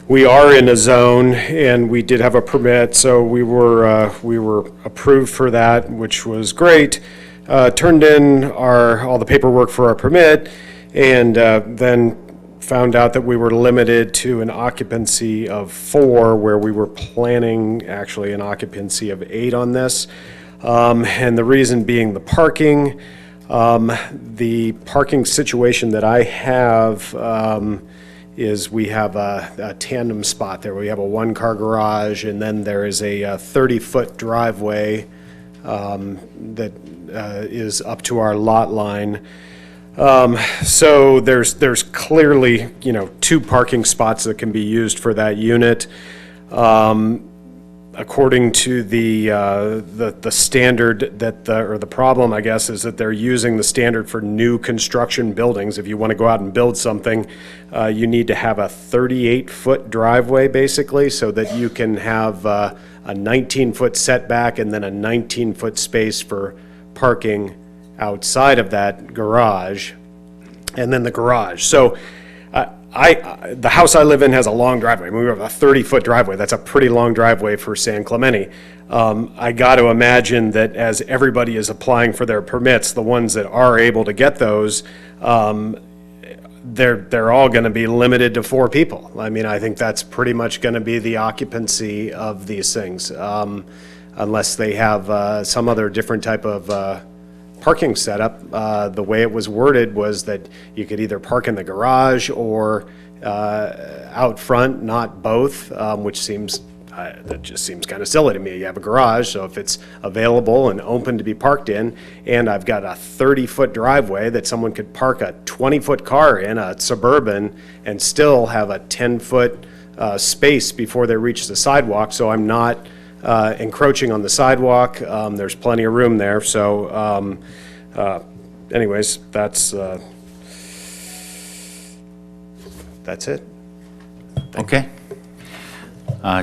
We are in a zone, and we did have a permit, so we were approved for that, which was great. Turned in all the paperwork for our permit, and then found out that we were limited to an occupancy of 4, where we were planning actually an occupancy of 8 on this. And the reason being the parking. The parking situation that I have is we have a tandem spot there. We have a 1-car garage, and then there is a 30-foot driveway that is up to our lot line. So there's clearly, 2 parking spots that can be used for that unit. According to the standard or the problem, I guess, is that they're using the standard for new construction buildings. If you want to go out and build something, you need to have a 38-foot driveway, basically, so that you can have a 19-foot setback and then a 19-foot space for parking outside of that garage, and then the garage. So the house I live in has a long driveway. I mean, we have a 30-foot driveway. That's a pretty long driveway for San Clemente. I got to imagine that as everybody is applying for their permits, the ones that are able to get those, they're all going to be limited to 4 people. I mean, I think that's pretty much going to be the occupancy of these things, unless they have some other different type of parking setup. The way it was worded was that you could either park in the garage or out front, not both, which seems, that just seems kind of silly to me. You have a garage, so if it's available and open to be parked in, and I've got a 30-foot driveway that someone could park a 20-foot car in, a Suburban, and still have a 10-foot space before they reach the sidewalk, so I'm not encroaching on the sidewalk. There's plenty of room there. So anyways, that's it. Okay.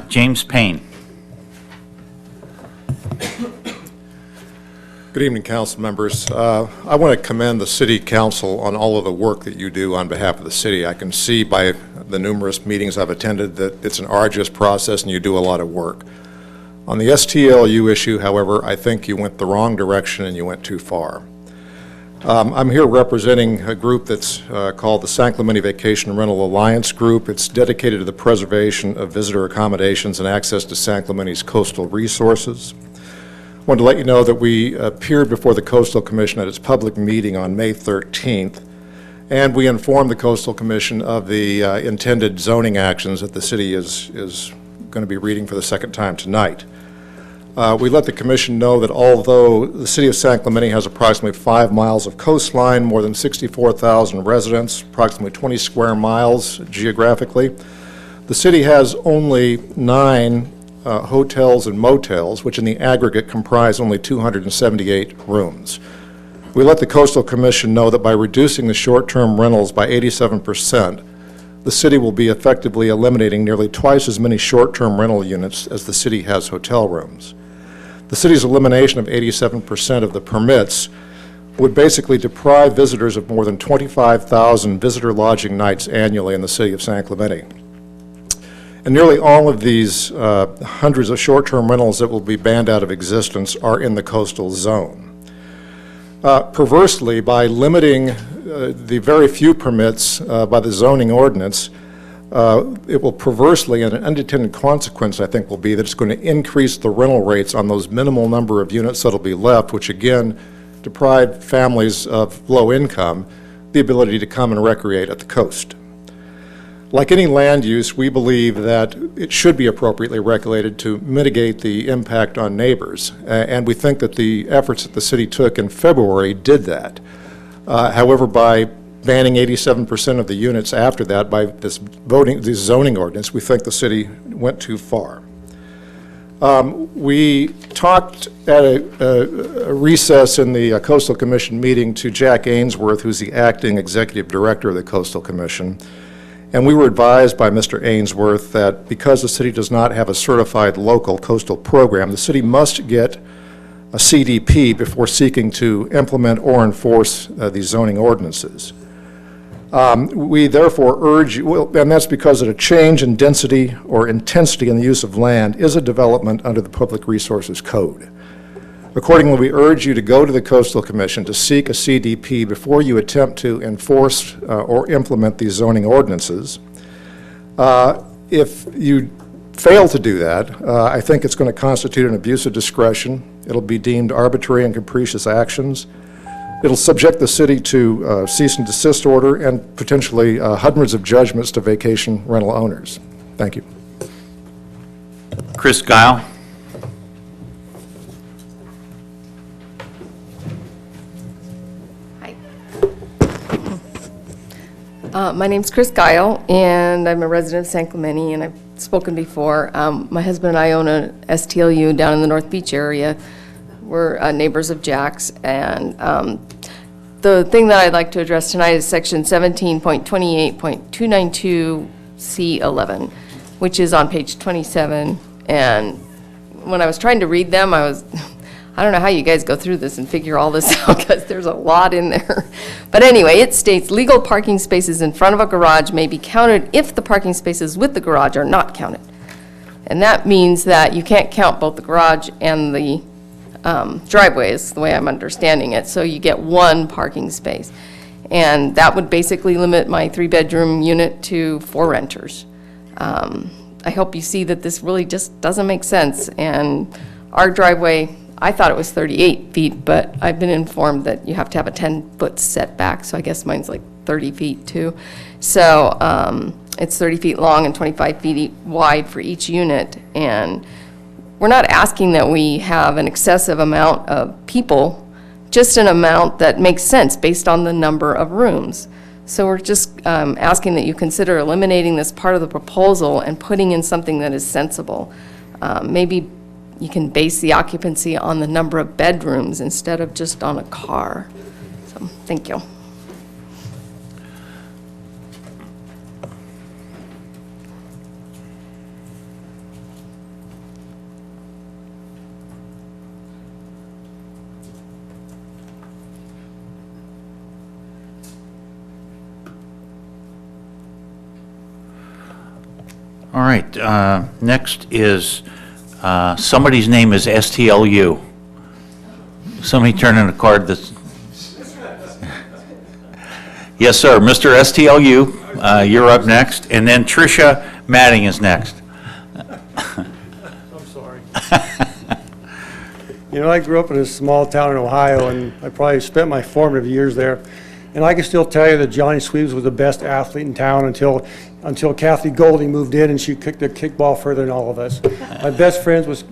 James Payne. Good evening, council members. I want to commend the city council on all of the work that you do on behalf of the city. I can see by the numerous meetings I've attended that it's an arduous process and you do a lot of work. On the STLU issue, however, I think you went the wrong direction and you went too far. I'm here representing a group that's called the San Clemente Vacation Rental Alliance Group. It's dedicated to the preservation of visitor accommodations and access to San Clemente's coastal resources. I wanted to let you know that we appeared before the Coastal Commission at its public meeting on May 13th, and we informed the Coastal Commission of the intended zoning actions that the city is going to be reading for the second time tonight. We let the Commission know that although the city of San Clemente has approximately 5 miles of coastline, more than 64,000 residents, approximately 20 square miles geographically, the city has only 9 hotels and motels, which in the aggregate comprise only 278 rooms. We let the Coastal Commission know that by reducing the short-term rentals by 87%, the city will be effectively eliminating nearly twice as many short-term rental units as the city has hotel rooms. The city's elimination of 87% of the permits would basically deprive visitors of more than 25,000 visitor lodging nights annually in the city of San Clemente. And nearly all of these hundreds of short-term rentals that will be banned out of existence are in the coastal zone. Perversely, by limiting the very few permits by the zoning ordinance, it will perversely, and an unintended consequence, I think, will be that it's going to increase the rental rates on those minimal number of units that will be left, which again deprive families of low income the ability to come and recreate at the coast. Like any land use, we believe that it should be appropriately regulated to mitigate the impact on neighbors, and we think that the efforts that the city took in February did that. However, by banning 87% of the units after that by this zoning ordinance, we think the city went too far. We talked at a recess in the Coastal Commission meeting to Jack Ainsworth, who's the acting executive director of the Coastal Commission, and we were advised by Mr. Ainsworth that because the city does not have a certified local coastal program, the city must get a CDP before seeking to implement or enforce these zoning ordinances. We therefore urge you, and that's because of a change in density or intensity in the use of land is a development under the Public Resources Code. Accordingly, we urge you to go to the Coastal Commission to seek a CDP before you attempt to enforce or implement these zoning ordinances. If you fail to do that, I think it's going to constitute an abuse of discretion. It'll be deemed arbitrary and capricious actions. It'll subject the city to cease and desist order and potentially hundreds of judgments to vacation rental owners. Thank you. Chris Guile. My name's Chris Guile, and I'm a resident of San Clemente, and I've spoken before. My husband and I own a STLU down in the North Beach area. We're neighbors of Jack's, and the thing that I'd like to address tonight is section 17.28.292C11, which is on page 27, and when I was trying to read them, I don't know how you guys go through this and figure all this out, because there's a lot in there. But anyway, it states, legal parking spaces in front of a garage may be counted if the parking spaces with the garage are not counted. And that means that you can't count both the garage and the driveway, is the way I'm understanding it, so you get one parking space. And that would basically limit my 3-bedroom unit to 4 renters. I hope you see that this really just doesn't make sense, and our driveway, I thought it was 38 feet, but I've been informed that you have to have a 10-foot setback, so I guess mine's like 30 feet too. So it's 30 feet long and 25 feet wide for each unit, and we're not asking that we have an excessive amount of people, just an amount that makes sense based on the number of rooms. So we're just asking that you consider eliminating this part of the proposal and putting in something that is sensible. Maybe you can base the occupancy on the number of bedrooms instead of just on a car. So, thank you. All right, next is, somebody's name is STLU. Somebody turn in a card that's... Yes, sir, Mr. STLU, you're up next, and then Tricia Matting is next. I'm sorry. You know, I grew up in a small town in Ohio, and I probably spent my formative years there. And I can still tell you that Johnny Sweeps was the best athlete in town until Kathy Goldie moved in, and she kicked the kickball further than all of us. My best friend was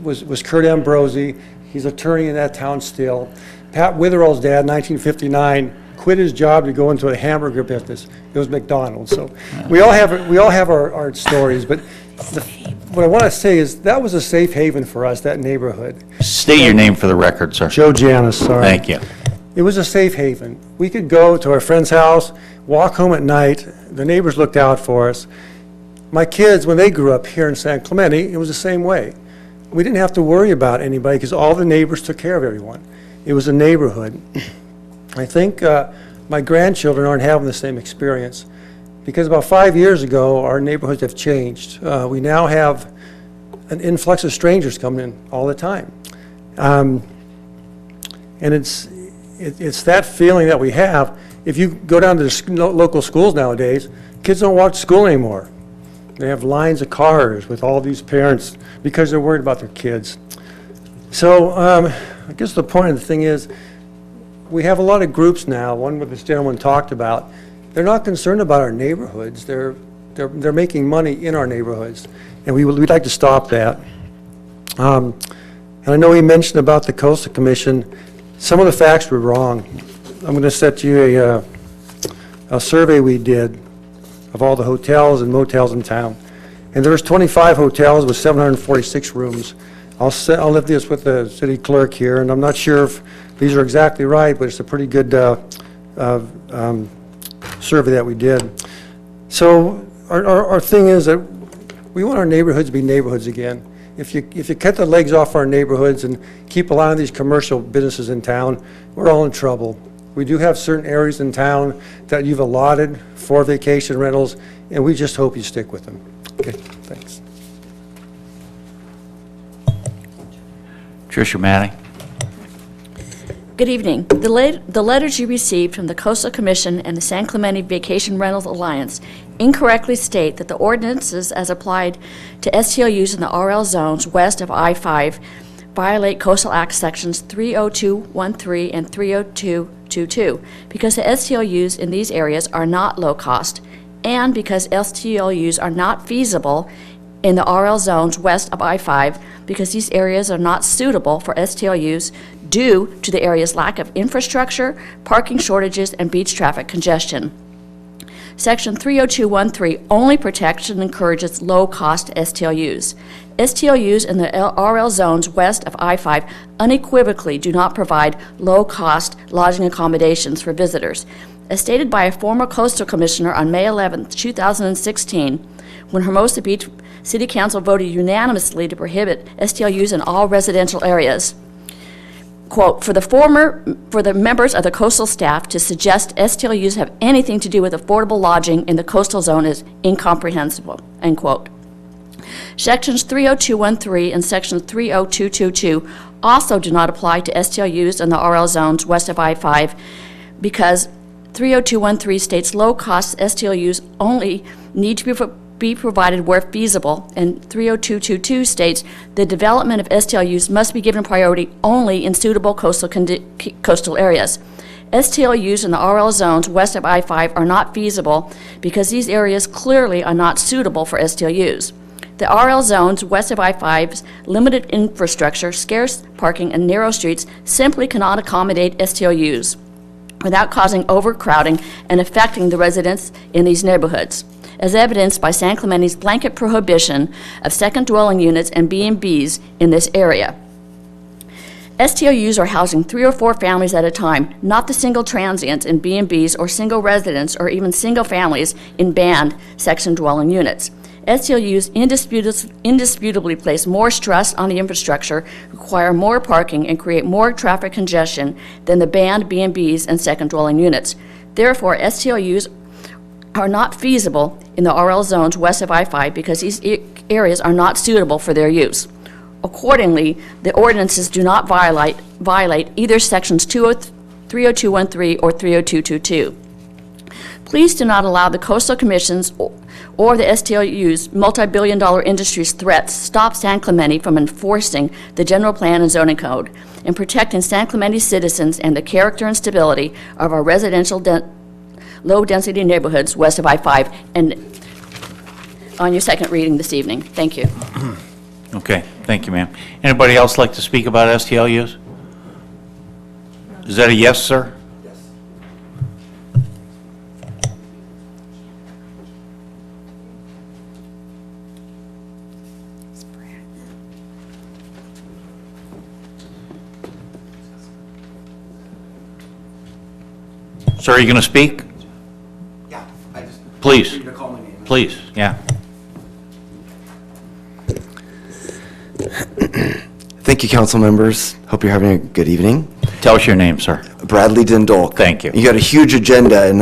Kurt Ambrosi. He's attorney in that town still. Pat Witherall's dad, 1959, quit his job to go into a hamburger business. It was McDonald's. So we all have our stories, but what I want to say is that was a safe haven for us, that neighborhood. State your name for the record, sir. Joe Janis, sorry. Thank you. It was a safe haven. We could go to our friend's house, walk home at night. The neighbors looked out for us. My kids, when they grew up here in San Clemente, it was the same way. We didn't have to worry about anybody because all the neighbors took care of everyone. It was a neighborhood. I think my grandchildren aren't having the same experience because about 5 years ago, our neighborhoods have changed. We now have an influx of strangers coming in all the time. And it's that feeling that we have. If you go down to the local schools nowadays, kids don't walk to school anymore. They have lines of cars with all these parents because they're worried about their kids. So I guess the point of the thing is we have a lot of groups now, one what this gentleman talked about. They're not concerned about our neighborhoods. They're making money in our neighborhoods, and we'd like to stop that. And I know he mentioned about the Coastal Commission. Some of the facts were wrong. I'm going to set you a survey we did of all the hotels and motels in town. And there's 25 hotels with 746 rooms. I'll leave this with the city clerk here, and I'm not sure if these are exactly right, but it's a pretty good survey that we did. So our thing is that we want our neighborhoods to be neighborhoods again. If you cut the legs off our neighborhoods and keep a lot of these commercial businesses in town, we're all in trouble. We do have certain areas in town that you've allotted for vacation rentals, and we just hope you stick with them. Okay, thanks. Tricia Matting. Good evening. The letters you received from the Coastal Commission and the San Clemente Vacation Rentals Alliance incorrectly state that the ordinances as applied to STLUs in the RL zones west of I-5 violate Coastal Act sections 30213 and 30222 because the STLUs in these areas are not low cost and because STLUs are not feasible in the RL zones west of I-5 because these areas are not suitable for STLUs due to the area's lack of infrastructure, parking shortages, and beach traffic congestion. Section 30213 only protects and encourages low-cost STLUs. STLUs in the RL zones west of I-5 unequivocally do not provide low-cost lodging accommodations for visitors. As stated by a former coastal commissioner on May 11, 2016, when Hermosa Beach City Council voted unanimously to prohibit STLUs in all residential areas. Quote, for the members of the coastal staff to suggest STLUs have anything to do with affordable lodging in the coastal zone is incomprehensible, end quote. Sections 30213 and section 30222 also do not apply to STLUs in the RL zones west of I-5 because 30213 states low-cost STLUs only need to be provided where feasible, and 30222 states the development of STLUs must be given priority only in suitable coastal areas. STLUs in the RL zones west of I-5 are not feasible because these areas clearly are not suitable for STLUs. The RL zones west of I-5's limited infrastructure, scarce parking, and narrow streets simply cannot accommodate STLUs without causing overcrowding and affecting the residents in these neighborhoods, as evidenced by San Clemente's blanket prohibition of second dwelling units and B&Bs in this area. STLUs are housing 3 or 4 families at a time, not the single transients in B&Bs or single residents or even single families in banned section dwelling units. STLUs indisputably place more stress on the infrastructure, require more parking, and create more traffic congestion than the banned B&Bs and second dwelling units. Therefore, STLUs are not feasible in the RL zones west of I-5 because these areas are not suitable for their use. Accordingly, the ordinances do not violate either sections 30213 or 30222. Please do not allow the coastal commissions or the STLU's multi-billion-dollar industry's threats stop San Clemente from enforcing the general plan and zoning code and protecting San Clemente citizens and the character and stability of our residential low-density neighborhoods west of I-5, and on your second reading this evening. Thank you. Okay, thank you, ma'am. Anybody else like to speak about STLUs? Is that a yes, sir? Sir, are you going to speak? Yeah, I just. Please. You to call my name. Please, yeah. Thank you, council members. Hope you're having a good evening. Tell us your name, sir. Bradley Dindolk. Thank you. You got a huge agenda, and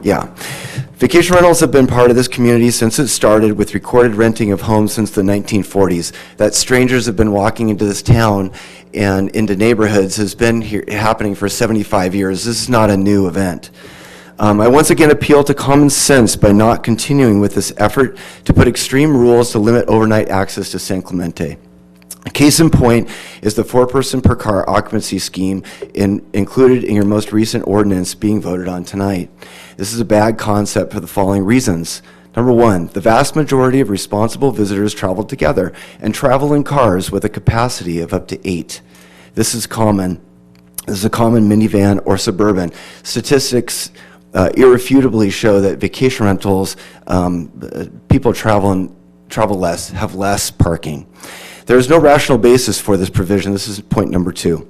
yeah. Vacation rentals have been part of this community since it started with recorded renting of homes since the 1940s. That strangers have been walking into this town and into neighborhoods has been happening for 75 years. This is not a new event. I once again appeal to common sense by not continuing with this effort to put extreme rules to limit overnight access to San Clemente. A case in point is the 4-person per car occupancy scheme included in your most recent ordinance being voted on tonight. This is a bad concept for the following reasons. Number one, the vast majority of responsible visitors travel together and travel in cars with a capacity of up to 8. This is common. This is a common minivan or Suburban. Statistics irrefutably show that vacation rentals, people travel less, have less parking. There is no rational basis for this provision. This is point number 2.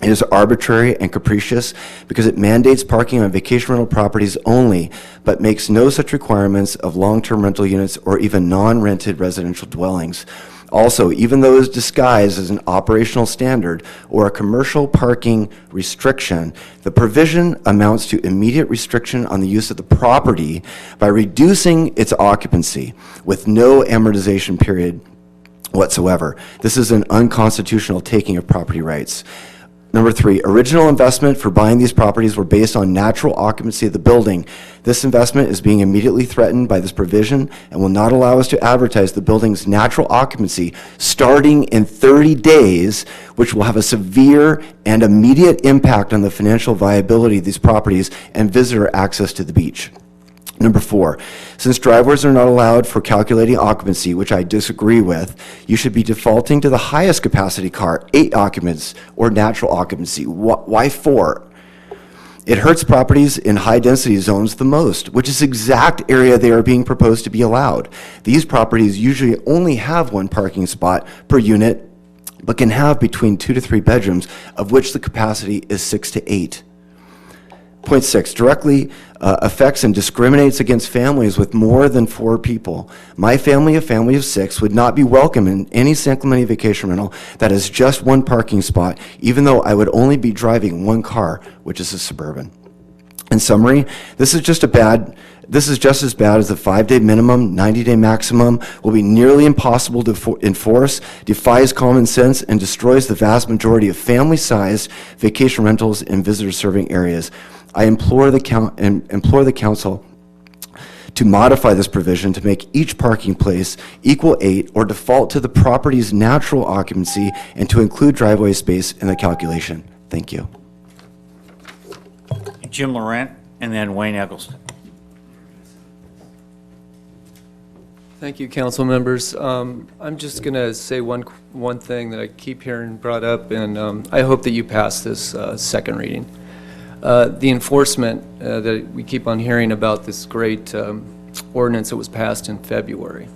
It is arbitrary and capricious because it mandates parking on vacation rental properties only, but makes no such requirements of long-term rental units or even non-rented residential dwellings. Also, even though it is disguised as an operational standard or a commercial parking restriction, the provision amounts to immediate restriction on the use of the property by reducing its occupancy with no amortization period whatsoever. This is an unconstitutional taking of property rights. Number 3, original investment for buying these properties were based on natural occupancy of the building. This investment is being immediately threatened by this provision and will not allow us to advertise the building's natural occupancy starting in 30 days, which will have a severe and immediate impact on the financial viability of these properties and visitor access to the beach. Number 4, since driveways are not allowed for calculating occupancy, which I disagree with, you should be defaulting to the highest capacity car, 8 occupants, or natural occupancy. Why 4? It hurts properties in high-density zones the most, which is the exact area they are being proposed to be allowed. These properties usually only have 1 parking spot per unit, but can have between 2 to 3 bedrooms, of which the capacity is 6 to 8. Point 6, directly affects and discriminates against families with more than 4 people. My family, a family of 6, would not be welcome in any San Clemente vacation rental that has just 1 parking spot, even though I would only be driving 1 car, which is a Suburban. In summary, this is just as bad as the 5-day minimum, 90-day maximum, will be nearly impossible to enforce, defies common sense, and destroys the vast majority of family-sized vacation rentals in visitor-serving areas. I implore the council to modify this provision to make each parking place equal 8 or default to the property's natural occupancy and to include driveway space in the calculation. Thank you. Jim Laurent, and then Wayne Eggleston. Thank you, council members. I'm just going to say one thing that I keep hearing brought up, and I hope that you pass this second reading. The enforcement that we keep on hearing about this great ordinance that was passed in February.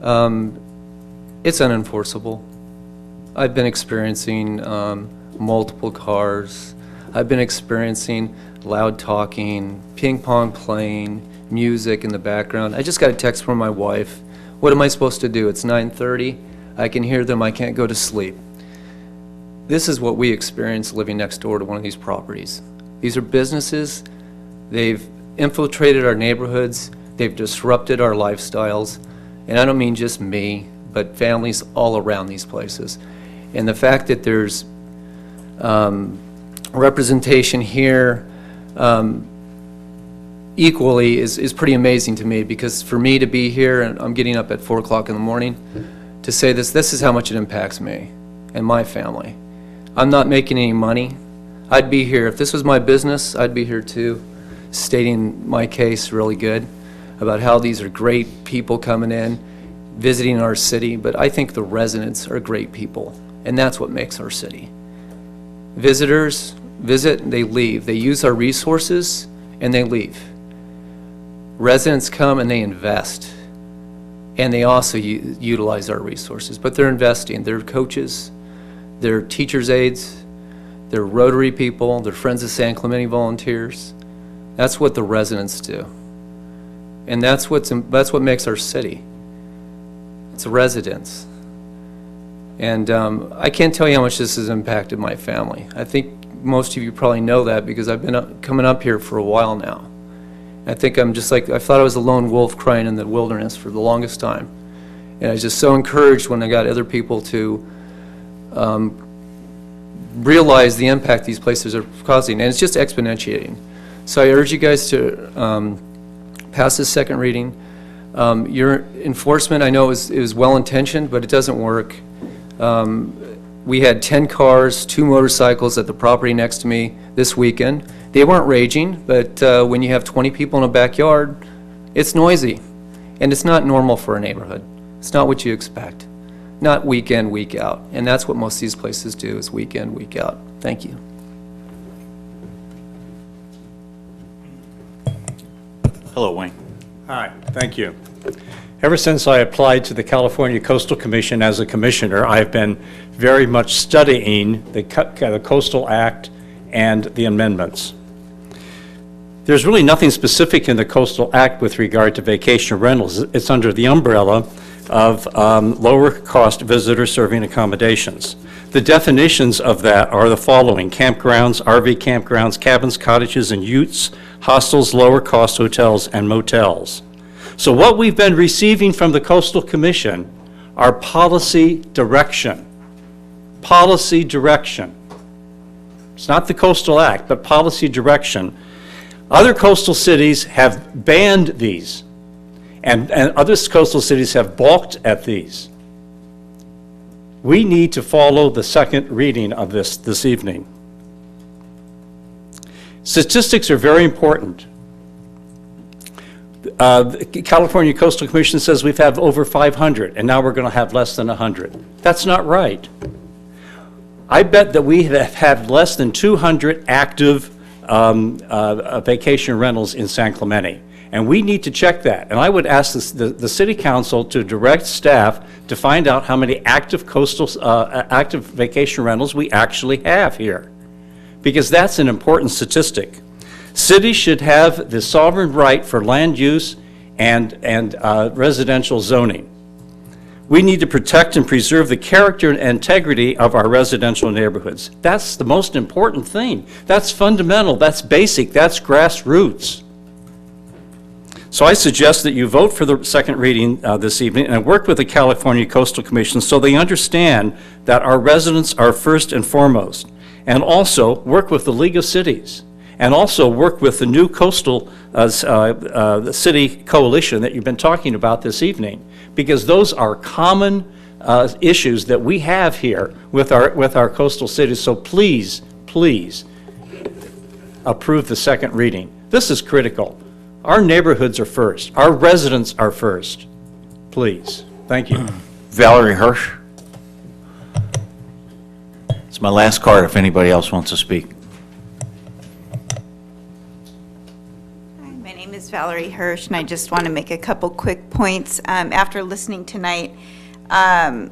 It's unenforceable. I've been experiencing multiple cars. I've been experiencing loud talking, ping pong playing, music in the background. I just got a text from my wife. What am I supposed to do? It's 9:30. I can hear them. I can't go to sleep. This is what we experience living next door to one of these properties. These are businesses. They've infiltrated our neighborhoods. They've disrupted our lifestyles. And I don't mean just me, but families all around these places. And the fact that there's representation here equally is pretty amazing to me, because for me to be here, and I'm getting up at 4 o'clock in the morning, to say this is how much it impacts me and my family. I'm not making any money. I'd be here, if this was my business, I'd be here too, stating my case really good about how these are great people coming in, visiting our city, but I think the residents are great people, and that's what makes our city. Visitors visit, they leave. They use our resources, and they leave. Residents come and they invest, and they also utilize our resources, but they're investing. They're coaches, they're teachers' aides, they're Rotary people, they're Friends of San Clemente volunteers. That's what the residents do. And that's what makes our city. It's the residents. And I can't tell you how much this has impacted my family. I think most of you probably know that, because I've been coming up here for a while now. I think I'm just like, I thought I was a lone wolf crying in the wilderness for the longest time. And I was just so encouraged when I got other people to realize the impact these places are causing, and it's just exponentiating. So I urge you guys to pass this second reading. Your enforcement, I know it was well-intentioned, but it doesn't work. We had 10 cars, 2 motorcycles at the property next to me this weekend. They weren't raging, but when you have 20 people in a backyard, it's noisy. And it's not normal for a neighborhood. It's not what you expect. Not week in, week out. And that's what most of these places do, is week in, week out. Thank you. Hello, Wayne. Hi, thank you. Ever since I applied to the California Coastal Commission as a commissioner, I've been very much studying the Coastal Act and the amendments. There's really nothing specific in the Coastal Act with regard to vacation rentals. It's under the umbrella of lower-cost visitor-serving accommodations. The definitions of that are the following: campgrounds, RV campgrounds, cabins, cottages, and utes, hostels, lower-cost hotels, and motels. So what we've been receiving from the Coastal Commission are policy direction. Policy direction. It's not the Coastal Act, but policy direction. Other coastal cities have banned these, and other coastal cities have balked at these. We need to follow the second reading of this evening. Statistics are very important. The California Coastal Commission says we've had over 500, and now we're going to have less than 100. That's not right. I bet that we have had less than 200 active vacation rentals in San Clemente, and we need to check that. And I would ask the City Council to direct staff to find out how many active active vacation rentals we actually have here, because that's an important statistic. Cities should have the sovereign right for land use and residential zoning. We need to protect and preserve the character and integrity of our residential neighborhoods. That's the most important thing. That's fundamental, that's basic, that's grassroots. So I suggest that you vote for the second reading this evening and work with the California Coastal Commission so they understand that our residents are first and foremost. And also work with the League of Cities. And also work with the new coastal the city coalition that you've been talking about this evening, because those are common issues that we have here with our coastal cities. So please, please approve the second reading. This is critical. Our neighborhoods are first. Our residents are first. Please. Thank you. Valerie Hirsch. It's my last card if anybody else wants to speak. My name is Valerie Hirsch, and I just want to make a couple quick points. After listening tonight, I'm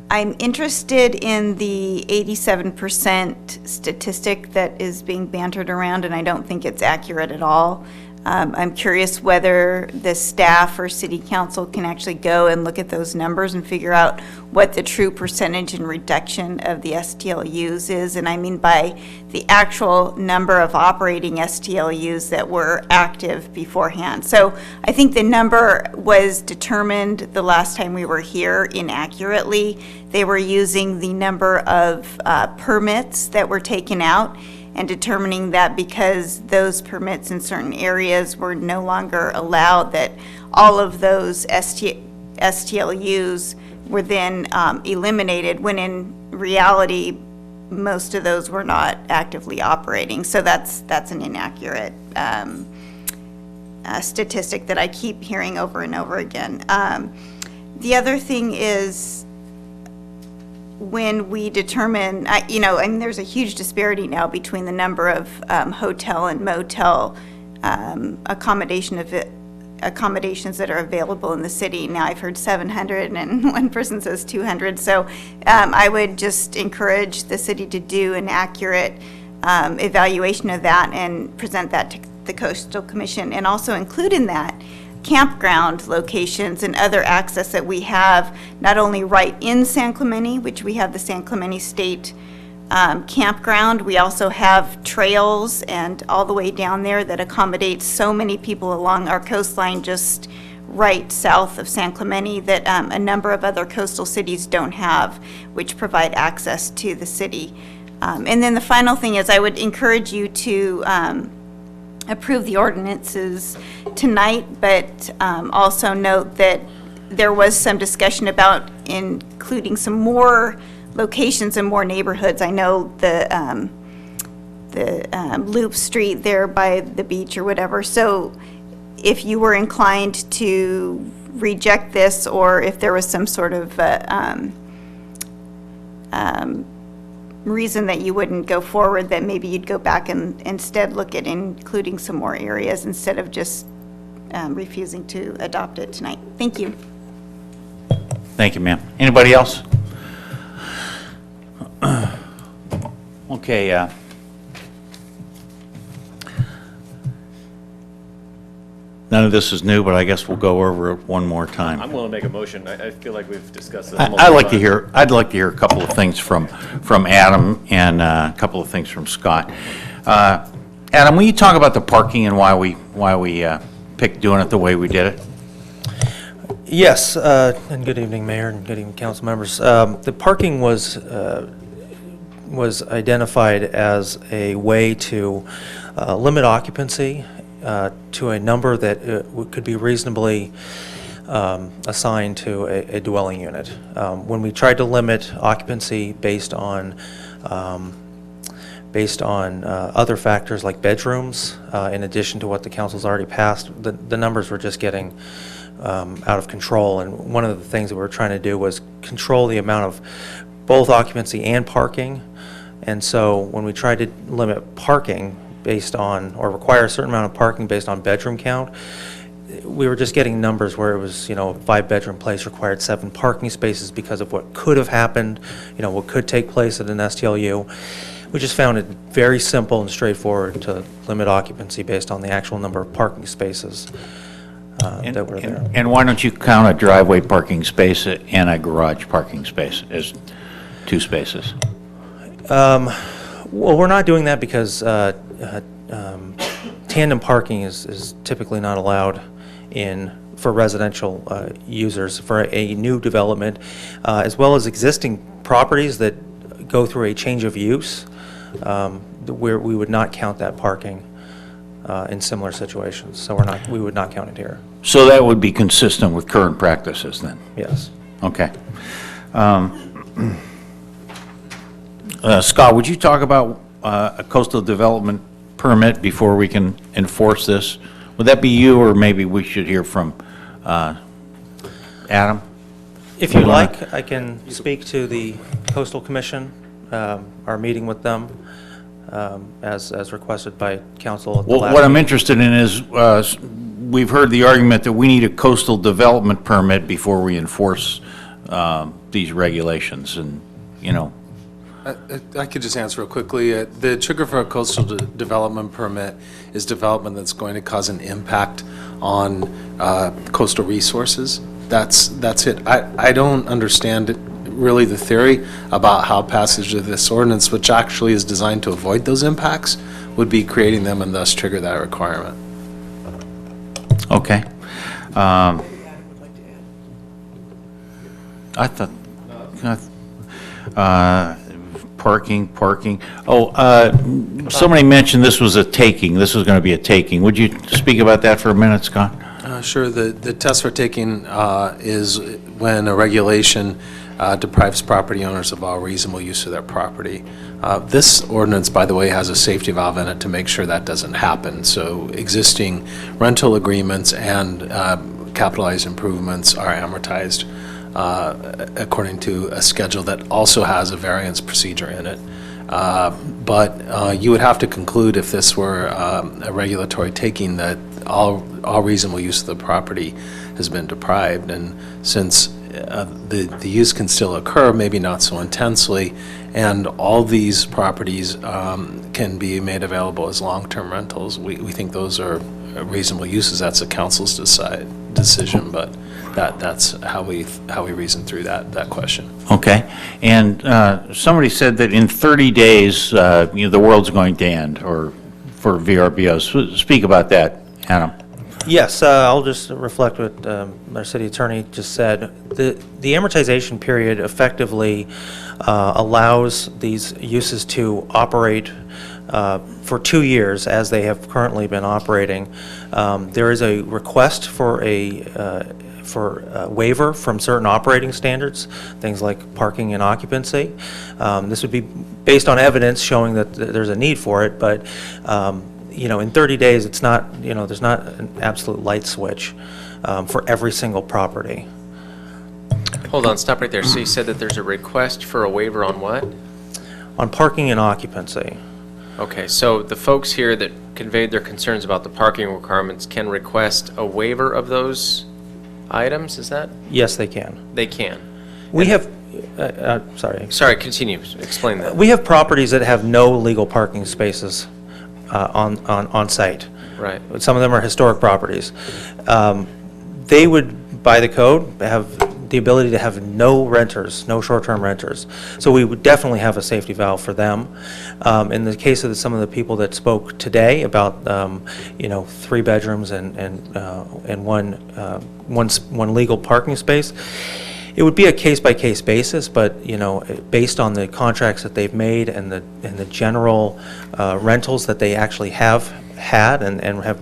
interested in the 87% statistic that is being bantered around, and I don't think it's accurate at all. I'm curious whether the staff or city council can actually go and look at those numbers and figure out what the true percentage and reduction of the STLUs is. And I mean by the actual number of operating STLUs that were active beforehand. So I think the number was determined the last time we were here inaccurately. They were using the number of permits that were taken out, and determining that because those permits in certain areas were no longer allowed, that all of those STLUs were then eliminated, when in reality, most of those were not actively operating. So that's an inaccurate statistic that I keep hearing over and over again. The other thing is, when we determine, there's a huge disparity now between the number of hotel and motel accommodations that are available in the city. Now, I've heard 700 and one person says 200. So I would just encourage the city to do an accurate evaluation of that and present that to the Coastal Commission, and also include in that campground locations and other access that we have, not only right in San Clemente, which we have the San Clemente State Campground, we also have trails and all the way down there that accommodate so many people along our coastline just right south of San Clemente that a number of other coastal cities don't have, which provide access to the city. And then the final thing is, I would encourage you to approve the ordinances tonight, but also note that there was some discussion about including some more locations and more neighborhoods. I know the Loop Street there by the beach or whatever. So if you were inclined to reject this, or if there was some sort of reason that you wouldn't go forward, that maybe you'd go back and instead look at including some more areas instead of just refusing to adopt it tonight. Thank you. Thank you, ma'am. Anybody else? Okay. None of this is new, but I guess we'll go over it one more time. I'm willing to make a motion. I feel like we've discussed this. I'd like to hear a couple of things from Adam and a couple of things from Scott. Adam, will you talk about the parking and why we picked doing it the way we did it? Yes, and good evening, Mayor, and good evening, council members. The parking was identified as a way to limit occupancy to a number that could be reasonably assigned to a dwelling unit. When we tried to limit occupancy based on other factors like bedrooms, in addition to what the council's already passed, the numbers were just getting out of control. And one of the things that we were trying to do was control the amount of both occupancy and parking. And so when we tried to limit parking based on, or require a certain amount of parking based on bedroom count, we were just getting numbers where it was, a 5-bedroom place required 7 parking spaces because of what could have happened, what could take place at an STLU. We just found it very simple and straightforward to limit occupancy based on the actual number of parking spaces that were there. And why don't you count a driveway parking space and a garage parking space as 2 spaces? Well, we're not doing that because tandem parking is typically not allowed for residential users for a new development, as well as existing properties that go through a change of use, where we would not count that parking in similar situations. So we would not count it here. So that would be consistent with current practices then? Yes. Okay. Scott, would you talk about a coastal development permit before we can enforce this? Would that be you, or maybe we should hear from Adam? If you like, I can speak to the Coastal Commission, our meeting with them, as requested by council at the last Well, what I'm meeting. interested in is, we've heard the argument that we need a coastal development permit before we enforce these regulations, and, I could just answer real quickly. The trigger for a coastal development permit is development that's going to cause an impact on coastal resources. That's it. I don't understand really the theory about how passage of this ordinance, which actually is designed to avoid those impacts, would be creating them and thus trigger that requirement. Okay. I thought, parking. Oh, somebody mentioned this was a taking. This was going to be a taking. Would you speak about that for a minute, Scott? Sure. The test for taking is when a regulation deprives property owners of all reasonable use of their property. This ordinance, by the way, has a safety valve in it to make sure that doesn't happen. So existing rental agreements and capitalized improvements are amortized according to a schedule that also has a variance procedure in it. But you would have to conclude, if this were a regulatory taking, that all reasonable use of the property has been deprived. And since the use can still occur, maybe not so intensely, and all these properties can be made available as long-term rentals, we think those are reasonable uses. That's the council's decision, but that's how we reason through that question. Okay. And somebody said that in 30 days, the world's going to end, or for VRBOs. Speak about that, Adam. Yes, I'll just reflect what our city attorney just said. The amortization period effectively allows these uses to operate for 2 years, as they have currently been operating. There is a request for a waiver from certain operating standards, things like parking and occupancy. This would be based on evidence showing that there's a need for it, but in 30 days, it's not, there's not an absolute light switch for every single property. Hold on, stop right there. So you said that there's a request for a waiver on what? On parking and occupancy. Okay, so the folks here that conveyed their concerns about the parking requirements can request a waiver of those items, is that? Yes, they can. They can. We have, sorry. Sorry, continue. Explain that. We have properties that have no legal parking spaces on site. Right. Some of them are historic properties. They would, by the code, have the ability to have no renters, no short-term renters. So we would definitely have a safety valve for them. In the case of some of the people that spoke today about, 3 bedrooms and one legal parking space, it would be a case-by-case basis, but, based on the contracts that they've made and the general rentals that they actually have had and have,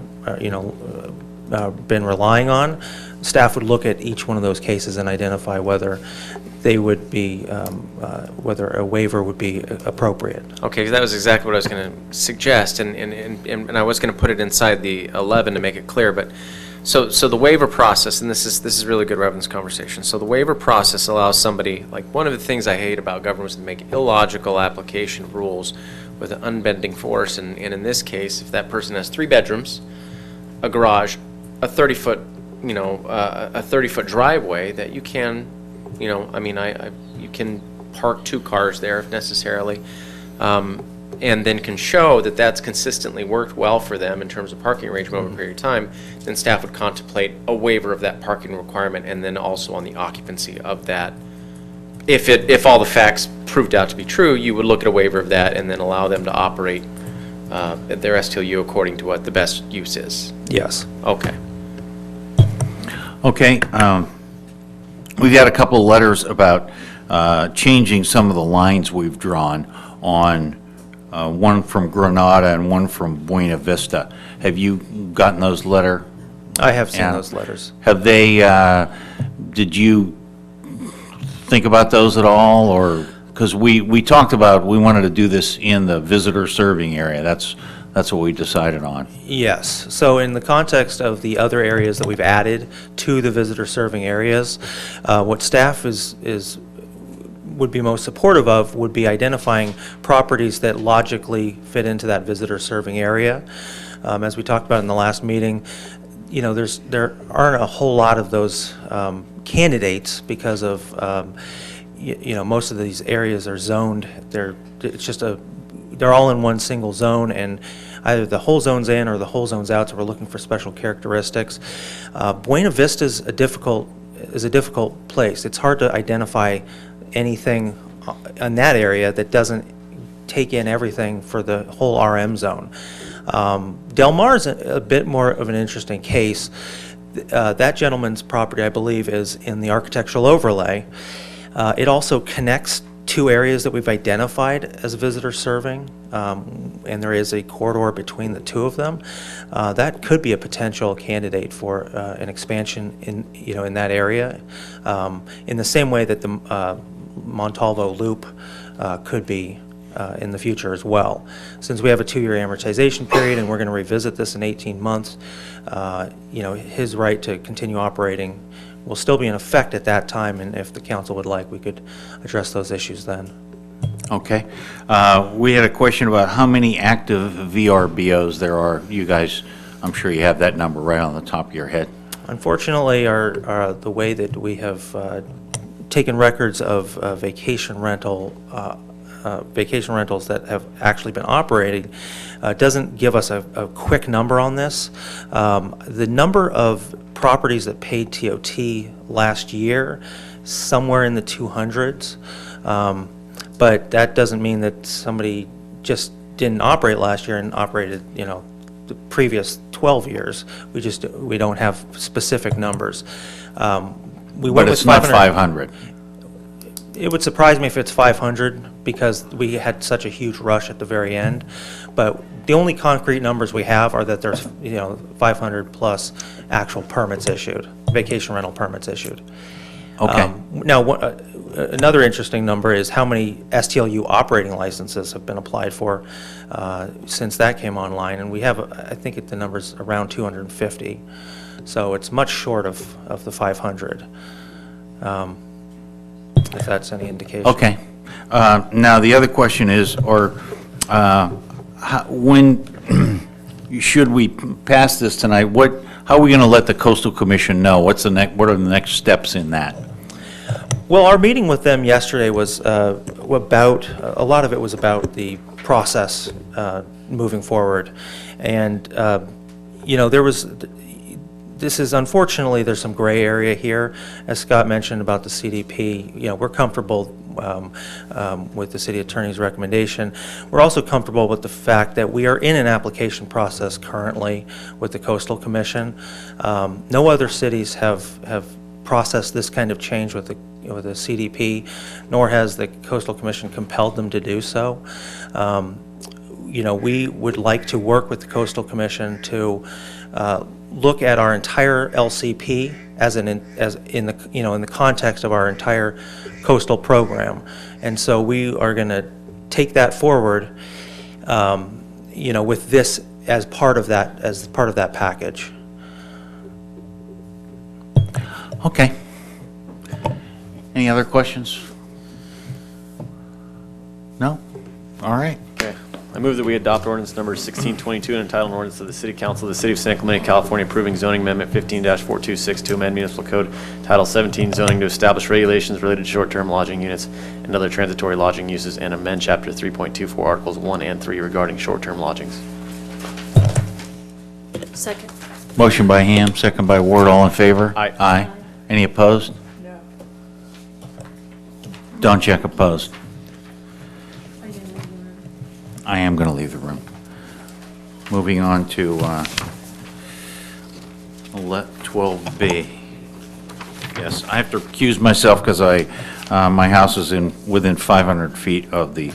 been relying on, staff would look at each one of those cases and identify whether they would be, whether a waiver would be appropriate. Okay, that was exactly what I was going to suggest, and I was going to put it inside the 11 to make it clear, but so the waiver process, and this is really good, we're having this conversation. So the waiver process allows somebody, like one of the things I hate about government is to make illogical application of rules with an unbending force, and in this case, if that person has 3 bedrooms, a garage, a 30-foot, a 30-foot driveway that you can, you can park 2 cars there if necessarily, and then can show that that's consistently worked well for them in terms of parking arrangement over a period of time, then staff would contemplate a waiver of that parking requirement, and then also on the occupancy of that. If all the facts proved out to be true, you would look at a waiver of that and then allow them to operate their STLU according to what the best use is. Yes. Okay. Okay. We've got a couple of letters about changing some of the lines we've drawn on one from Granada and one from Buena Vista. Have you gotten those letters? I have seen those letters. Have they, did you think about those at all, or, because we talked about, we wanted to do this in the visitor serving area. That's what we decided on. Yes. So in the context of the other areas that we've added to the visitor serving areas, what staff would be most supportive of would be identifying properties that logically fit into that visitor serving area. As we talked about in the last meeting, there aren't a whole lot of those candidates because of most of these areas are zoned, they're all in one single zone, and either the whole zone's in or the whole zone's out, so we're looking for special characteristics. Buena Vista is a difficult place. It's hard to identify anything in that area that doesn't take in everything for the whole RM zone. Del Mar is a bit more of an interesting case. That gentleman's property, I believe, is in the architectural overlay. It also connects two areas that we've identified as visitor serving, and there is a corridor between the two of them. That could be a potential candidate for an expansion in that area, in the same way that the Montalvo Loop could be in the future as well. Since we have a 2-year amortization period and we're going to revisit this in 18 months, his right to continue operating will still be in effect at that time, and if the council would like, we could address those issues then. Okay. We had a question about how many active VRBOs there are. You guys, I'm sure you have that number right on the top of your head. Unfortunately, the way that we have taken records of vacation rentals that have actually been operating doesn't give us a quick number on this. The number of properties that paid TOT last year, somewhere in the 200s, but that doesn't mean that somebody just didn't operate last year and operated, the previous 12 years. We don't have specific numbers. But it's not 500. It would surprise me if it's 500 because we had such a huge rush at the very end. But the only concrete numbers we have are that there's 500 plus actual permits issued, vacation rental permits issued. Okay. Now, another interesting number is how many STLU operating licenses have been applied for since that came online, and we have, I think the number's around 250. So it's much short of the 500. If that's any indication. Okay. Now, the other question is, when should we pass this tonight? How are we going to let the Coastal Commission know? What are the next steps in that? Well, our meeting with them yesterday was about, a lot of it was about the process moving forward. And, unfortunately, there's some gray area here. As Scott mentioned about the CDP, we're comfortable with the city attorney's recommendation. We're also comfortable with the fact that we are in an application process currently with the Coastal Commission. No other cities have processed this kind of change with the CDP, nor has the Coastal Commission compelled them to do so. We would like to work with the Coastal Commission to look at our entire LCP in the context of our entire coastal program, and so we are going to take that forward, with this as part of that package. Okay. Any other questions? No? All right. Okay. I move that we adopt ordinance number 1622 and entitled an ordinance of the City Council of the City of San Clemente, California, approving zoning amendment 15-426 to amend municipal code Title 17 zoning to establish regulations related to short-term lodging units and other transitory lodging uses and amend Chapter 3.24 Articles 1 and 3 regarding short-term lodgings. Second. Motion by Ham, second by Ward. All in favor? Aye. Aye. Any opposed? No. Don't check opposed. I am going to leave the room. Moving on to 12B. Yes, I have to recuse myself because my house is within 500 feet of the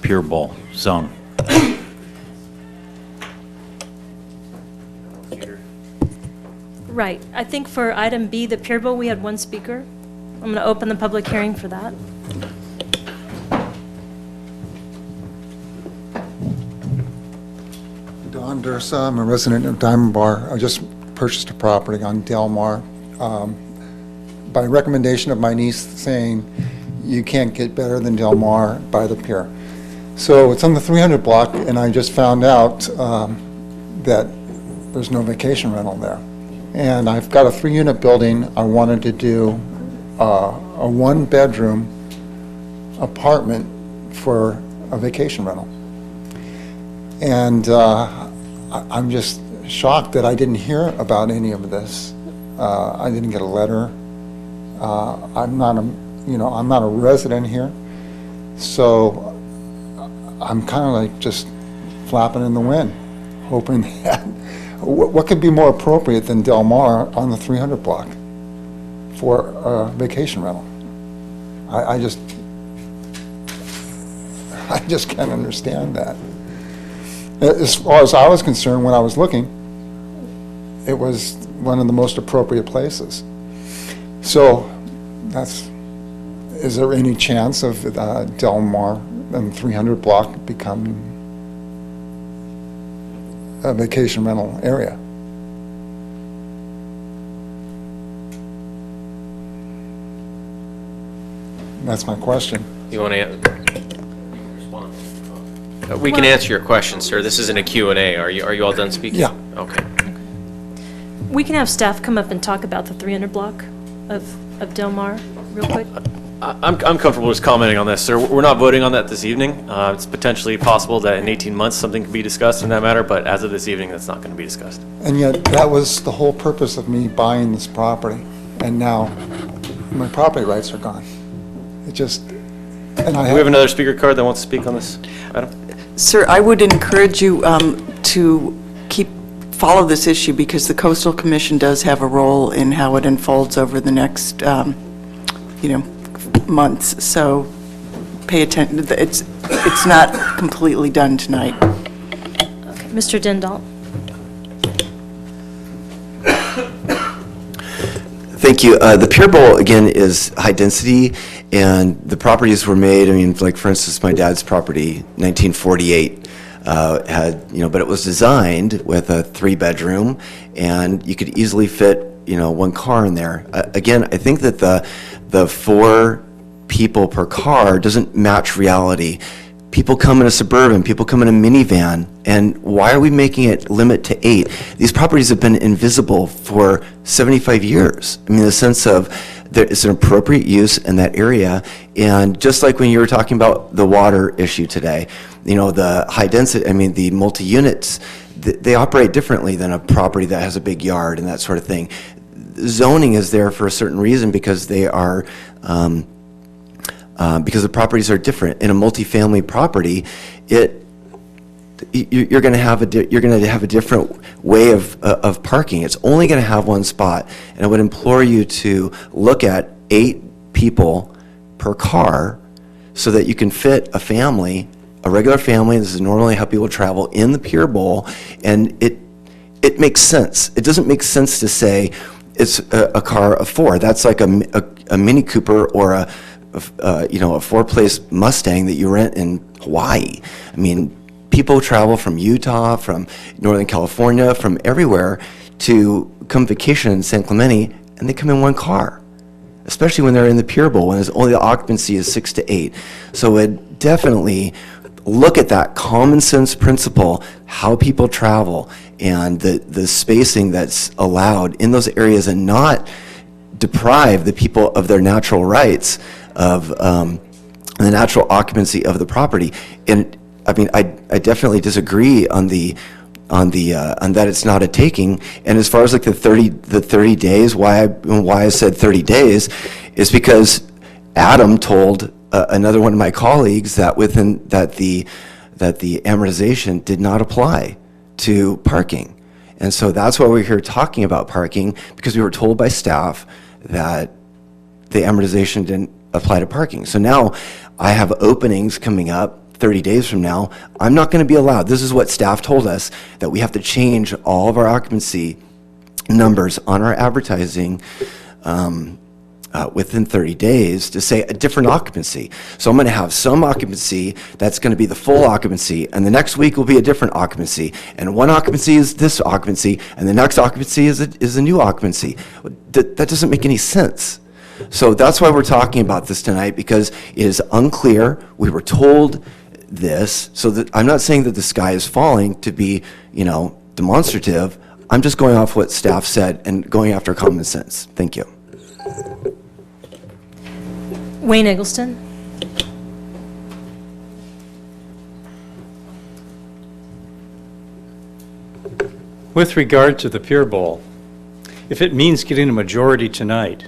Pure Bowl zone. Right. I think for item B, the Pier Bowl, we had one speaker. I'm going to open the public hearing for that. Don Dursa, I'm a resident of Diamond Bar. I just purchased a property on Del Mar by recommendation of my niece saying you can't get better than Del Mar by the pier. So it's on the 300 block, and I just found out that there's no vacation rental there. And I've got a 3-unit building. I wanted to do a 1-bedroom apartment for a vacation rental. And I'm just shocked that I didn't hear about any of this. I didn't get a letter. I'm not a resident here, so I'm kind of like just flapping in the wind, hoping that what could be more appropriate than Del Mar on the 300 block for a vacation rental? I just can't understand that. As far as I was concerned, when I was looking, it was one of the most appropriate places. So is there any chance of Del Mar and 300 block becoming a vacation rental area? That's my question. You want to respond? We can answer your question, sir. This isn't a Q&A. Are you all done speaking? Yeah. Okay. We can have staff come up and talk about the 300 block of Del Mar real quick. I'm comfortable just commenting on this, sir. We're not voting on that this evening. It's potentially possible that in 18 months something could be discussed in that matter, but as of this evening, that's not going to be discussed. And yet, that was the whole purpose of me buying this property, and now my property rights are gone. It just, and I Do we have another speaker card that wants to speak on this item? Sir, I would encourage you to follow this issue, because the Coastal Commission does have a role in how it unfolds over the next, months. So pay attention. It's not completely done tonight. Okay, Mr. Dindal. Thank you. The Pier Bowl, again, is high density, and the properties were made, like, for instance, my dad's property, 1948, had, but it was designed with a 3-bedroom, and you could easily fit, 1 car in there. Again, I think that the 4 people per car doesn't match reality. People come in a Suburban, people come in a minivan, and why are we making it limit to 8? These properties have been invisible for 75 years. In the sense of it's an appropriate use in that area, and just like when you were talking about the water issue today, the high density, the multi-units, they operate differently than a property that has a big yard and that sort of thing. Zoning is there for a certain reason, because they are because the properties are different. In a multifamily property, you're going to have a different way of parking. It's only going to have 1 spot, and I would implore you to look at 8 people per car, so that you can fit a family, a regular family. This is normally how people travel in the Pier Bowl, and it makes sense. It doesn't make sense to say it's a car of 4. That's like a Mini Cooper or a 4-place Mustang that you rent in Hawaii. People travel from Utah, from Northern California, from everywhere to come vacation in San Clemente, and they come in 1 car, especially when they're in the Pier Bowl, when the occupancy is 6 to 8. So it definitely look at that common sense principle, how people travel, and the spacing that's allowed in those areas, and not deprive the people of their natural rights of the natural occupancy of the property. And I definitely disagree on that it's not a taking. And as far as like the 30 days, why I said 30 days is because Adam told another one of my colleagues that the amortization did not apply to parking. And so that's why we're here talking about parking, because we were told by staff that the amortization didn't apply to parking. So now I have openings coming up 30 days from now. I'm not going to be allowed. This is what staff told us, that we have to change all of our occupancy numbers on our advertising within 30 days to say a different occupancy. So I'm going to have some occupancy that's going to be the full occupancy, and the next week will be a different occupancy, and one occupancy is this occupancy, and the next occupancy is a new occupancy. That doesn't make any sense. So that's why we're talking about this tonight, because it is unclear. We were told this, so that I'm not saying that the sky is falling to be, demonstrative. I'm just going off what staff said and going after common sense. Thank you. Wayne Eggleston. With regard to the Pier Bowl, if it means getting a majority tonight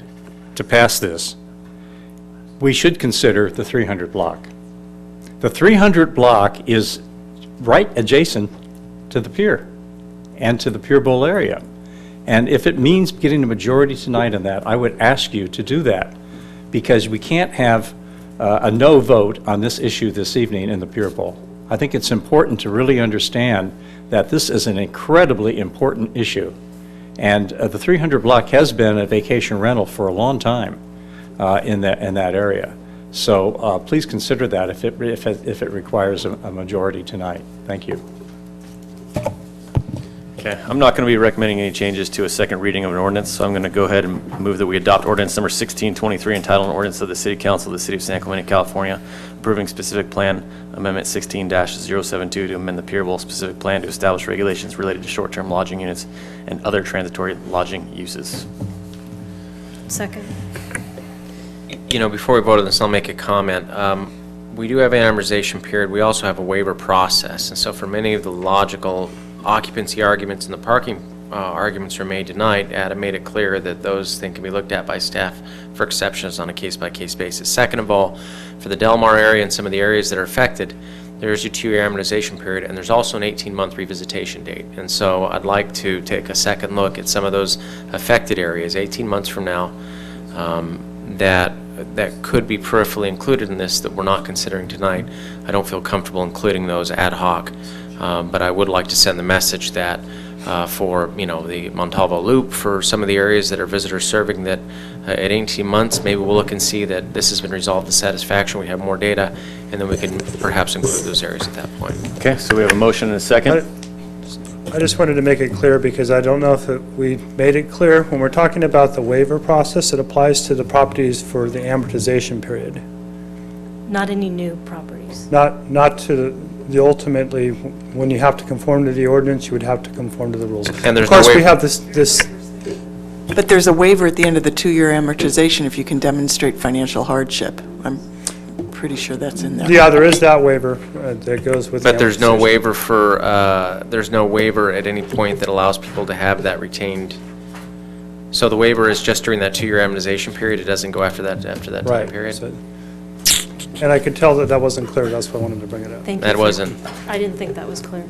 to pass this, we should consider the 300 block. The 300 block is right adjacent to the pier and to the Pier Bowl area. And if it means getting a majority tonight on that, I would ask you to do that, because we can't have a no vote on this issue this evening in the Pier Bowl. I think it's important to really understand that this is an incredibly important issue. And the 300 block has been a vacation rental for a long time in that area. So please consider that if it requires a majority tonight. Thank you. Okay, I'm not going to be recommending any changes to a second reading of an ordinance, so I'm going to go ahead and move that we adopt ordinance number 1623, entitled an ordinance of the City Council of the City of San Clemente, California, approving specific plan amendment 16-072 to amend the Pier Bowl specific plan to establish regulations related to short-term lodging units and other transitory lodging uses. Second. You know, before we vote on this, I'll make a comment. We do have an amortization period. We also have a waiver process. And so for many of the logical occupancy arguments and the parking arguments are made tonight, Adam made it clear that those things can be looked at by staff for exceptions on a case-by-case basis. Second of all, for the Del Mar area and some of the areas that are affected, there's your 2-year amortization period, and there's also an 18-month revisitation date. And so I'd like to take a second look at some of those affected areas 18 months from now that could be peripherally included in this that we're not considering tonight. I don't feel comfortable including those ad hoc, but I would like to send the message that for, you know, the Montalvo Loop, for some of the areas that are visitor serving, that at 18 months, maybe we'll look and see that this has been resolved to satisfaction, we have more data, and then we can perhaps include those areas at that point. Okay, so we have a motion and a second. I just wanted to make it clear, because I don't know if we made it clear. When we're talking about the waiver process, it applies to the properties for the amortization period, Not any new properties. not to the ultimately, when you have to conform to the ordinance, you would have to conform to the rules. And there's Of course, no we waiver. have this, But there's a waiver at the end of the 2-year amortization if you can demonstrate financial hardship. I'm pretty sure that's in there. yeah, there is that waiver that goes with the But there's no amortization. waiver for, there's no waiver at any point that allows people to have that retained. So the waiver is just during that 2-year amortization period, it doesn't go after that time Right, period? so- And I could tell that wasn't clear, that's why I wanted to bring it up. Thank you. That for- wasn't. I didn't think that was clear.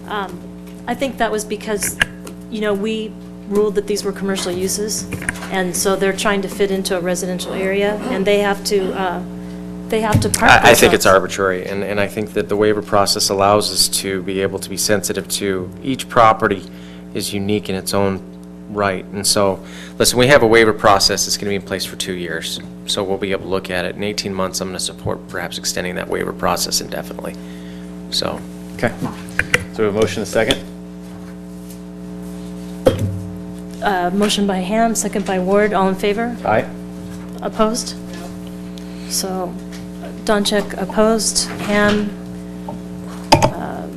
I think that was because, you know, we ruled that these were commercial uses, and so they're trying to fit into a residential area, and they have to park I think it's themselves. arbitrary, and I think that the waiver process allows us to be able to be sensitive to each property is unique in its own right. And so, listen, we have a waiver process that's going to be in place for 2 years, so we'll be able to look at it. In 18 months, I'm going to support perhaps extending that waiver process indefinitely. So. Okay, so we have a motion and a second. Motion by Ham, second by Ward, all in favor? Aye. Opposed? So, Doncheck opposed, Ham,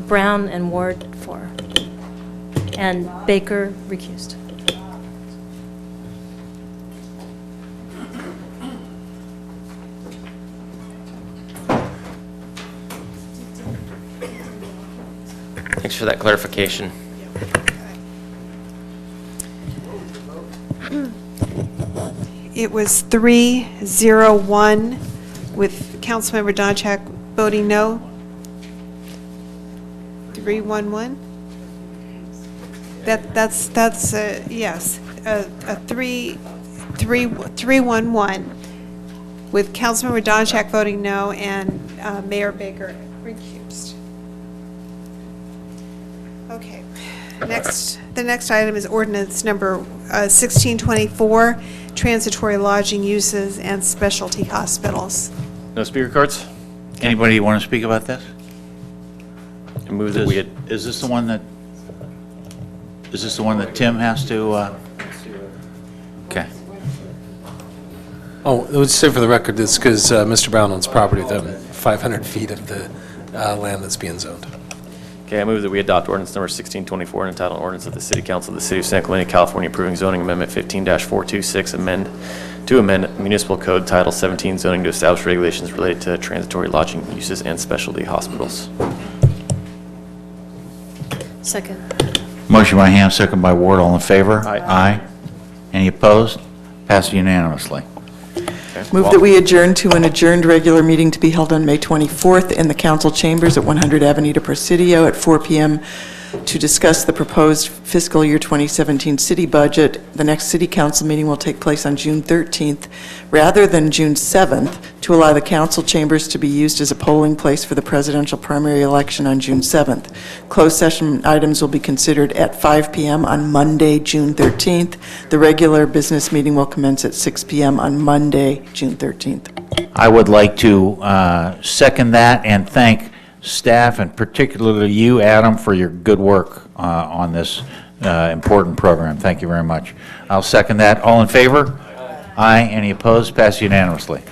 Brown, and Ward for. And Baker recused. Thanks for that clarification. It was 3-0-1 with Councilmember Donchak voting no. 3-1-1? That's yes, a 3-1-1 with Councilmember Donchak voting no and Mayor Baker recused. Okay, the next item is ordinance number 1624, transitory lodging uses and specialty hospitals. No speaker cards? Anybody want to speak about this? I move that we had. Is this the one that Tim has to, okay. Oh, let's say for the record, this because Mr. Brown owns property within 500 feet of the land that's being zoned. Okay, I move that we adopt ordinance number 1624, entitled ordinance of the City Council of the City of San Clemente, California, approving zoning amendment 15-426, amend municipal code title 17 zoning to establish regulations related to transitory lodging uses and specialty hospitals. Second. Motion by Ham, second by Ward. All in favor? Aye. Aye. Any opposed? Passed unanimously. Move that we adjourn to an adjourned regular meeting to be held on May 24th in the council chambers at 100 Avenida Presidio at 4 p.m. to discuss the proposed fiscal year 2017 city budget. The next city council meeting will take place on June 13th rather than June 7th to allow the council chambers to be used as a polling place for the presidential primary election on June 7th. Closed session items will be considered at 5 p.m. on Monday, June 13th. The regular business meeting will commence at 6 p.m. on Monday, June 13th. I would like to second that and thank staff, and particularly you, Adam, for your good work on this important program. Thank you very much. I'll second that. All in favor? Aye. Any opposed? Passed unanimously.